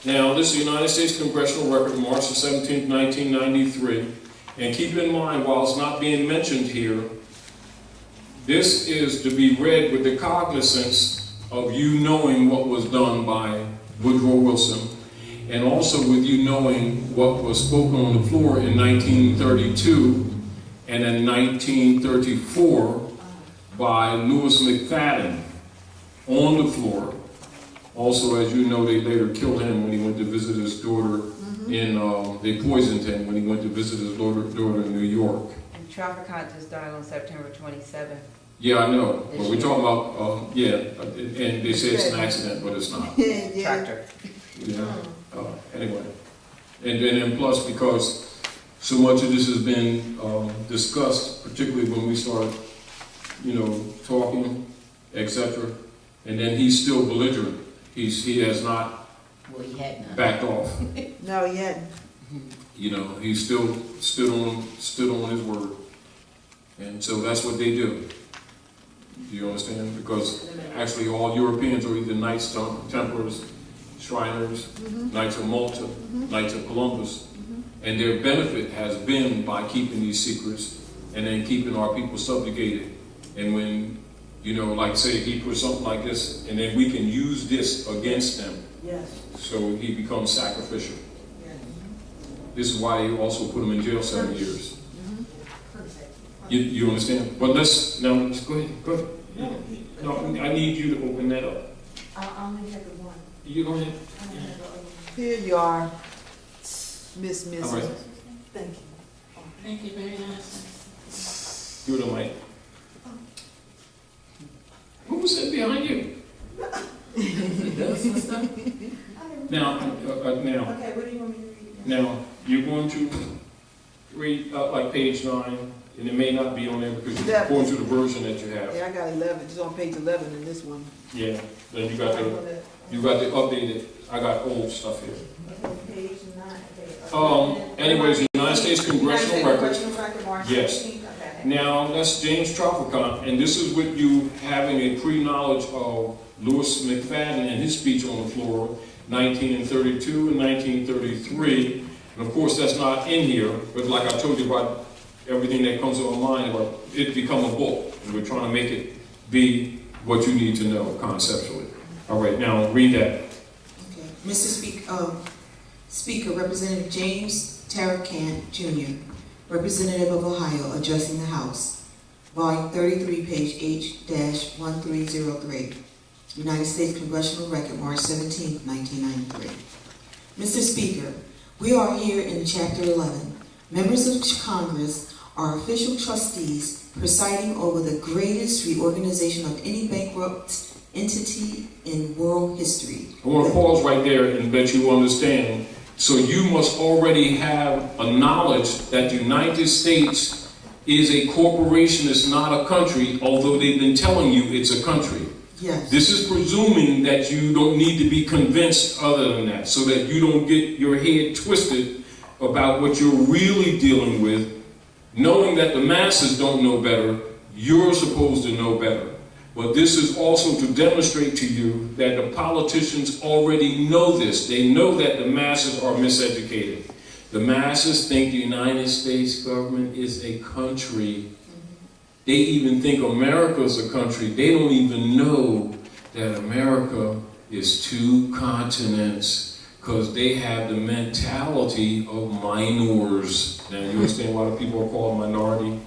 Now, this is the United States Congressional Record, March the 17th, 1993. And keep in mind, while it's not being mentioned here, this is to be read with the cognizance of you knowing what was done by Woodrow Wilson, and also with you knowing what was spoken on the floor in 1932 and in 1934 by Louis McFadden on the floor. Also, as you know, they later killed him when he went to visit his daughter they poisoned him when he went to visit his daughter in New York. And Traficant just died on September 27th. Yeah, I know. But we're talking about, and they say it's an accident, but it's not. Tractor. Yeah. Anyway. And plus, because so much of this has been discussed, particularly when we start, talking, etc. And then he's still belligerent. He has not backed off. No, he hadn't. He's still stood on his word. And so that's what they do. Do you understand? Because actually all Europeans are either Knights Templars, Shriners, Knights of Malta, Knights of Columbus. And their benefit has been by keeping these secrets and then keeping our people subjugated. And when, like say he put something like this, and then we can use this against them. Yes. So he becomes sacrificial. This is why he also put him in jail 7 years. You understand? But go ahead. No, I need you to open that up. I'll only have the one. You go ahead. Here you are, Miss. All right. Thank you. Thank you very much. Do it on mic. Who was sitting behind you? Now, Okay, what do you want me to read? now, you're going to read like page 9, and it may not be on there because you're going to the version that you have. Yeah, I got 11. It's on page 11 in this one. Yeah. Then you got the updated. I got old stuff here. Page 9. Anyways, the United States Congressional Records. Yes. Okay. Now, that's James Traficant, and this is with you having a pre-knowledge of Louis McFadden and his speech on the floor, 1932 and 1933. And of course, that's not in here, but like I told you about everything that comes to my mind, about it become a book, and we're trying to make it be what you need to know conceptually. All right, now read that. Okay. Mr. Speaker, Representative James Tarik Jr., Representative of Ohio, addressing the House. Volume 33, page H-1303. United States Congressional Record, March 17, 1993. Mr. Speaker, we are here in Chapter 11. Members of Congress are official trustees presiding over the greatest reorganization of any bankrupt entity in world history. I want to pause right there and let you understand. So you must already have a knowledge that the United States is a corporation, it's not a country, although they've been telling you it's a country. Yes. This is presuming that you don't need to be convinced other than that, so that you don't get your head twisted about what you're really dealing with, knowing that the masses don't know better, you're supposed to know better. But this is also to demonstrate to you that the politicians already know this. They know that the masses are miseducated. The masses think the United States government is a country. They even think America is a country. They don't even know that America is 2 continents, because they have the mentality of minors. Now, you understand why the people are called minority?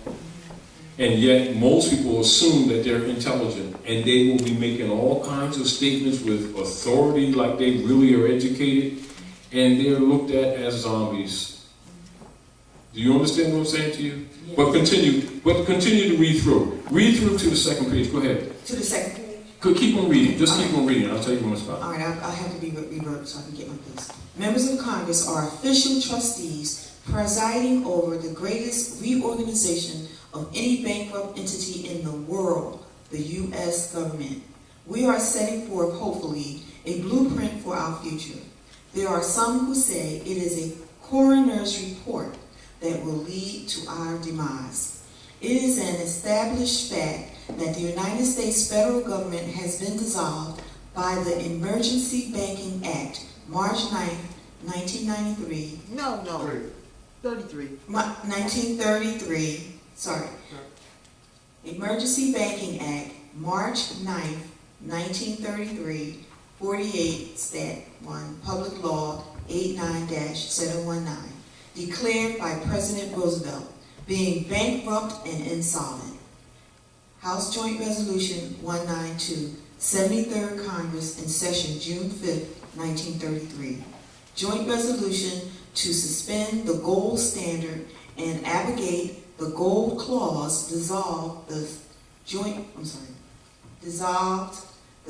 And yet, most people assume that they're intelligent, and they will be making all kinds of statements with authority like they really are educated, and they're looked at as zombies. Do you understand what I'm saying to you? Yes. But continue. But continue to read through. Read through to the second page. Go ahead. To the second page. Keep on reading. Just keep on reading. I'll tell you when to stop. All right, I'll have to be revert so I can get my place. Members of Congress are official trustees presiding over the greatest reorganization of any bankrupt entity in the world, the U.S. government. We are setting forth, hopefully, a blueprint for our future. There are some who say it is a coroner's report that will lead to our demise. It is an established fact that the United States federal government has been dissolved by the Emergency Banking Act, March 9, 1993. No, 33. 1933, sorry. Emergency Banking Act, March 9, 1933, 48 Stat 1, Public Law 89-719, declared by President Roosevelt, being bankrupt and insolvent. House Joint Resolution 192, 73rd Congress in session June 5, 1933. Joint resolution to suspend the gold standard and abrogate the gold clause dissolved the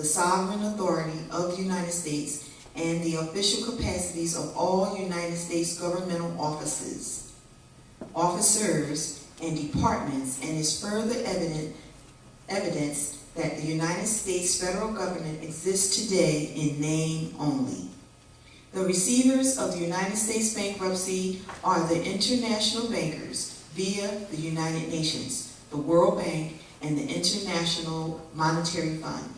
sovereign authority of the United States and the official capacities of all United States governmental officers and departments, and is further evidence that the United States federal government exists today in name only. The receivers of the United States bankruptcy are the international bankers via the United Nations, the World Bank, and the International Monetary Fund.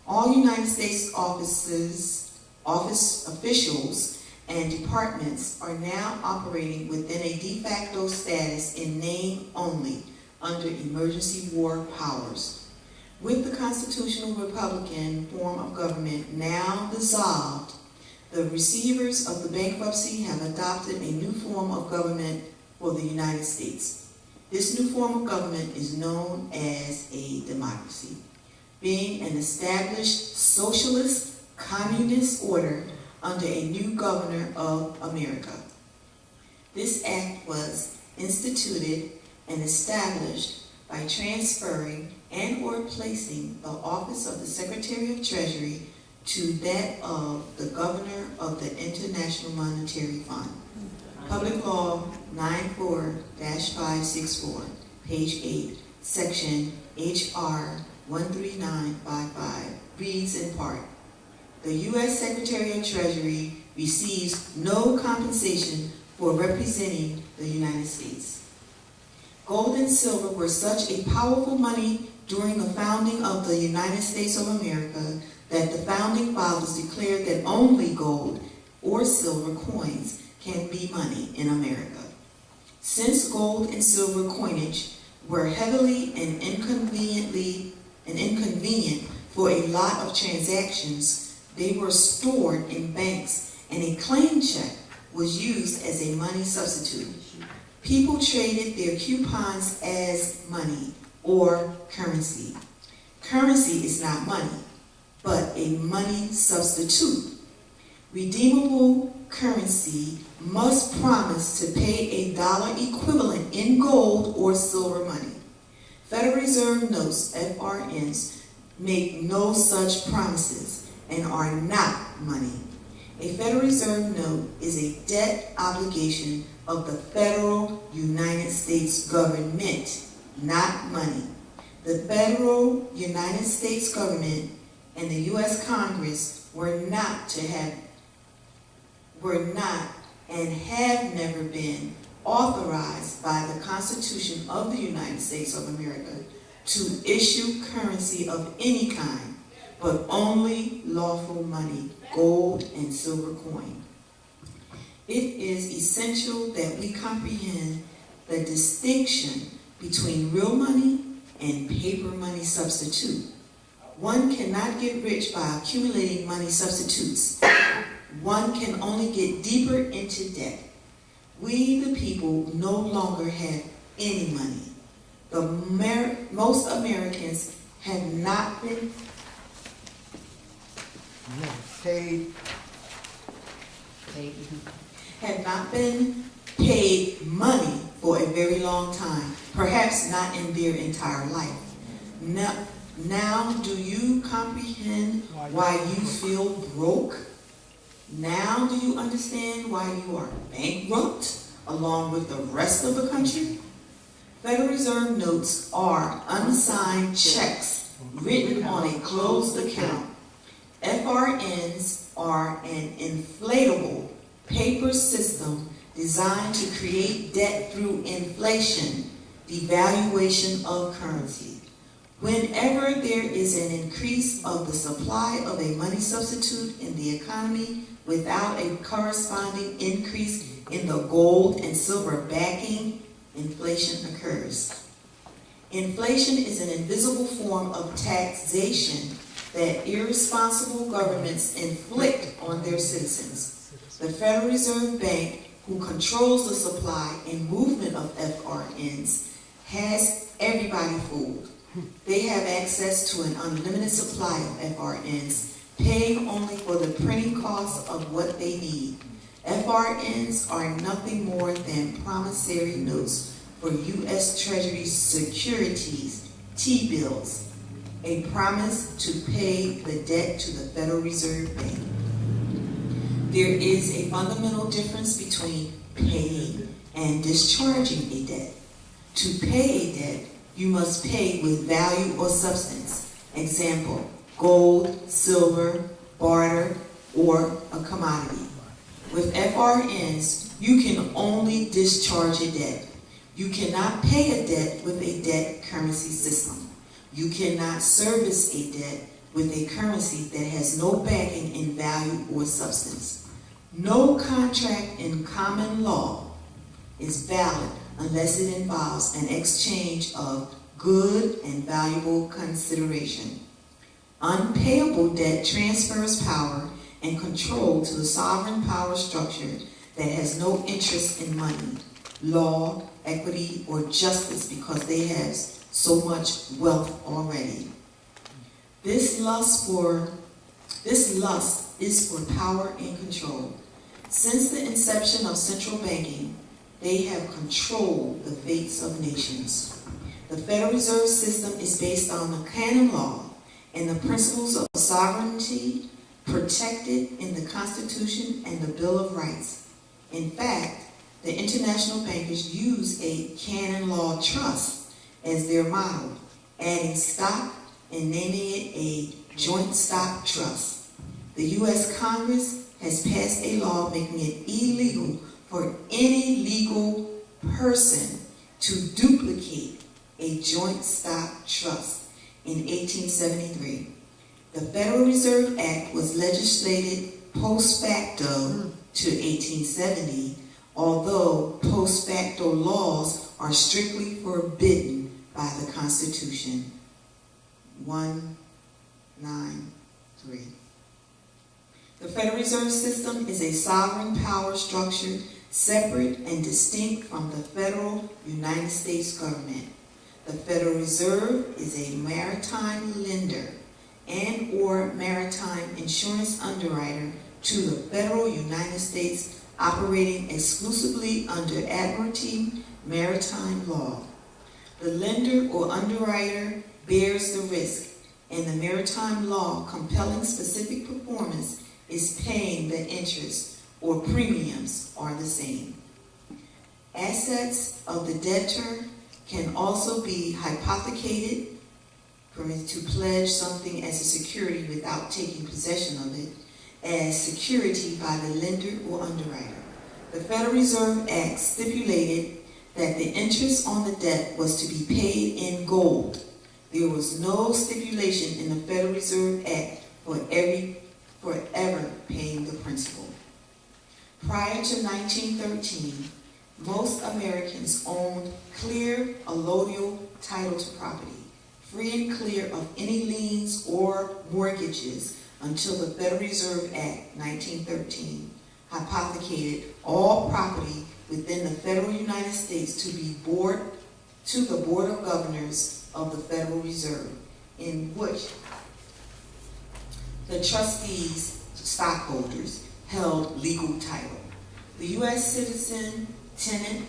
All United States office officials and departments are now operating within a de facto status in name only under emergency war powers. With the constitutional Republican form of government now dissolved, the receivers of the bankruptcy have adopted a new form of government for the United States. This new form of government is known as a democracy, being an established socialist communist order under a new governor of America. This act was instituted and established by transferring and or placing the office of the Secretary of Treasury to that of the Governor of the International Monetary Fund. Public Law 94-564, page 8, section HR 13955, reads in part, the U.S. Secretary of Treasury receives no compensation for representing the United States. Gold and silver were such a powerful money during the founding of the United States of America that the founding fathers declared that only gold or silver coins can be money in America. Since gold and silver coinage were heavily and inconvenient for a lot of transactions, they were stored in banks, and a claim check was used as a money substitute. People traded their coupons as money or currency. Currency is not money, but a money substitute. Redeemable currency must promise to pay a dollar equivalent in gold or silver money. Federal Reserve notes, FRNs, make no such promises and are not money. A Federal Reserve note is a debt obligation of the federal United States government, not money. The federal United States government and the U.S. Congress were not and have never been authorized by the Constitution of the United States of America to issue currency of any kind, but only lawful money, gold and silver coin. It is essential that we comprehend the distinction between real money and paper money substitute. One cannot get rich by accumulating money substitutes. One can only get deeper into debt. We, the people, no longer have any money. Most Americans have not been paid money for a very long time, perhaps not in their entire life. Now do you comprehend why you feel broke? Now do you understand why you are bankrupt along with the rest of the country? Federal Reserve notes are unsigned checks written on a closed account. FRNs are an inflatable paper system designed to create debt through inflation, devaluation of currency. Whenever there is an increase of the supply of a money substitute in the economy without a corresponding increase in the gold and silver backing, inflation occurs. Inflation is an invisible form of taxation that irresponsible governments inflict on their citizens. The Federal Reserve Bank, who controls the supply and movement of FRNs, has everybody fooled. They have access to an unlimited supply of FRNs, paying only for the printing costs of what they need. FRNs are nothing more than promissory notes for U.S. Treasury securities, T-bills, a promise to pay the debt to the Federal Reserve Bank. There is a fundamental difference between paying and discharging a debt. To pay a debt, you must pay with value or substance. Example, gold, silver, barter, or a commodity. With FRNs, you can only discharge a debt. You cannot pay a debt with a debt currency system. You cannot service a debt with a currency that has no backing in value or substance. No contract in common law is valid unless it involves an exchange of good and valuable consideration. Unpayable debt transfers power and control to the sovereign power structure that has no interest in money, law, equity, or justice because they have so much wealth already. This lust is for power and control. Since the inception of central banking, they have controlled the fates of nations. The Federal Reserve System is based on the canon law and the principles of sovereignty protected in the Constitution and the Bill of Rights. In fact, the international bankers use a canon law trust as their model, adding stock and naming it a joint stock trust. The U.S. Congress has passed a law making it illegal for any legal person to duplicate a joint stock trust in 1873. The Federal Reserve Act was legislated post facto to 1870, although post facto laws are strictly forbidden by the Constitution. 193. The Federal Reserve System is a sovereign power structure separate and distinct from the federal United States government. The Federal Reserve is a maritime lender and or maritime insurance underwriter to the federal United States, operating exclusively under Admiralty maritime law. The lender or underwriter bears the risk, and the maritime law compelling specific performance is paying the interest or premiums are the same. Assets of the debtor can also be hypothecated, to pledge something as a security without taking possession of it, as security by the lender or underwriter. The Federal Reserve Act stipulated that the interest on the debt was to be paid in gold. There was no stipulation in the Federal Reserve Act for forever paying the principal. Prior to 1913, most Americans owned clear allodial title to property, free and clear of any liens or mortgages until the Federal Reserve Act 1913 hypothecated all property within the federal United States to the Board of Governors of the Federal Reserve, in which the trustees, stockholders, held legal title. The U.S. citizen tenant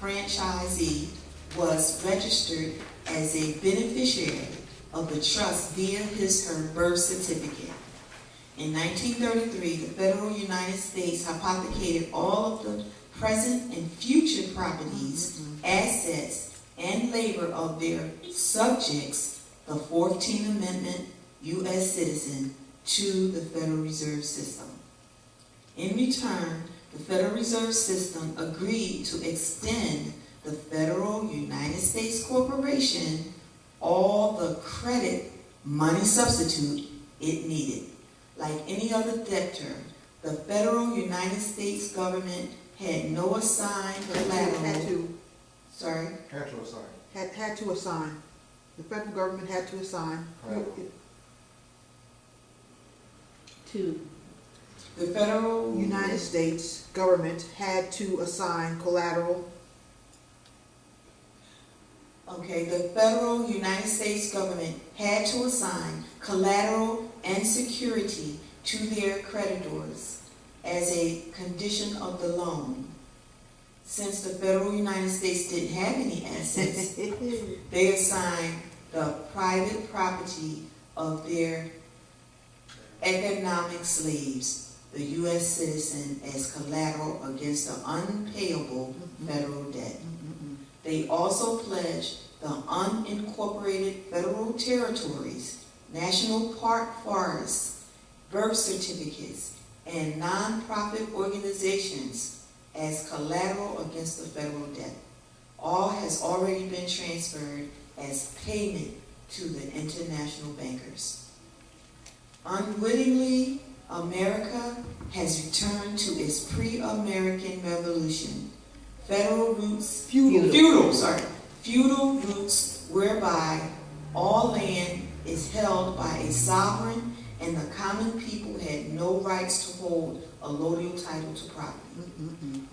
franchisee was registered as a beneficiary of the trust via his/her birth certificate. In 1933, the federal United States hypothecated all of the present and future properties, assets, and labor of their subjects, the 14th Amendment U.S. citizen, to the Federal Reserve System. In return, the Federal Reserve System agreed to extend the Federal United States Corporation all the credit money substitute it needed. Like any other debtor, the Federal United States government had no assigned collateral. Had to assign. Had to assign. The federal government had to assign. To The Federal United States government had to assign collateral. Okay, the federal United States government had to assign collateral and security to their creditors as a condition of the loan. Since the federal United States didn't have any assets, they assigned the private property of their economic slaves, the U.S. citizen, as collateral against the unpayable federal debt. They also pledged the unincorporated federal territories, national park forests, birth certificates, and non-profit organizations as collateral against the federal debt. All has already been transferred as payment to the international bankers. Unwittingly, America has returned to its pre-American revolution. Feudal roots whereby all land is held by a sovereign and the common people had no rights to hold a loyal title to property.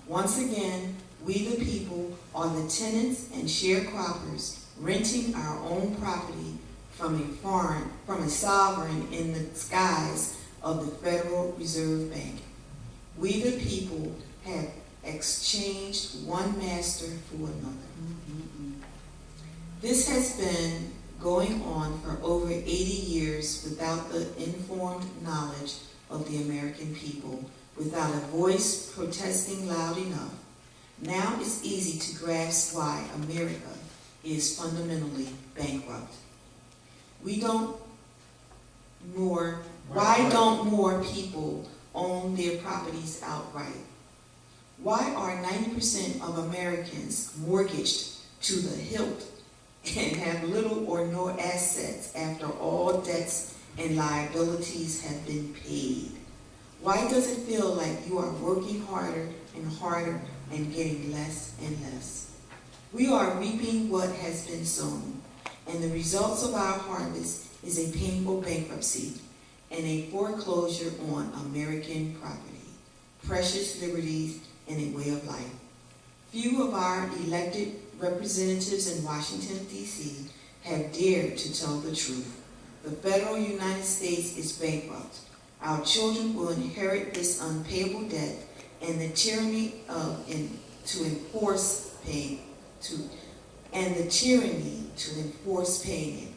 Once again, we the people are the tenants and sharecroppers renting our own property from a sovereign in the skies of the Federal Reserve Bank. We the people have exchanged one master for another. This has been going on for over 80 years without the informed knowledge of the American people, without a voice protesting loud enough. Now it's easy to grasp why America is fundamentally bankrupt. Why don't more people own their properties outright? Why are 90% of Americans mortgaged to the hilt and have little or no assets after all debts and liabilities have been paid? Why does it feel like you are working harder and harder and getting less and less? We are reaping what has been sown, and the results of our harvest is a painful bankruptcy and a foreclosure on American property, precious liberties, and a way of life. Few of our elected representatives in Washington, D.C. have dared to tell the truth. The federal United States is bankrupt. Our children will inherit this unpayable debt and the tyranny to enforce paying it.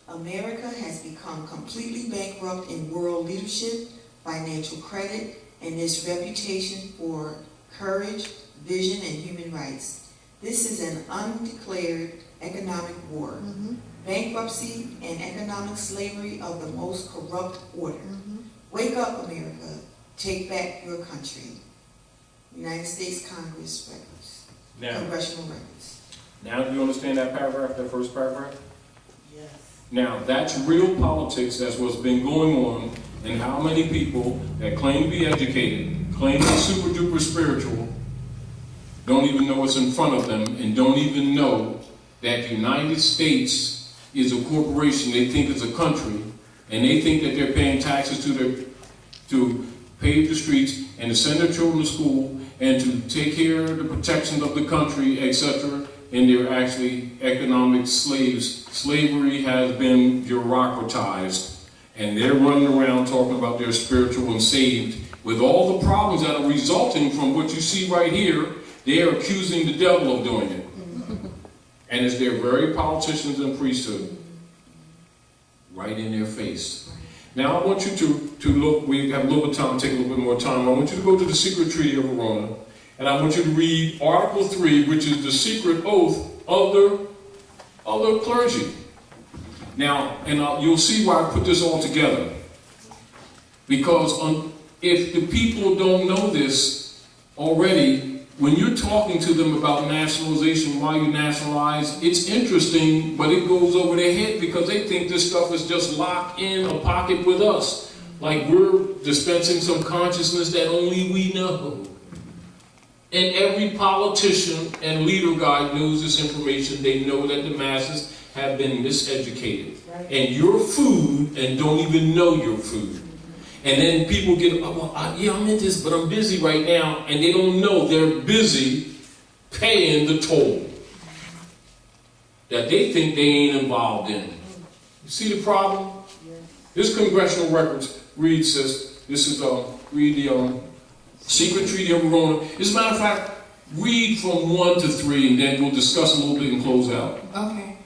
America has become completely bankrupt in world leadership, financial credit, and its reputation for courage, vision, and human rights. This is an undeclared economic war, bankruptcy, and economic slavery of the most corrupt order. Wake up, America. Take back your country. United States Congress records. Congressional records. Now do you understand that paragraph, that first paragraph? Yes. Now, that's real politics. That's what's been going on, and how many people that claim to be educated, claim to be super duper spiritual, don't even know what's in front of them, and don't even know that the United States is a corporation. They think it's a country, and they think that they're paying taxes to pave the streets and to send their children to school and to take care of the protections of the country, etc., and they're actually economic slaves. Slavery has been bureaucratized, and they're running around talking about they're spiritual and saved with all the problems that are resulting from what you see right here They are accusing the devil of doing it. And it's their very politicians and priesthood right in their face. Now I want you to look, we have a little bit of time, take a little bit more time. I want you to go to the secret treaty of Verona, and I want you to read Article 3, which is the secret oath of the clergy. Now, and you'll see why I put this all together. Because if the people don't know this already, when you're talking to them about nationalization, why you nationalize, it's interesting, but it goes over their head because they think this stuff is just locked in a pocket with us. Like we're dispensing some consciousness that only we know. And every politician and leader guide knows this information. They know that the masses have been miseducated. And you're food and don't even know you're food. And then people get, oh, well, yeah, I'm in this, but I'm busy right now. And they don't know they're busy paying the toll that they think they ain't involved in. You see the problem? This congressional records reads this. This is, read the secret treaty of Verona. As a matter of fact, read from 1 to 3, and then we'll discuss a little bit and close out. Okay.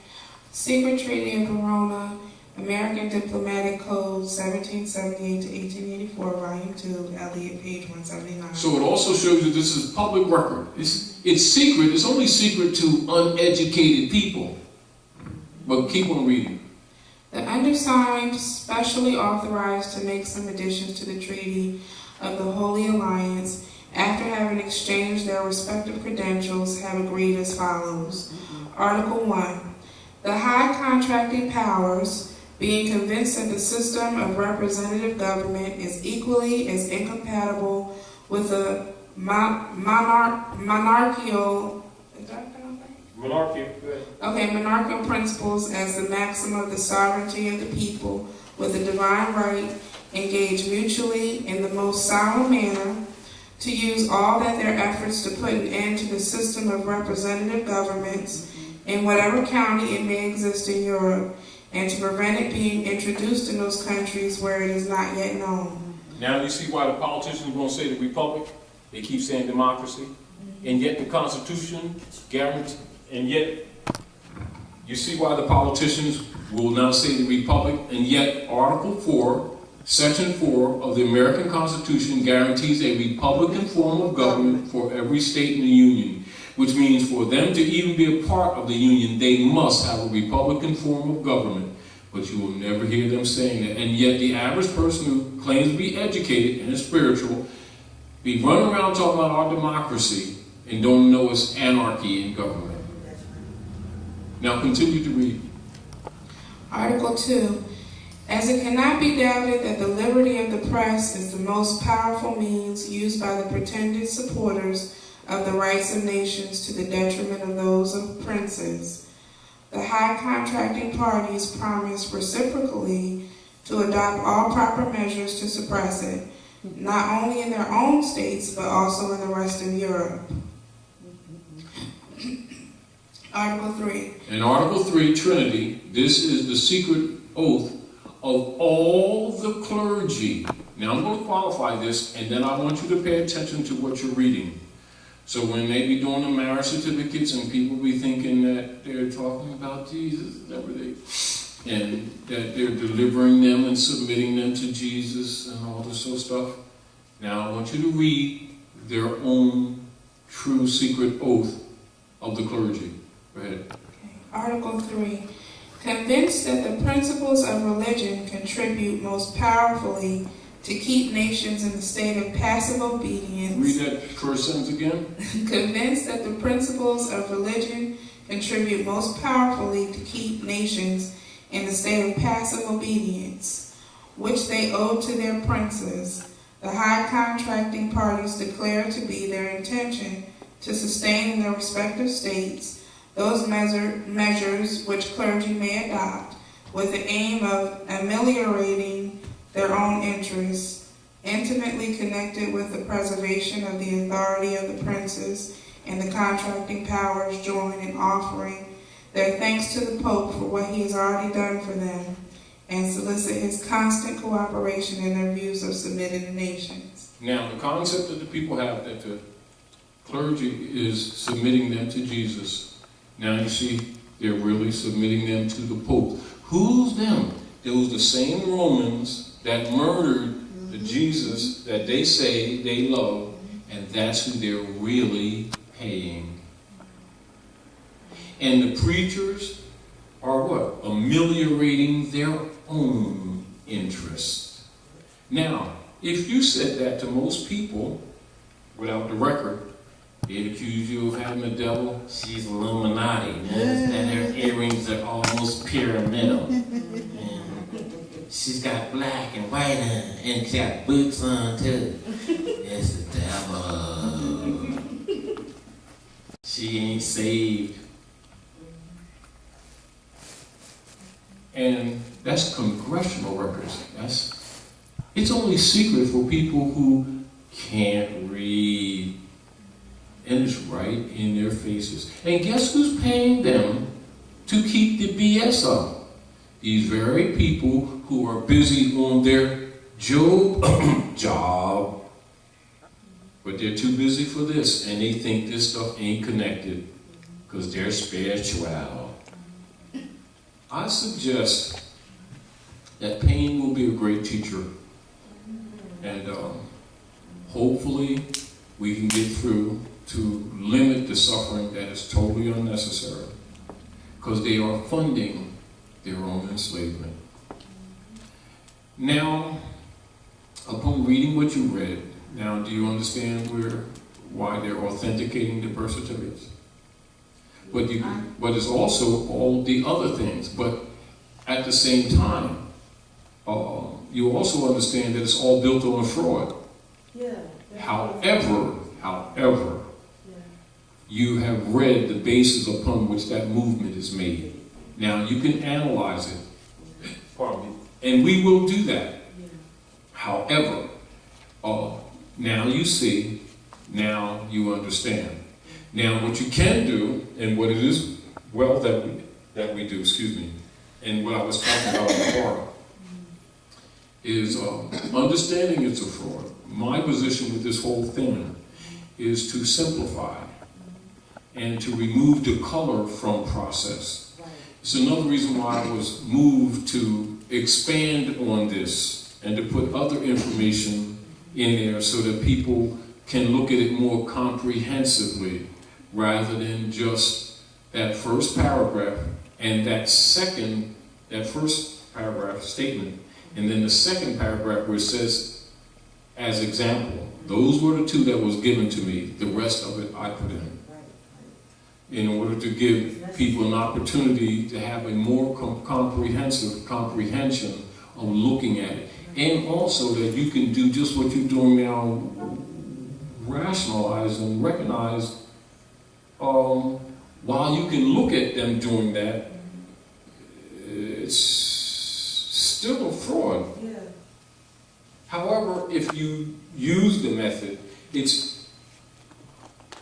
Secret Treaty of Verona, American Diplomatic Code, 1778 to 1884, Volume 2, Elliott, page 179. So it also shows you this is public record. It's secret. It's only secret to uneducated people. But keep on reading. The undersigned, specially authorized to make some additions to the Treaty of the Holy Alliance, after having exchanged their respective credentials, have agreed as follows. Article 1. The high contracting powers, being convinced that the system of representative government is equally as incompatible with a monarchical principles as the maxim of the sovereignty of the people, with the divine right, engage mutually in the most solemn manner to use all that their efforts to put an end to the system of representative governments in whatever county it may exist in Europe, and to prevent it being introduced in those countries where it is not yet known. Now you see why the politicians won't say the republic. They keep saying democracy. And yet the Constitution guarantees, and yet you see why the politicians will now say the republic, and yet Article 4, Section 4 of the American Constitution guarantees a Republican form of government for every state in the Union, which means for them to even be a part of the Union, they must have a Republican form of government. But you will never hear them saying that. And yet the average person who claims to be educated and is spiritual be running around talking about our democracy and don't know it's anarchy in government. Now continue to read. Article 2. As it cannot be doubted that the liberty of the press is the most powerful means used by the pretended supporters of the rights of nations to the detriment of those of princes, the high contracting parties promise reciprocally to adopt all proper measures to suppress it, not only in their own states, but also in the rest of Europe. Article 3. In Article 3, Trinity, this is the secret oath of all the clergy. Now I'm going to qualify this, and then I want you to pay attention to what you're reading. So when they be doing the marriage certificates and people be thinking that they're talking about Jesus and everything, and that they're delivering them and submitting them to Jesus and all this sort of stuff, now I want you to read their own true secret oath of the clergy. Go ahead. Okay. Article 3. Convinced that the principles of religion contribute most powerfully to keep nations in the state of passive obedience. Read that first sentence again. Convinced that the principles of religion contribute most powerfully to keep nations in the state of passive obedience, which they owe to their princes, the high contracting parties declare to be their intention to sustain in their respective states those measures which clergy may adopt with the aim of ameliorating their own interests, intimately connected with the preservation of the authority of the princes, and the contracting powers join in offering their thanks to the Pope for what he has already done for them, and solicit his constant cooperation in their views of submitted nations. Now, the concept that the people have that the clergy is submitting them to Jesus. Now you see, they're really submitting them to the Pope. Who's them? It was the same Romans that murdered the Jesus that they say they love, and that's who they're really paying. And the preachers are what? Ameliorating their own interests. Now, if you said that to most people, without the record, they'd accuse you of having a devil. She's Illuminati. Notice that her earrings are almost pyramidal. She's got black and white on, and she got boots on too. It's the devil. She ain't saved. And that's congressional records. It's only secret for people who can't read. And it's right in their faces. And guess who's paying them to keep the BS up? These very people who are busy on their job, but they're too busy for this, and they think this stuff ain't connected because they're spiritual. I suggest that pain will be a great teacher, and hopefully we can get through to limit the suffering that is totally unnecessary, because they are funding their own enslavement. Now, upon reading what you read, now do you understand why they're authenticating the birth certificates? But it's also all the other things. But at the same time, you also understand that it's all built on a fraud. Yeah. However, you have read the basis upon which that movement is made. Now you can analyze it. Pardon me. And we will do that. However, now you see, now you understand. Now what you can do, and what it is, well, that we do, excuse me, and what I was talking about before, is understanding it's a fraud. My position with this whole thing is to simplify and to remove the color from process. It's another reason why I was moved to expand on this and to put other information in there so that people can look at it more comprehensively rather than just that first paragraph and that first paragraph statement, and then the second paragraph where it says, as example. Those were the two that was given to me. The rest of it I put in order to give people an opportunity to have a more comprehensive comprehension of looking at it. And also that you can do just what you're doing now, rationalize and recognize while you can look at them doing that, it's still a fraud. Yeah. However, if you use the method,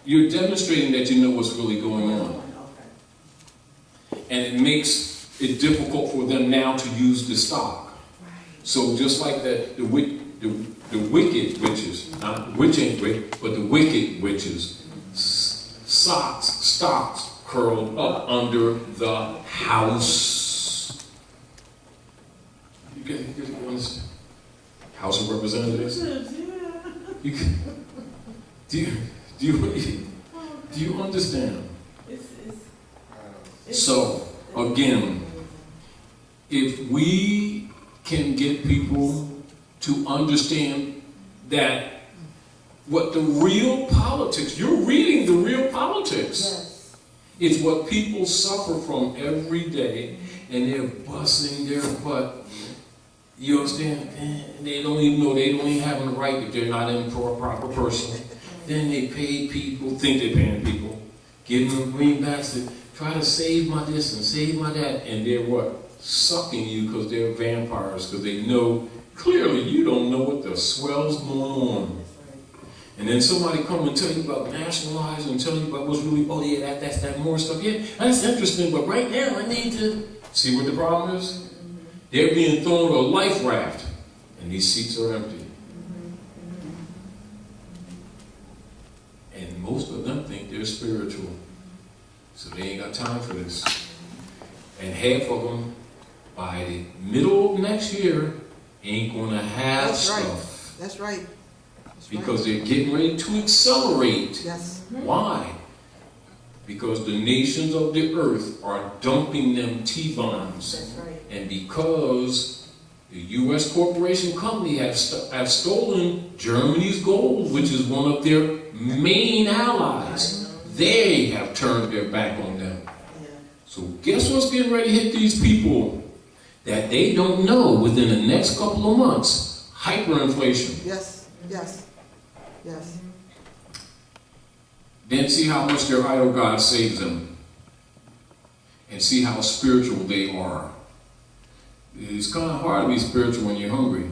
you're demonstrating that you know what's really going on. And it makes it difficult for them now to use the stock. So just like the wicked witches, not witch ain't wicked, but the wicked witches, stocks curled up under the house. You understand? House of Representatives. Do you understand? So again, if we can get people to understand that what the real politics, you're reading the real politics. Yes. It's what people suffer from every day, and they're busting their butt. You understand? They don't even know they don't even have the right if they're not in for a proper person. Then they pay people, think they're paying people, give them greenbacks to try to save my this and save my that, and they're what? Sucking you because they're vampires, because they know clearly you don't know what the swell's going on. And then somebody come and tell you about nationalize and tell you about what's really, oh yeah, that's that more stuff. Yeah, that's interesting, but right now I need to see what the problem is. They're being thrown a life raft, and these seats are empty. And most of them think they're spiritual. So they ain't got time for this. And half of them, by the middle of next year, ain't gonna have stuff. That's right. Because they're getting ready to accelerate. Yes. Why? Because the nations of the earth are dumping them T-bombs. That's right. And because the U.S. corporation company have stolen Germany's gold, which is one of their main allies, they have turned their back on them. So guess what's getting ready to hit these people that they don't know within the next couple of months? Hyperinflation. Yes. Yes. Yes. Then see how much their idol God saves them. And see how spiritual they are. It's kind of hard to be spiritual when you're hungry.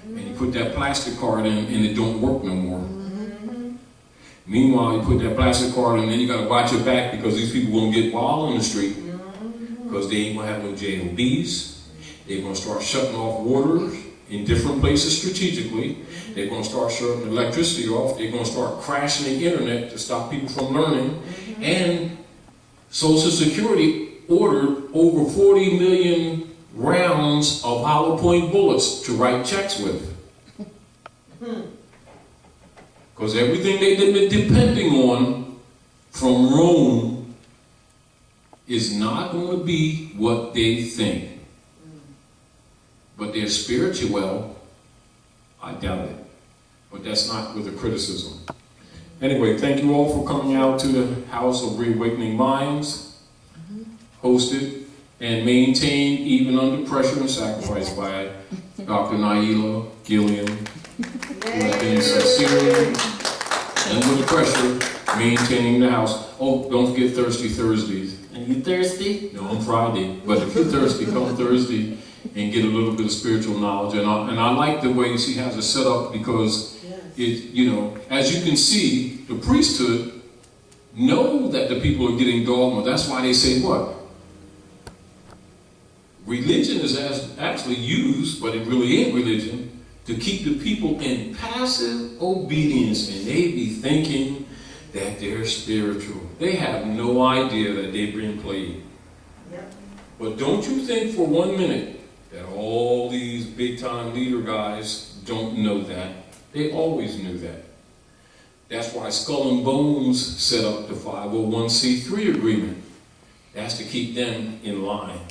And you put that plastic card in and it don't work no more. Meanwhile, you put that plastic card in and then you got to watch your back because these people won't get wild on the street. Because they ain't going to have no JOBs. They're going to start shutting off water in different places strategically. They're going to start shutting electricity off. They're going to start crashing the internet to stop people from learning. And Social Security ordered over 40 million rounds of hollow point bullets to write checks with. Because everything they've been depending on from Rome is not going to be what they think. But their spiritual, I doubt it. But that's not with a criticism. Anyway, thank you all for coming out to the House of Reawakening Minds, hosted and maintained even under pressure and sacrifice by Dr. Naila Gilliam, who has been sincere and with pressure maintaining the house. Oh, don't forget Thirsty Thursdays. Are you thirsty? No, on Friday. But if you're thirsty, come Thursday and get a little bit of spiritual knowledge. And I like the way she has it set up because it, you know, as you can see, the priesthood know that the people are getting dogma. That's why they say what? Religion is actually used, but it really ain't religion, to keep the people in passive obedience, and they be thinking that they're spiritual. They have no idea that they've been played. Yep. But don't you think for 1 minute that all these big-time leader guys don't know that. They always knew that. That's why Skull and Bones set up the 501c3 agreement. That's to keep them in line.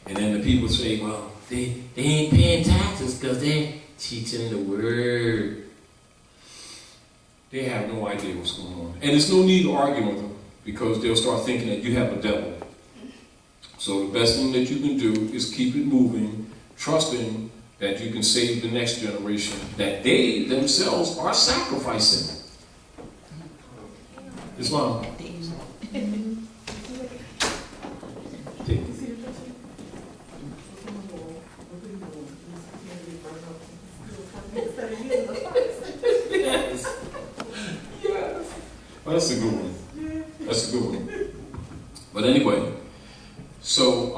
And then the people say, well, they ain't paying taxes because they're teaching the word. They have no idea what's going on. And there's no need to argue with them because they'll start thinking that you have a devil. So the best thing that you can do is keep it moving, trusting that you can save the next generation that they themselves are sacrificing. Islam. Well, that's a good one. That's a good one. But anyway, so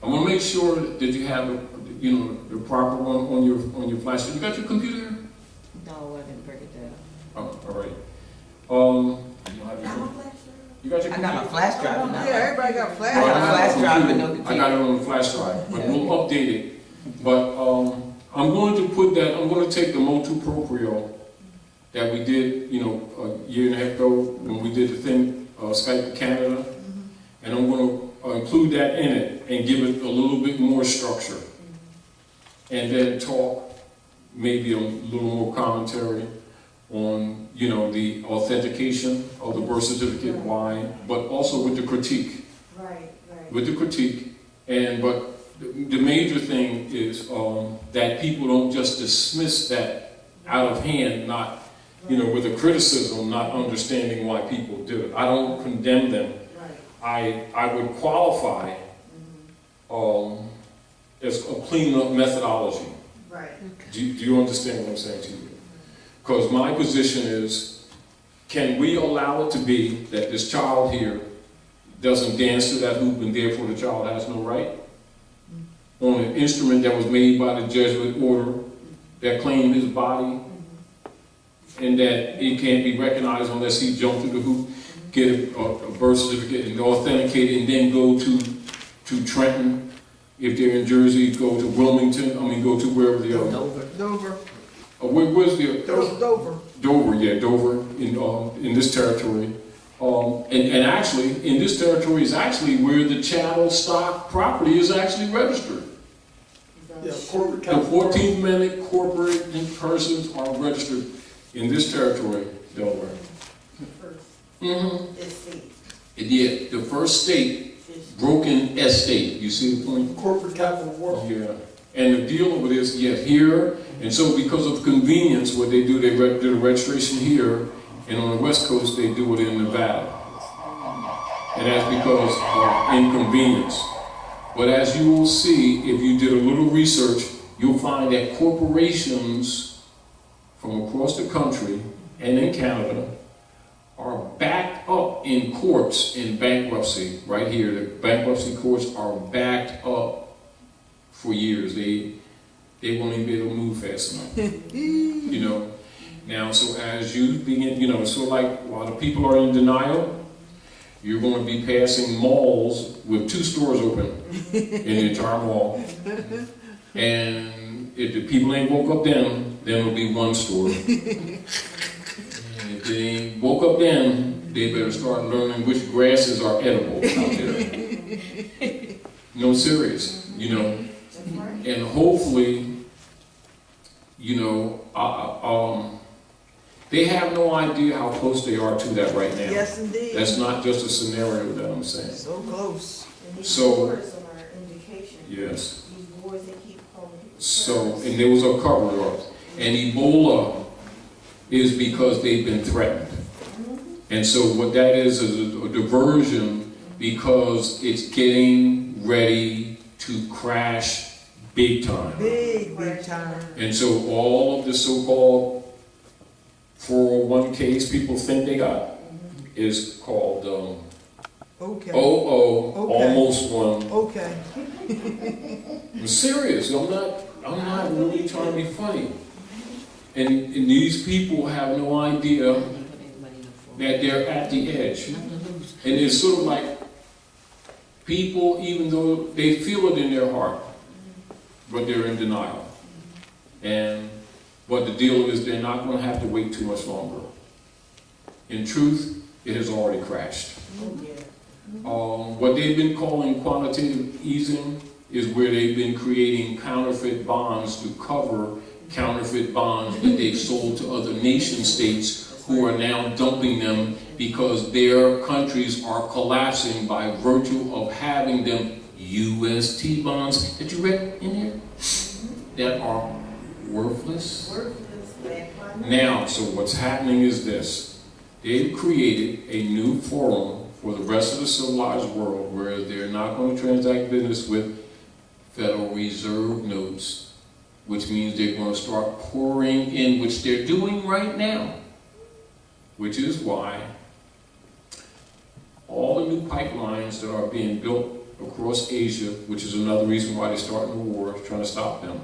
I'm gonna make sure that you have the proper one on your flash. You got your computer here? No, I didn't break it down. Oh, all right. You don't have your computer? You got your computer? I got my flash drive now. Yeah, everybody got flash. I got a flash drive, but no computer. I got it on the flash drive, but we'll update it. But I'm going to put that. I'm going to take the motu proprio that we did, a year and a half ago when we did the thing, Skype to Canada, and I'm going to include that in it and give it a little bit more structure, and then talk maybe a little more commentary on, the authentication of the birth certificate, why, but also with the critique. Right. With the critique, but the major thing is that people don't just dismiss that out of hand, not, with a criticism, not understanding why people do it. I don't condemn them. Right. I would qualify as a clean-up methodology. Right. Do you understand what I'm saying to you? Because my position is, can we allow it to be that this child here doesn't dance to that hoop and therefore the child has no right? On an instrument that was made by the Jesuit order that claimed his body and that it can't be recognized unless he jumped through the hoop, get a birth certificate and authenticate it, and then go to Trenton. If they're in Jersey, go to Wilmington. Go to wherever they are. Dover. Where's the Dover. Dover? Yeah, Dover in this territory. And actually, in this territory is actually where the chattel stock property is actually registered. Yeah, corporate The 14th Amendment corporate persons are registered in this territory, Delaware. Yeah, the first state, broken estate. You see the point? corporate capital world. Yeah. And the deal with this, here, and so because of convenience, what they do, they do the registration here, and on the West Coast, they do it in Nevada. And that's because of inconvenience. But as you will see, if you did a little research, you'll find that corporations from across the country and in Canada are backed up in courts in bankruptcy. Right here, the bankruptcy courts are backed up for years. They won't even be able to move fast enough. Now, so as you begin, so like while the people are in denial, you're going to be passing malls with 2 stores open in the entire mall. And if the people ain't woke up then it'll be 1 store. And if they ain't woke up then, they better start learning which grasses are edible out there. No, serious, And hopefully, they have no idea how close they are to that right now. Yes, indeed. That's not just a scenario that I'm saying. So close. And these So- wars are our indication. Yes. These wars they keep calling people. So, and there was a cover-up. And Ebola is because they've been threatened. And so what that is a diversion because it's getting ready to crash big time. Big time. And so all of the so-called 401ks people think they got is called Okay. almost one. Okay. I'm serious. I'm not really trying to be funny. And these people have no idea that they're at the edge. And it's sort of like people, even though they feel it in their heart, but they're in denial. But the deal is they're not going to have to wait too much longer. In truth, it has already crashed. What they've been calling quantitative easing is where they've been creating counterfeit bonds to cover counterfeit bonds that they've sold to other nation states who are now dumping them because their countries are collapsing by virtue of having them UST bonds that you read in here that are worthless. Now, so what's happening is this. They've created a new forum for the rest of the civilized world where they're not going to transact business with Federal Reserve notes, which means they're going to start pouring in, which they're doing right now, which is why all the new pipelines that are being built across Asia, which is another reason why they're starting the war, trying to stop them,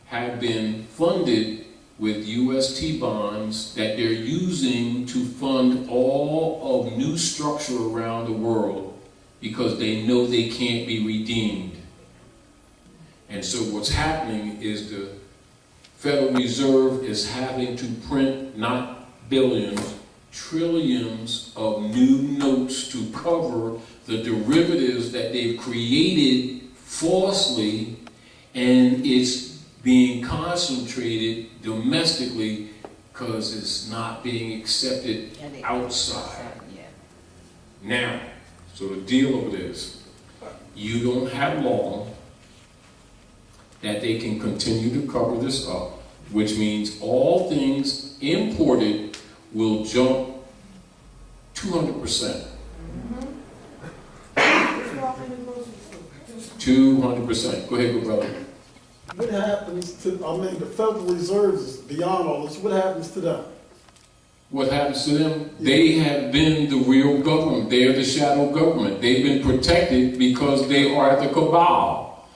have been funded with UST bonds that they're using to fund all of new structure around the world because they know they can't be redeemed. And so what's happening is the Federal Reserve is having to print not billions, trillions of new notes to cover the derivatives that they've created falsely, and it's being concentrated domestically because it's not being accepted outside. Now, so the deal of it is, you don't have long that they can continue to cover this up, which means all things imported will jump 200%. 200%. Go ahead, good brother. What happens to, the Federal Reserve is beyond all this. What happens to them? What happens to them? They have been the real government. They are the shadow government. They've been protected because they are the cabal.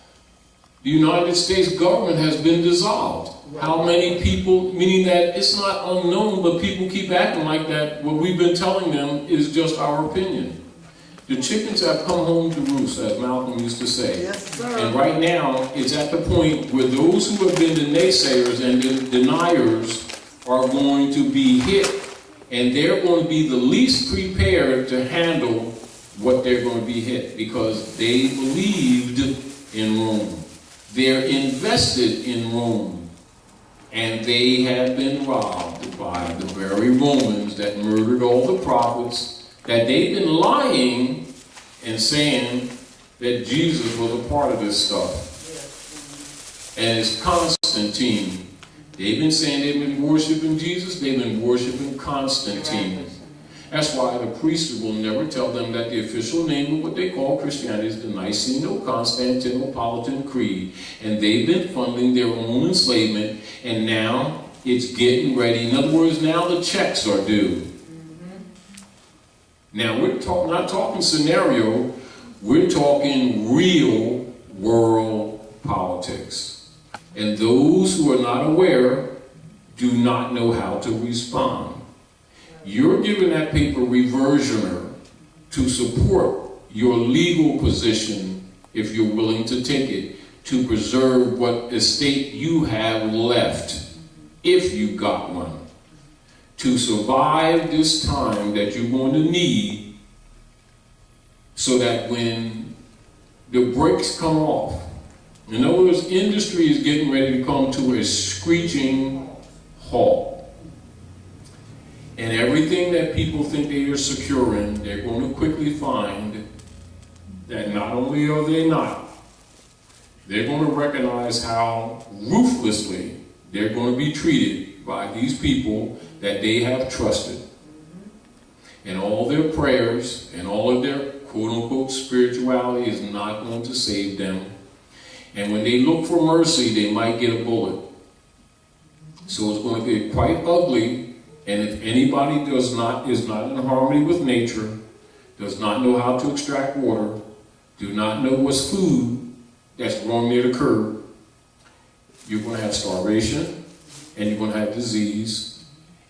The United States government has been dissolved. How many people, meaning that it's not unknown, but people keep acting like that. What we've been telling them is just our opinion. The chickens have come home to roost, as Malcolm used to say. Yes, sir. And right now, it's at the point where those who have been the naysayers and the deniers are going to be hit, and they're going to be the least prepared to handle what they're going to be hit, because they believed in Rome. They're invested in Rome, and they have been robbed by the very Romans that murdered all the prophets, that they've been lying and saying that Jesus was a part of this stuff. And it's Constantine. They've been saying they've been worshiping Jesus, they've been worshiping Constantine. That's why the priesthood will never tell them that the official name of what they call Christianity is the Niceno-Constantinopolitan Creed. And they've been funding their own enslavement, and now it's getting ready. In other words, now the checks are due. Now we're not talking scenario, we're talking real world politics. And those who are not aware do not know how to respond. You're given that paper reversioner to support your legal position, if you're willing to take it, to preserve what estate you have left, if you got one, to survive this time that you're going to need, so that when the brakes come off, in other words, industry is getting ready to come to a screeching halt. And everything that people think they are secure in, they're going to quickly find that not only are they not, they're going to recognize how ruthlessly they're going to be treated by these people that they have trusted. And all their prayers and all of their quote-unquote spirituality is not going to save them. And when they look for mercy, they might get a bullet. So it's going to get quite ugly. And if anybody is not in harmony with nature, does not know how to extract water, do not know what's food that's grown near the curb, you're going to have starvation, and you're going to have disease,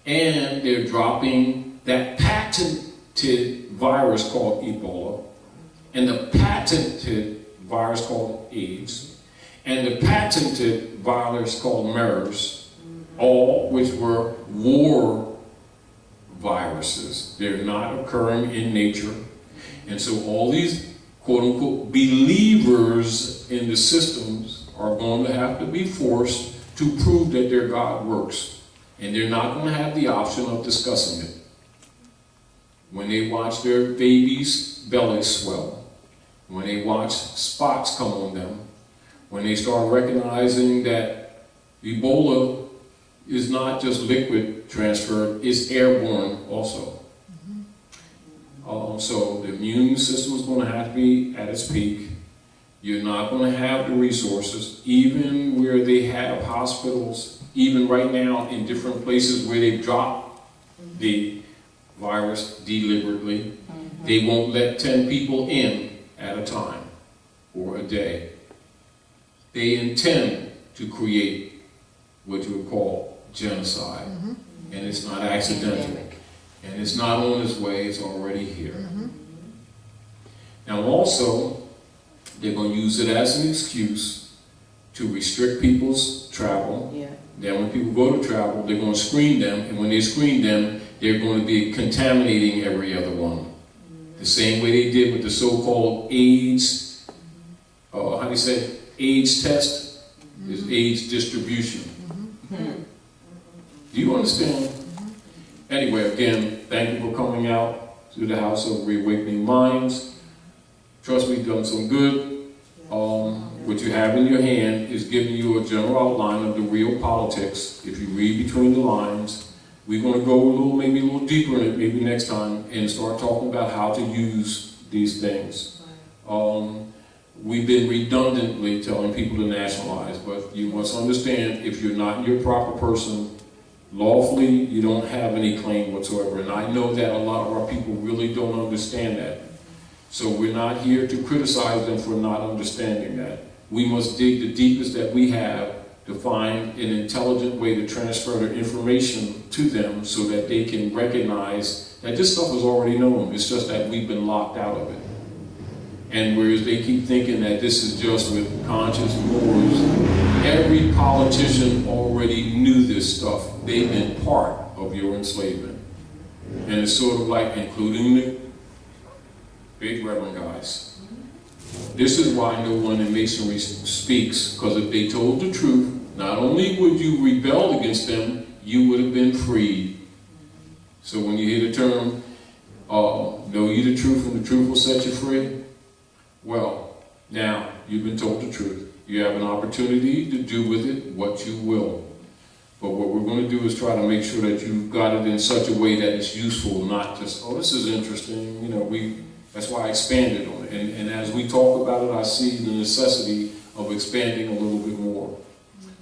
and they're dropping that patented virus called Ebola, and the patented virus called AIDS, and the patented virus called MERS, all which were war viruses. They're not occurring in nature. And so all these quote-unquote believers in the systems are going to have to be forced to prove that their God works. And they're not going to have the option of discussing it. When they watch their babies' bellies swell, when they watch spots come on them, when they start recognizing that Ebola is not just liquid transfer, it's airborne also. So the immune system is going to have to be at its peak. You're not going to have the resources, even where they have hospitals, even right now in different places where they've dropped the virus deliberately. They won't let 10 people in at a time or a day. They intend to create what you would call genocide. And it's not accidental. And it's not on its way, it's already here. Now also, they're going to use it as an excuse to restrict people's travel. Then when people go to travel, they're going to screen them, and when they screen them, they're going to be contaminating every other one. The same way they did with the so-called AIDS, how do you say, AIDS test, is AIDS distribution. Do you understand? Anyway, again, thank you for coming out to the House of Reawakening Minds. Trust me, you've done some good. What you have in your hand is giving you a general outline of the real politics. If you read between the lines, we're going to go maybe a little deeper in it, maybe next time, and start talking about how to use these things. We've been redundantly telling people to nationalize, but you must understand, if you're not your proper person, lawfully, you don't have any claim whatsoever. And I know that a lot of our people really don't understand that. So we're not here to criticize them for not understanding that. we must dig the deepest that we have to find an intelligent way to transfer the information to them so that they can recognize that this stuff is already known. It's just that we've been locked out of it. And whereas they keep thinking that this is just with conscious Moors, every politician already knew this stuff. They've been part of your enslavement. And it's sort of like, including the big reverend guys. This is why no one in Masonry speaks, because if they told the truth, not only would you rebel against them, you would have been freed. So when you hear the term, know ye the truth and the truth will set you free, well, now you've been told the truth. You have an opportunity to do with it what you will. But what we're going to do is try to make sure that you've got it in such a way that it's useful, not just, oh, this is interesting, you know, that's why I expanded on it. And as we talk about it, I see the necessity of expanding a little bit more.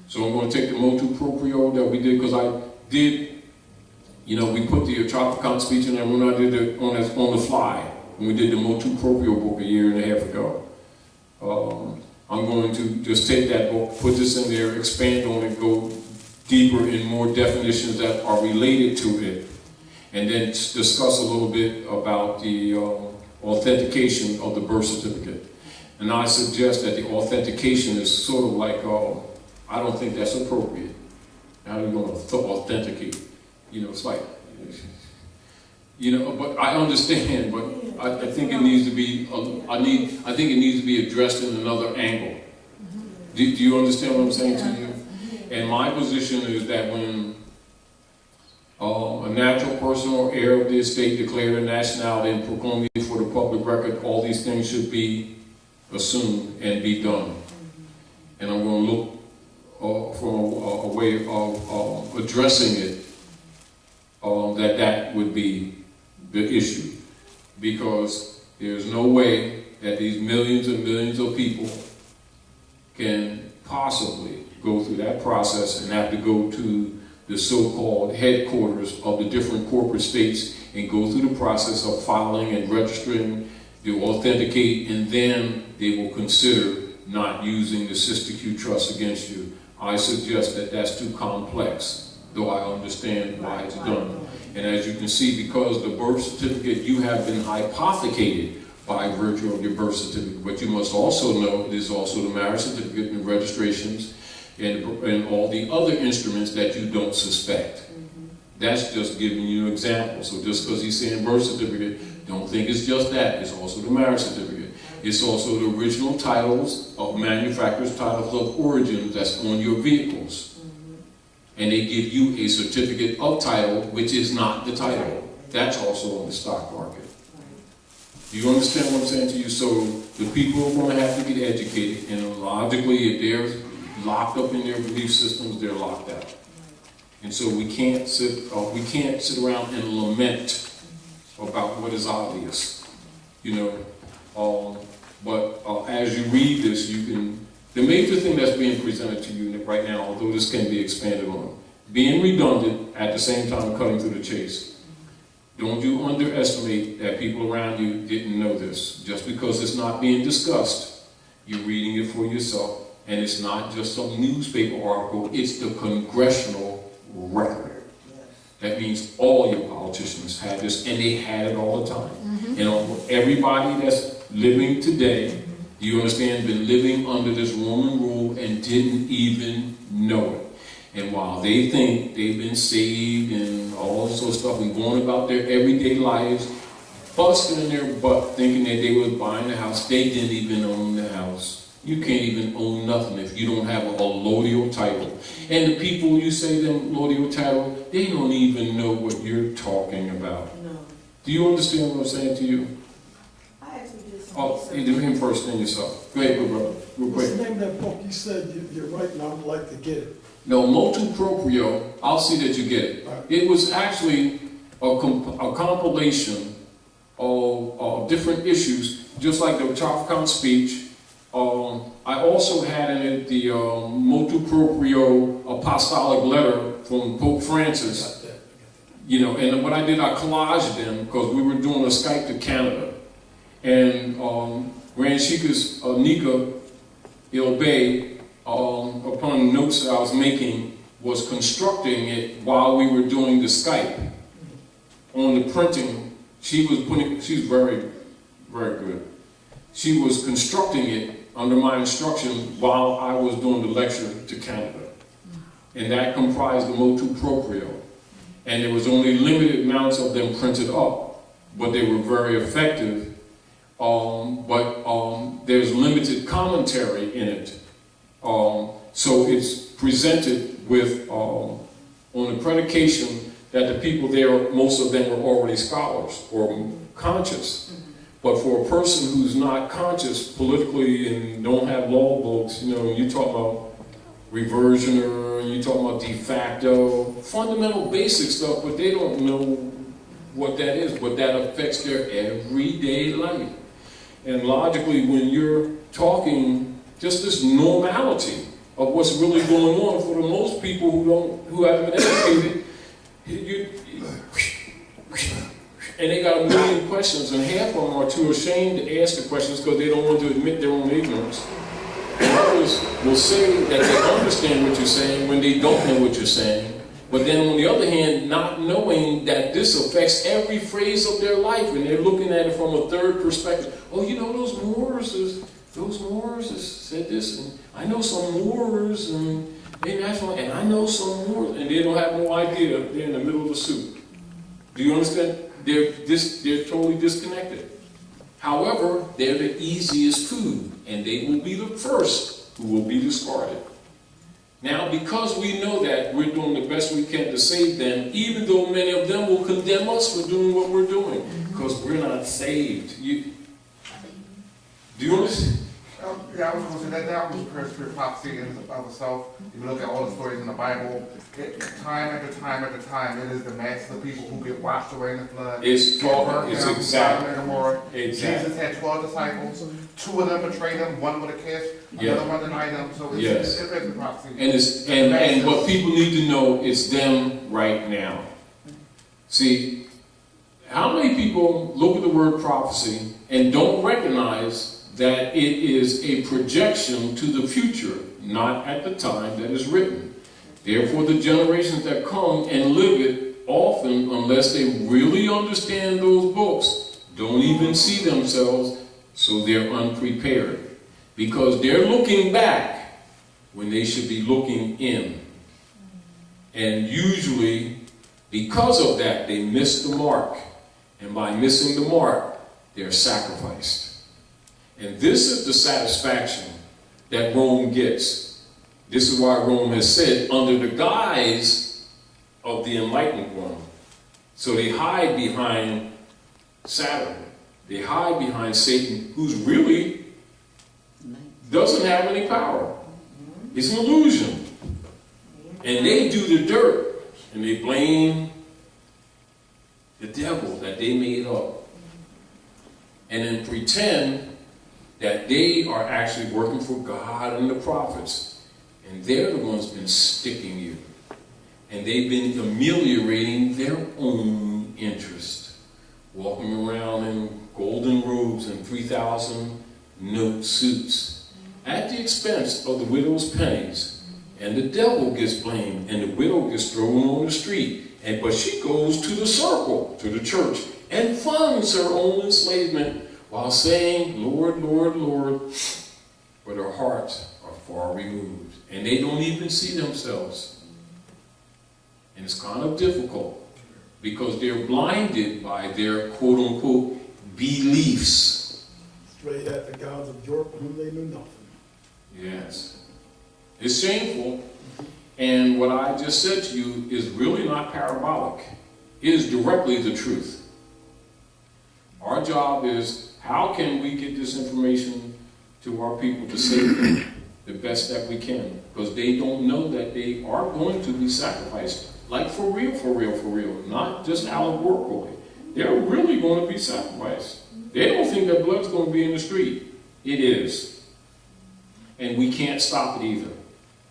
So I'm going to take the motu proprio that we did, because I did, you know, we put the Tropicon speech in there when I did it on the fly, when we did the motu proprio book a year and a half ago. I'm going to just take that book, put this in there, expand on it, go deeper in more definitions that are related to it, and then discuss a little bit about the authentication of the birth certificate. And I suggest that the authentication is sort of like, I don't think that's appropriate. How are you going to authenticate? You know, it's like, you know, but I understand, but I think it needs to be, I think it needs to be addressed in another angle. Do you understand what I'm saying to you? And my position is that when a natural person or heir of the estate declared a nationality and proclaimed it for the public record, all these things should be assumed and be done. And I'm going to look for a way of addressing it, that would be the issue. Because there's no way that these millions and millions of people can possibly go through that process and have to go to the so-called headquarters of the different corporate states and go through the process of filing and registering to authenticate, and then they will consider not using the Sister Q trust against you. I suggest that that's too complex, though I understand why it's done. And as you can see, because the birth certificate, you have been hypothecated by virtue of your birth certificate, but you must also know it is also the marriage certificate and registrations and all the other instruments that you don't suspect. That's just giving you an example. So just because he's saying birth certificate, don't think it's just that. It's also the marriage certificate. It's also the original titles of manufacturer's titles of origin that's on your vehicles. And they give you a certificate of title, which is not the title. That's also on the stock market. Do you understand what I'm saying to you? So the people are going to have to get educated, and logically, if they're locked up in their belief systems, they're locked out. And so we can't sit around and lament about what is obvious, you know. But as you read this, you can. The major thing that's being presented to you right now, although this can be expanded on, being redundant at the same time cutting through the chase. Don't you underestimate that people around you didn't know this. Just because it's not being discussed, you're reading it for yourself, and it's not just some newspaper article, it's the congressional record. That means all your politicians had this, and they had it all the time. And everybody that's living today, you understand, been living under this Roman rule and didn't even know it. And while they think they've been saved and all this sort of stuff and going about their everyday lives, busting in their butt thinking that they were buying a house, they didn't even own the house. You can't even own nothing if you don't have a allodial title. And the people you say them allodial title, they don't even know what you're talking about. No. Do you understand what I'm saying to you? Do him first, then yourself. Go ahead, good brother. Real quick. What's the name of that book? You said you're writing. I would like to get it. No, motu proprio. I'll see that you get it. Right. It was actually a compilation of different issues, just like the Tropicon speech. I also had in it the motu proprio apostolic letter from Pope Francis. You know, and what I did, I collaged them because we were doing a Skype to Canada. And Grand Sheikh's Nika Bey, upon notes that I was making, was constructing it while we were doing the Skype. On the printing, she's very, very good. She was constructing it under my instruction while I was doing the lecture to Canada. And that comprised the motu proprio. And there was only limited amounts of them printed up, but they were very effective. There's limited commentary in it. So it's presented with, on the predication that the people there, most of them were already scholars or conscious. But for a person who's not conscious politically and don't have law books, you know, you talk about reversioner, you talk about de facto, fundamental basic stuff, but they don't know what that is, but that affects their everyday life. And logically, when you're talking just this normality of what's really going on, for the most people who haven't been educated, and they got a million questions, and half of them are too ashamed to ask the questions because they don't want to admit their own ignorance. And others will say that they understand what you're saying when they don't know what you're saying. But then on the other hand, not knowing that this affects every phrase of their life, and they're looking at it from a third perspective. Oh, you know, those Moors said this, and I know some Moors, and they national, and I know some Moors, and they don't have no idea they're in the middle of the soup. Do you understand? They're totally disconnected. However, they're the easiest food, and they will be the first who will be discarded. Now, because we know that, we're doing the best we can to save them, even though many of them will condemn us for doing what we're doing, because we're not saved. Do you understand? Yeah, I was going to say that was persecuted prophecy in of itself. If you look at all the stories in the Bible, time after time, it is the masses of people who get washed away in the flood. It's exactly. Jesus had 12 disciples. 2 of them betrayed him. 1 with a kiss. Another 1 denied him. So it's a prophecy. And what people need to know is them right now. See, how many people look at the word prophecy and don't recognize that it is a projection to the future, not at the time that is written. Therefore, the generations that come and live it often, unless they really understand those books, don't even see themselves, so they're unprepared. Because they're looking back when they should be looking in. And usually, because of that, they miss the mark. And by missing the mark, they're sacrificed. And this is the satisfaction that Rome gets. This is why Rome has said, under the guise of the enlightened one. So they hide behind Saturn. They hide behind Satan, who's really doesn't have any power. It's an illusion. And they do the dirt, and they blame the devil that they made up. And then pretend that they are actually working for God and the prophets. And they're the ones been sticking you. And they've been ameliorating their own interest. Walking around in golden robes and 3,000 note suits. At the expense of the widow's pennies. And the devil gets blamed. And the widow gets thrown on the street. But she goes to the circle, to the church, and funds her own enslavement, while saying, Lord, Lord, Lord, but their hearts are far removed. And they don't even see themselves. And it's kind of difficult because they're blinded by their quote-unquote beliefs. Straight at the gods of Europe whom they knew nothing. Yes. It's shameful. And what I just said to you is really not parabolic. It is directly the truth. Our job is, how can we get this information to our people to save them the best that we can? Because they don't know that they are going to be sacrificed. Like for real, for real, for real. Not just allegorically. They're really going to be sacrificed. They don't think that blood's going to be in the street. It is. And we can't stop it either.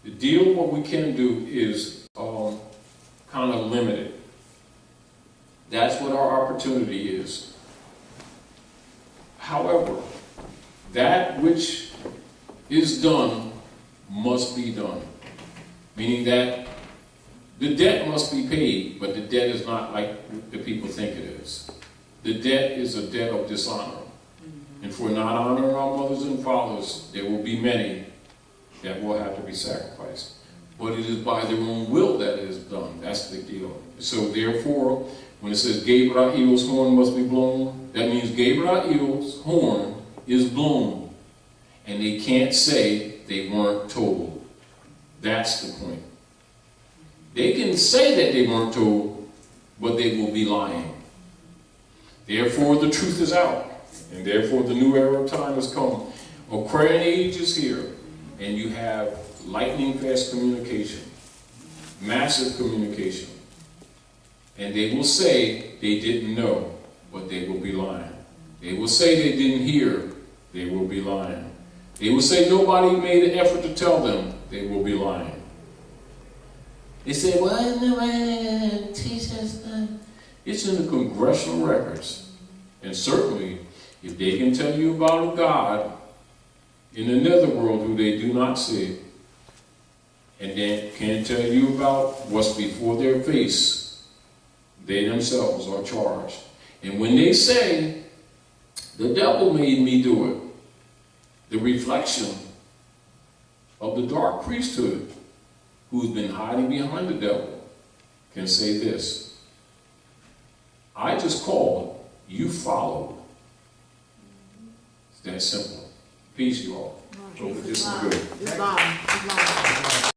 The deal, what we can do is kind of limited. That's what our opportunity is. However, that which is is done must be done. Meaning that the debt must be paid, but the debt is not like the people think it is. The debt is a debt of dishonor. And for not honoring our mothers and fathers, there will be many that will have to be sacrificed. But it is by their own will that it is done. That's the deal. So therefore, when it says Gabriel's horn must be blown, that means Gabriel's horn is blown. And they can't say they weren't told. That's the point. They can say that they weren't told, but they will be lying. Therefore, the truth is out. And therefore, the new era of time has come. A crying age is here. And you have lightning fast communication. Massive communication. And they will say they didn't know, but they will be lying. They will say they didn't hear, they will be lying. They will say nobody made an effort to tell them, they will be lying. They say, well, nobody teach us that. It's in the congressional records. And certainly, if they can tell you about a God in the netherworld who they do not see, and then can tell you about what's before their face, they themselves are charged. And when they say, the devil made me do it, the reflection of the dark priesthood who's been hiding behind the devil can say this: I just called, you followed. It's that simple. Peace, you all. Hope this is good.